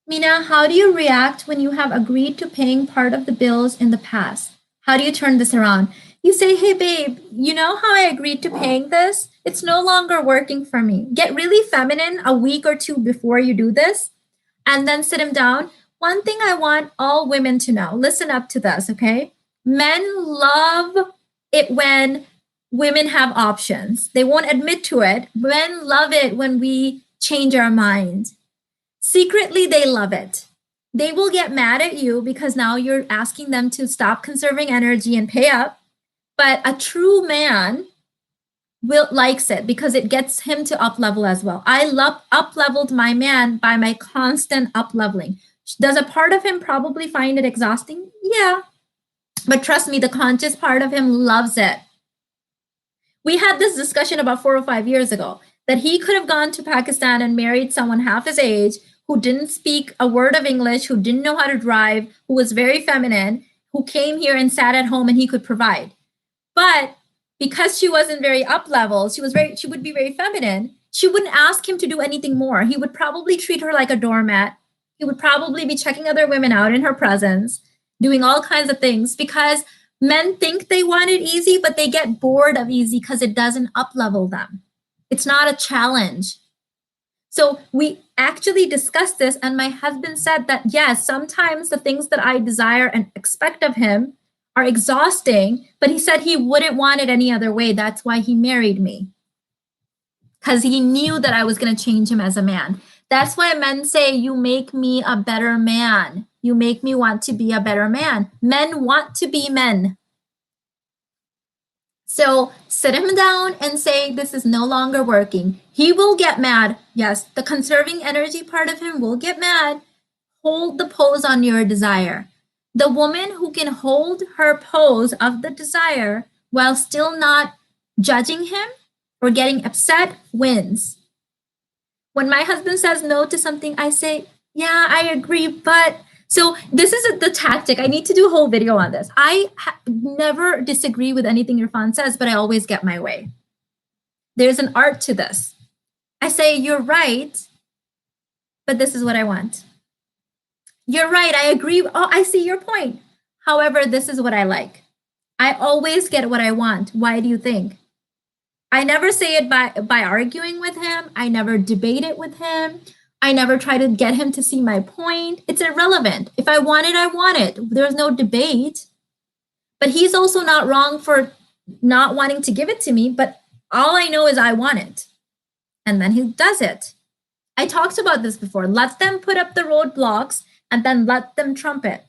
Mina, how do you react when you have agreed to paying part of the bills in the past? How do you turn this around? You say, hey, babe, you know how I agreed to paying this? It's no longer working for me. Get really feminine a week or two before you do this, and then sit him down. One thing I want all women to know, listen up to this, okay? Men love it when women have options. They won't admit to it. Men love it when we change our mind. Secretly, they love it. They will get mad at you because now you're asking them to stop conserving energy and pay up. But a true man will likes it because it gets him to up level as well. I love up leveled my man by my constant up leveling. Does a part of him probably find it exhausting? Yeah. But trust me, the conscious part of him loves it. We had this discussion about 4 or 5 years ago that he could have gone to Pakistan and married someone half his age who didn't speak a word of English, who didn't know how to drive, who was very feminine, who came here and sat at home and he could provide. But because she wasn't very up level, she would be very feminine. She wouldn't ask him to do anything more. He would probably treat her like a doormat. He would probably be checking other women out in her presence, doing all kinds of things because men think they want it easy, but they get bored of easy because it doesn't up level them. It's not a challenge. So we actually discussed this, and my husband said that, yes, sometimes the things that I desire and expect of him are exhausting, but he said he wouldn't want it any other way. That's why he married me, because he knew that I was going to change him as a man. That's why men say, you make me a better man. You make me want to be a better man. Men want to be men. So sit him down and say, this is no longer working. He will get mad. Yes, the conserving energy part of him will get mad. Hold the pose on your desire. The woman who can hold her pose of the desire while still not judging him or getting upset wins. When my husband says no to something, I say, yeah, I agree, but... So this is the tactic. I need to do a whole video on this. I never disagree with anything Irfan says, but I always get my way. There's an art to this. I say, you're right, but this is what I want. You're right, I agree. Oh, I see your point. However, this is what I like. I always get what I want. Why do you think? I never say it by arguing with him. I never debate it with him. I never try to get him to see my point. It's irrelevant. If I want it, I want it. There's no debate. But he's also not wrong for not wanting to give it to me, but all I know is I want it. And then he does it. I talked about this before. Let them put up the roadblocks and then let them trumpet.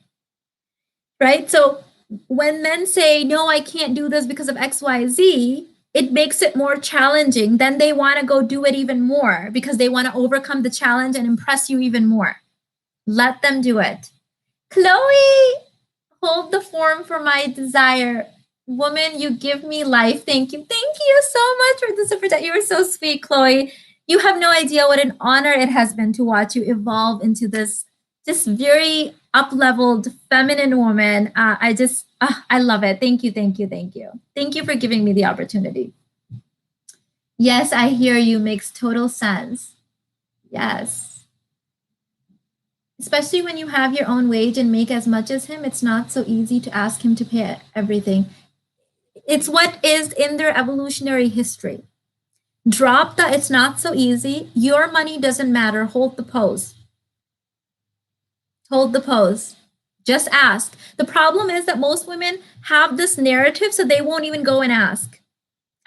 Right? So when men say, no, I can't do this because of X, Y, Z, it makes it more challenging. Then they want to go do it even more because they want to overcome the challenge and impress you even more. Let them do it. Chloe, hold the form for my desire. Woman, you give me life. Thank you. Thank you so much for the super chat. You were so sweet, Chloe. You have no idea what an honor it has been to watch you evolve into this just very up-leveled feminine woman. I love it. Thank you, thank you, thank you. Thank you for giving me the opportunity. Yes, I hear you. Makes total sense. Yes. Especially when you have your own wage and make as much as him, it's not so easy to ask him to pay everything. It's what is in their evolutionary history. Drop the it's not so easy. Your money doesn't matter. Hold the pose. Hold the pose. Just ask. The problem is that most women have this narrative, so they won't even go and ask.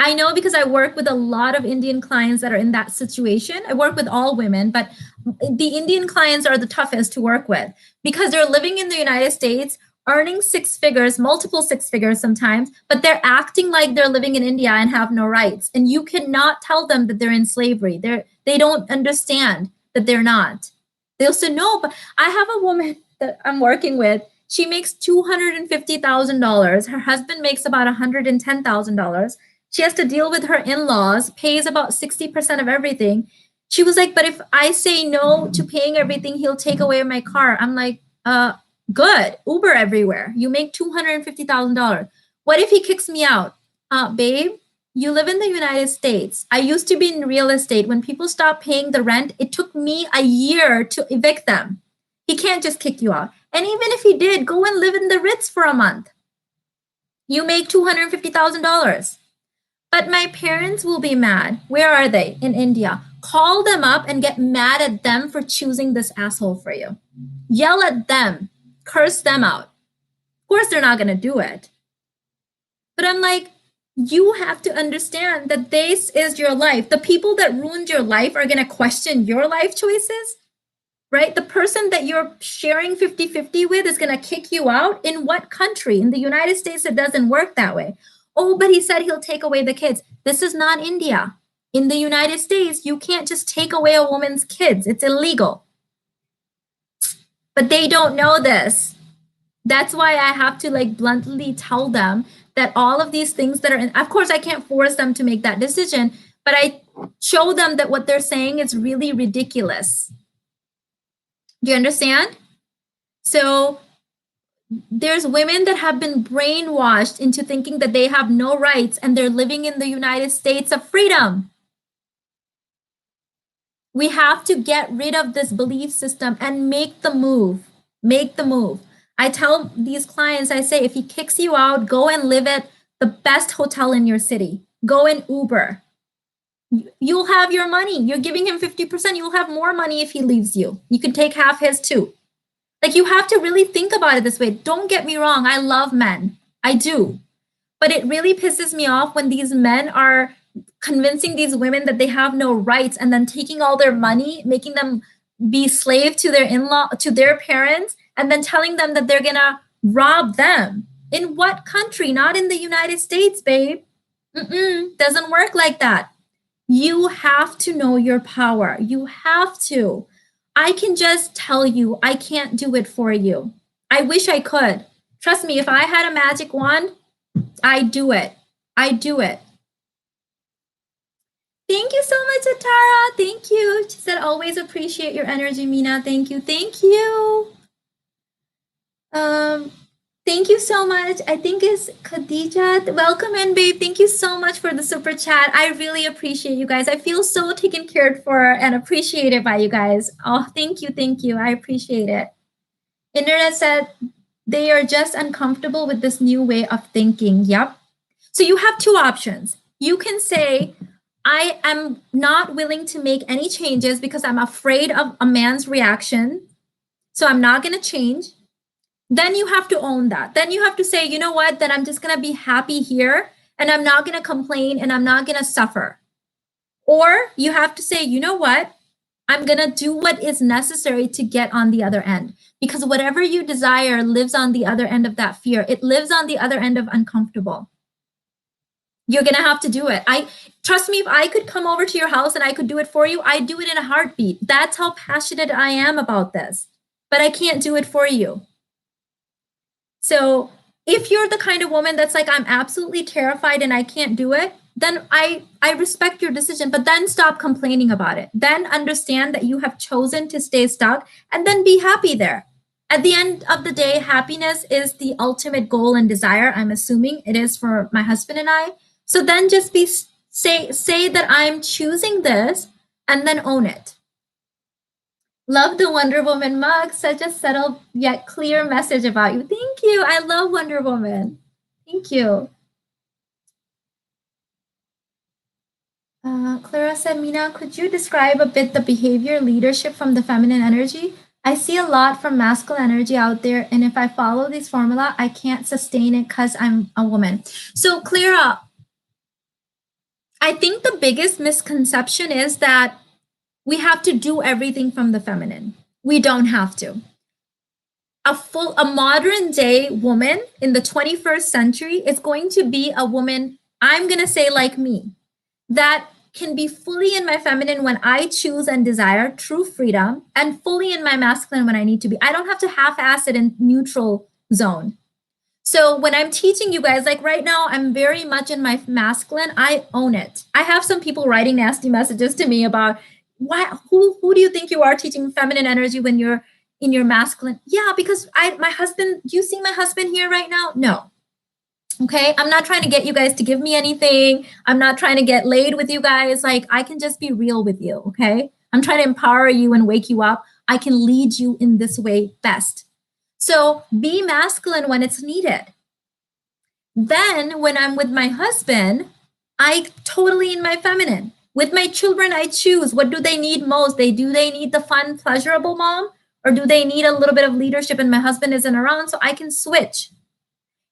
I know because I work with a lot of Indian clients that are in that situation. I work with all women, but the Indian clients are the toughest to work with because they're living in the United States, earning six figures, multiple six figures sometimes, but they're acting like they're living in India and have no rights. And you cannot tell them that they're in slavery. They don't understand that they're not. They'll say, no, but I have a woman that I'm working with. She makes $250,000. Her husband makes about $110,000. She has to deal with her in-laws, pays about 60% of everything. She was like, but if I say no to paying everything, he'll take away my car. I'm like, good, Uber everywhere. You make $250,000. What if he kicks me out? Babe, you live in the United States. I used to be in real estate. When people stopped paying the rent, it took me a year to evict them. He can't just kick you out. And even if he did, go and live in the Ritz for a month. You make $250,000. But my parents will be mad. Where are they? In India. Call them up and get mad at them for choosing this asshole for you. Yell at them. Curse them out. Of course, they're not going to do it. But I'm like, you have to understand that this is your life. The people that ruined your life are going to question your life choices. right? The person that you're sharing 50-50 with is going to kick you out. In what country? In the United States, it doesn't work that way. Oh, but he said he'll take away the kids. This is not India. In the United States, you can't just take away a woman's kids. It's illegal. But they don't know this. That's why I have to like bluntly tell them that all of these things that are in, of course, I can't force them to make that decision, but I show them that what they're saying is really ridiculous. Do you understand? So there's women that have been brainwashed into thinking that they have no rights and they're living in the United States of freedom. We have to get rid of this belief system and make the move. Make the move. I tell these clients, I say, if he kicks you out, go and live at the best hotel in your city. Go and Uber. You'll have your money. You're giving him 50%. You'll have more money if he leaves you. You can take half his too. Like, you have to really think about it this way. Don't get me wrong. I love men. I do. But it really pisses me off when these men are convincing these women that they have no rights and then taking all their money, making them be slave to their in-law, to their parents, and then telling them that they're gonna rob them. In what country? Not in the United States, babe. Doesn't work like that. You have to know your power. You have to. I can just tell you, I can't do it for you. I wish I could. Trust me, if I had a magic wand, I do it. I do it. Thank you so much, Atara. Thank you. She said, always appreciate your energy, Mina. Thank you. Thank you. Thank you so much. I think it's Khadija. Welcome in, babe. Thank you so much for the super chat. I really appreciate you guys. I feel so taken care for and appreciated by you guys. Oh, thank you. Thank you. I appreciate it. Internet said they are just uncomfortable with this new way of thinking. Yep. So you have two options. You can say, I am not willing to make any changes because I'm afraid of a man's reaction. So I'm not going to change. Then you have to own that. Then you have to say, you know what, then I'm just going to be happy here and I'm not going to complain and I'm not going to suffer. Or you have to say, you know what, I'm going to do what is necessary to get on the other end. Because whatever you desire lives on the other end of that fear. It lives on the other end of uncomfortable. You're going to have to do it. Trust me, if I could come over to your house and I could do it for you, I'd do it in a heartbeat. That's how passionate I am about this. But I can't do it for you. So if you're the kind of woman that's like, I'm absolutely terrified and I can't do it, then I respect your decision, but then stop complaining about it. Then understand that you have chosen to stay stuck and then be happy there. At the end of the day, happiness is the ultimate goal and desire. I'm assuming it is for my husband and I. So then just say that I'm choosing this and then own it. Love the Wonder Woman mug. Such a subtle yet clear message about you. Thank you. I love Wonder Woman. Thank you. Clara said, Mina, could you describe a bit the behavior leadership from the feminine energy? I see a lot from masculine energy out there, and if I follow this formula, I can't sustain it because I'm a woman. So, Clara, I think the biggest misconception is that we have to do everything from the feminine. We don't have to. A modern day woman in the 21st century is going to be a woman, I'm going to say like me, that can be fully in my feminine when I choose and desire true freedom, and fully in my masculine when I need to be. I don't have to half-ass it in neutral zone. So when I'm teaching you guys, like right now, I'm very much in my masculine. I own it. I have some people writing nasty messages to me about, who do you think you are teaching feminine energy when you're in your masculine? Yeah, because my husband, do you see my husband here right now? No. Okay, I'm not trying to get you guys to give me anything. I'm not trying to get laid with you guys. Like, I can just be real with you, okay? I'm trying to empower you and wake you up. I can lead you in this way best. So be masculine when it's needed. Then when I'm with my husband, I totally in my feminine. With my children, I choose what do they need most. Do they need the fun, pleasurable mom? Or do they need a little bit of leadership and my husband isn't around so I can switch?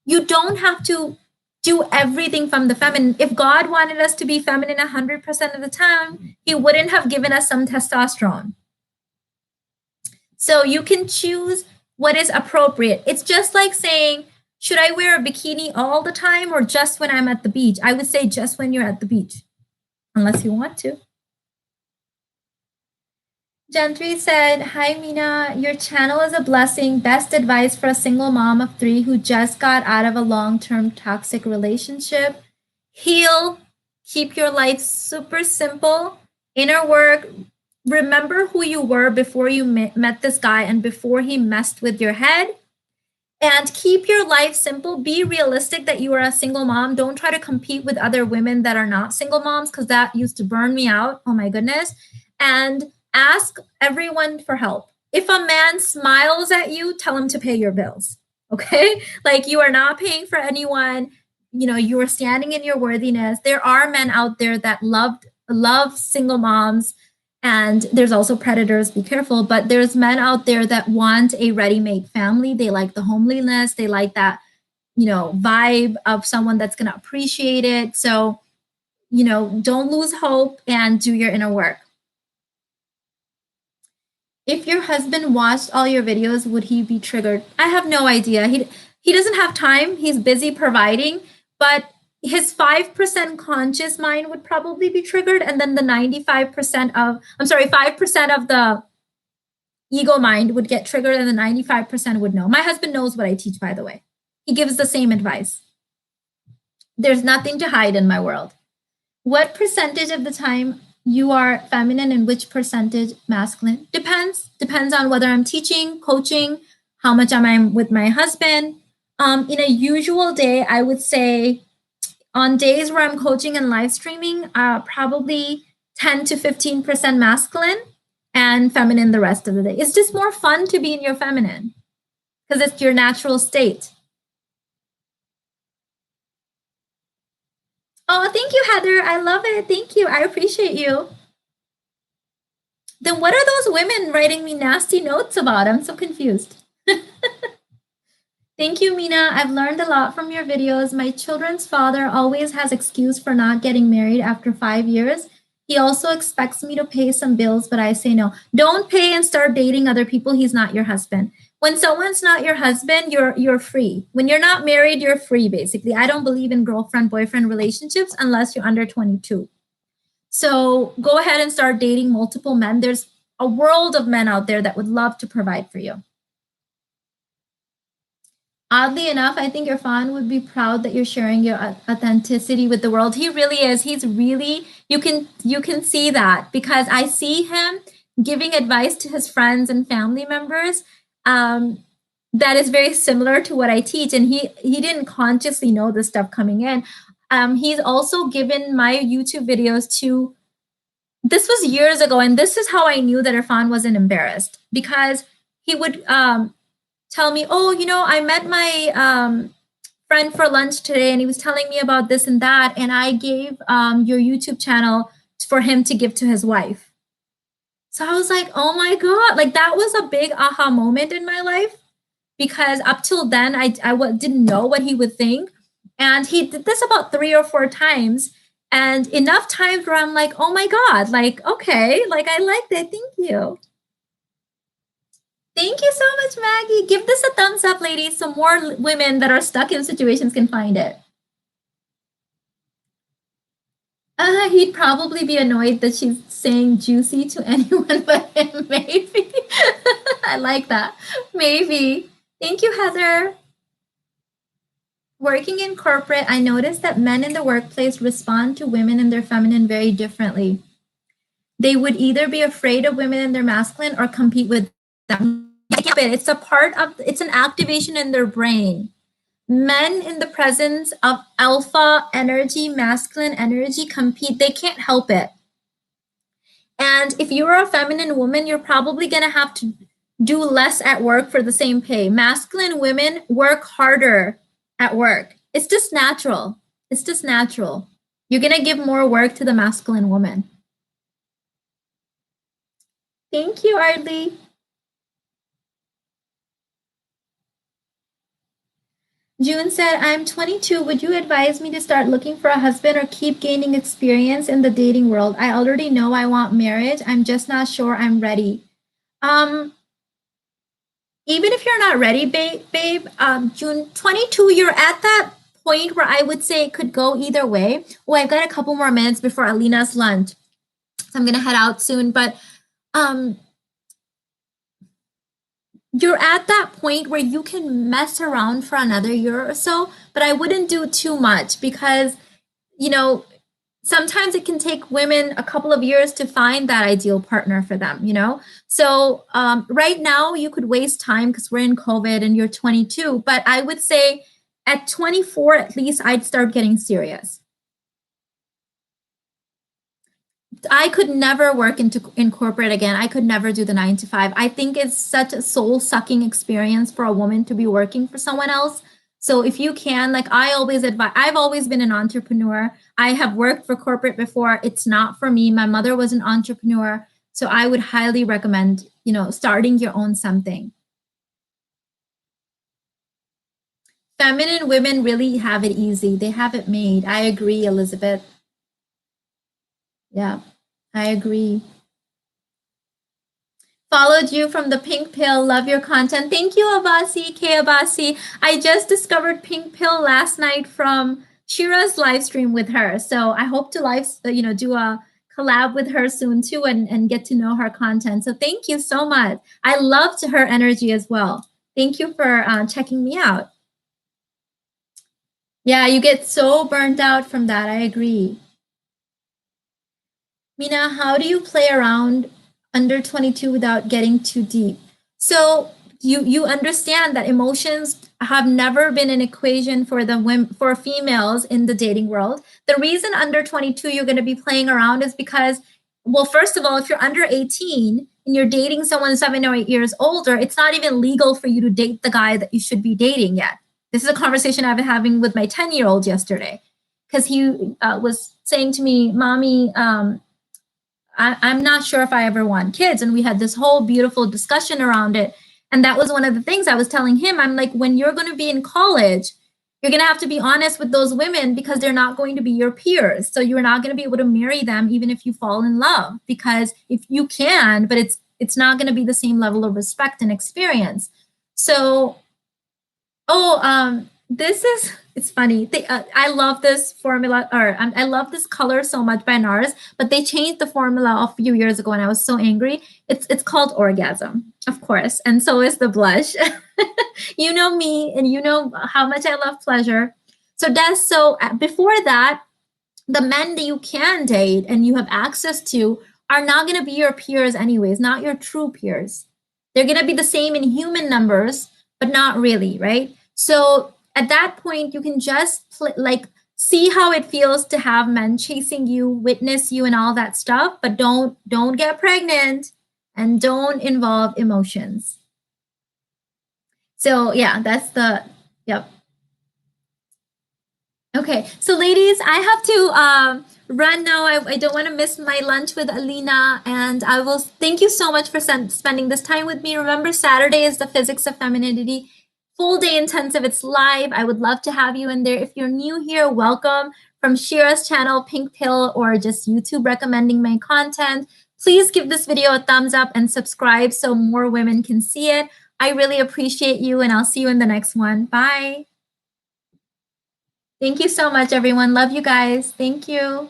You don't have to do everything from the feminine. If God wanted us to be feminine 100% of the time, he wouldn't have given us some testosterone. So you can choose what is appropriate. It's just like saying, should I wear a bikini all the time or just when I'm at the beach? I would say just when you're at the beach, unless you want to. Gentry said, "Hi Mina, your channel is a blessing. Best advice for a single mom of three who just got out of a long term toxic relationship. Heal, keep your life super simple. Inner work, remember who you were before you met this guy and before he messed with your head. And keep your life simple. Be realistic that you are a single mom. Don't try to compete with other women that are not single moms because that used to burn me out. Oh my goodness. And ask everyone for help. If a man smiles at you, tell him to pay your bills. Okay? Like you are not paying for anyone. You know, you are standing in your worthiness. There are men out there that love single moms, and there's also predators, be careful, but there's men out there that want a ready-made family. They like the homeliness, they like that, vibe of someone that's going to appreciate it. So, don't lose hope and do your inner work. If your husband watched all your videos, would he be triggered? I have no idea. He doesn't have time. He's busy providing, but his 5% conscious mind would probably be triggered, and then the 5% of the ego mind would get triggered, and the 95% would know. My husband knows what I teach, by the way. He gives the same advice. There's nothing to hide in my world. What percentage of the time you are feminine and which percentage masculine? Depends on whether I'm teaching, coaching, how much am I with my husband. In a usual day, I would say on days where I'm coaching and live streaming, probably 10 to 15% masculine and feminine the rest of the day. It's just more fun to be in your feminine because it's your natural state. Oh, thank you, Heather. I love it. Thank you. I appreciate you. Then what are those women writing me nasty notes about? I'm so confused. Thank you, Mina. I've learned a lot from your videos. My children's father always has excuse for not getting married after 5 years. He also expects me to pay some bills, but I say no. Don't pay and start dating other people. He's not your husband. When someone's not your husband, you're free. When you're not married, you're free, basically. I don't believe in girlfriend-boyfriend relationships unless you're under 22. So go ahead and start dating multiple men. There's a world of men out there that would love to provide for you. Oddly enough, I think Irfan would be proud that you're sharing your authenticity with the world. He really is. He's really, you can see that because I see him giving advice to his friends and family members that is very similar to what I teach. And he didn't consciously know this stuff coming in. He's also given my YouTube videos to, this was years ago, and this is how I knew that Irfan wasn't embarrassed because he would tell me, oh, I met my friend for lunch today and he was telling me about this and that. And I gave your YouTube channel for him to give to his wife. So I was like, oh my God, like that was a big aha moment in my life because up till then, I didn't know what he would think. And he did this about 3 or 4 times and enough times where I'm like, oh my God, like, okay, like I like that. Thank you. Thank you so much, Maggie. Give this a thumbs up, ladies, so more women that are stuck in situations can find it. He'd probably be annoyed that she's saying juicy to anyone but him, maybe. I like that. Maybe. Thank you, Heather. Working in corporate, I noticed that men in the workplace respond to women in their feminine very differently. They would either be afraid of women in their masculine or compete with them. It's it's an activation in their brain. Men in the presence of alpha energy, masculine energy compete. They can't help it. And if you're a feminine woman, you're probably going to have to do less at work for the same pay. Masculine women work harder at work. It's just natural. It's just natural. You're going to give more work to the masculine woman. Thank you, Ardley. June said, I'm 22. Would you advise me to start looking for a husband or keep gaining experience in the dating world? I already know I want marriage. I'm just not sure I'm ready. even if you're not ready, June 22, you're at that point where I would say it could go either way. Oh, I've got a couple more minutes before Alina's lunch, so I'm gonna head out soon. But um, you're at that point where you can mess around for another year or so, but I wouldn't do too much because, you know, sometimes it can take women a couple of years to find that ideal partner for them, you know? So right now you could waste time because we're in COVID and you're 22, but I would say at 24 at least I'd start getting serious. I could never work in corporate again. I could never do the 9 to 5. I think it's such a soul sucking experience for a woman to be working for someone else. So if you can, like I always advise, I've always been an entrepreneur. I have worked for corporate before. It's not for me. My mother was an entrepreneur. So I would highly recommend, starting your own something. Feminine women really have it easy. They have it made. I agree, Elizabeth. Yeah, I agree. Followed you from the Pink Pill. Love your content. Thank you, Abasi, K Abasi. I just discovered Pink Pill last night from Shira's live stream with her. So I hope to do a collab with her soon too and get to know her content. So thank you so much. I loved her energy as well. Thank you for checking me out. Yeah, you get so burnt out from that. I agree. Mina, how do you play around under 22 without getting too deep? So you understand that emotions have never been an equation for the women, for females in the dating world. The reason under 22 you're going to be playing around is because, well, first of all, if you're under 18 and you're dating someone 7 or 8 years older, it's not even legal for you to date the guy that you should be dating yet. This is a conversation I've been having with my 10-year-old yesterday because he was saying to me, Mommy, I'm not sure if I ever want kids. And we had this whole beautiful discussion around it. And that was one of the things I was telling him. I'm like, when you're going to be in college, you're going to have to be honest with those women because they're not going to be your peers. So you're not going to be able to marry them even if you fall in love, because if you can, but it's not going to be the same level of respect and experience. So this is, it's funny. I love this formula, or I love this color so much by NARS, but they changed the formula a few years ago and I was so angry. It's called Orgasm, of course, and so is the blush. You know me, and you know how much I love pleasure. So before that, the men that you can date and you have access to are not going to be your peers anyways, not your true peers. They're going to be the same in human numbers, but not really, right? So at that point, you can just see how it feels to have men chasing you, witness you, and all that stuff, but don't get pregnant and don't involve emotions. So yeah, that's the yep. Okay, so ladies, I have to run now. I don't want to miss my lunch with Alina, and I will thank you so much for spending this time with me. Remember, Saturday is the Physics of Femininity full day intensive. It's live. I would love to have you in there. If you're new here, welcome from Shira's channel, Pink Pill, or just YouTube recommending my content. Please give this video a thumbs up and subscribe so more women can see it. I really appreciate you, and I'll see you in the next one. Bye. Thank you so much, everyone. Love you guys. Thank you.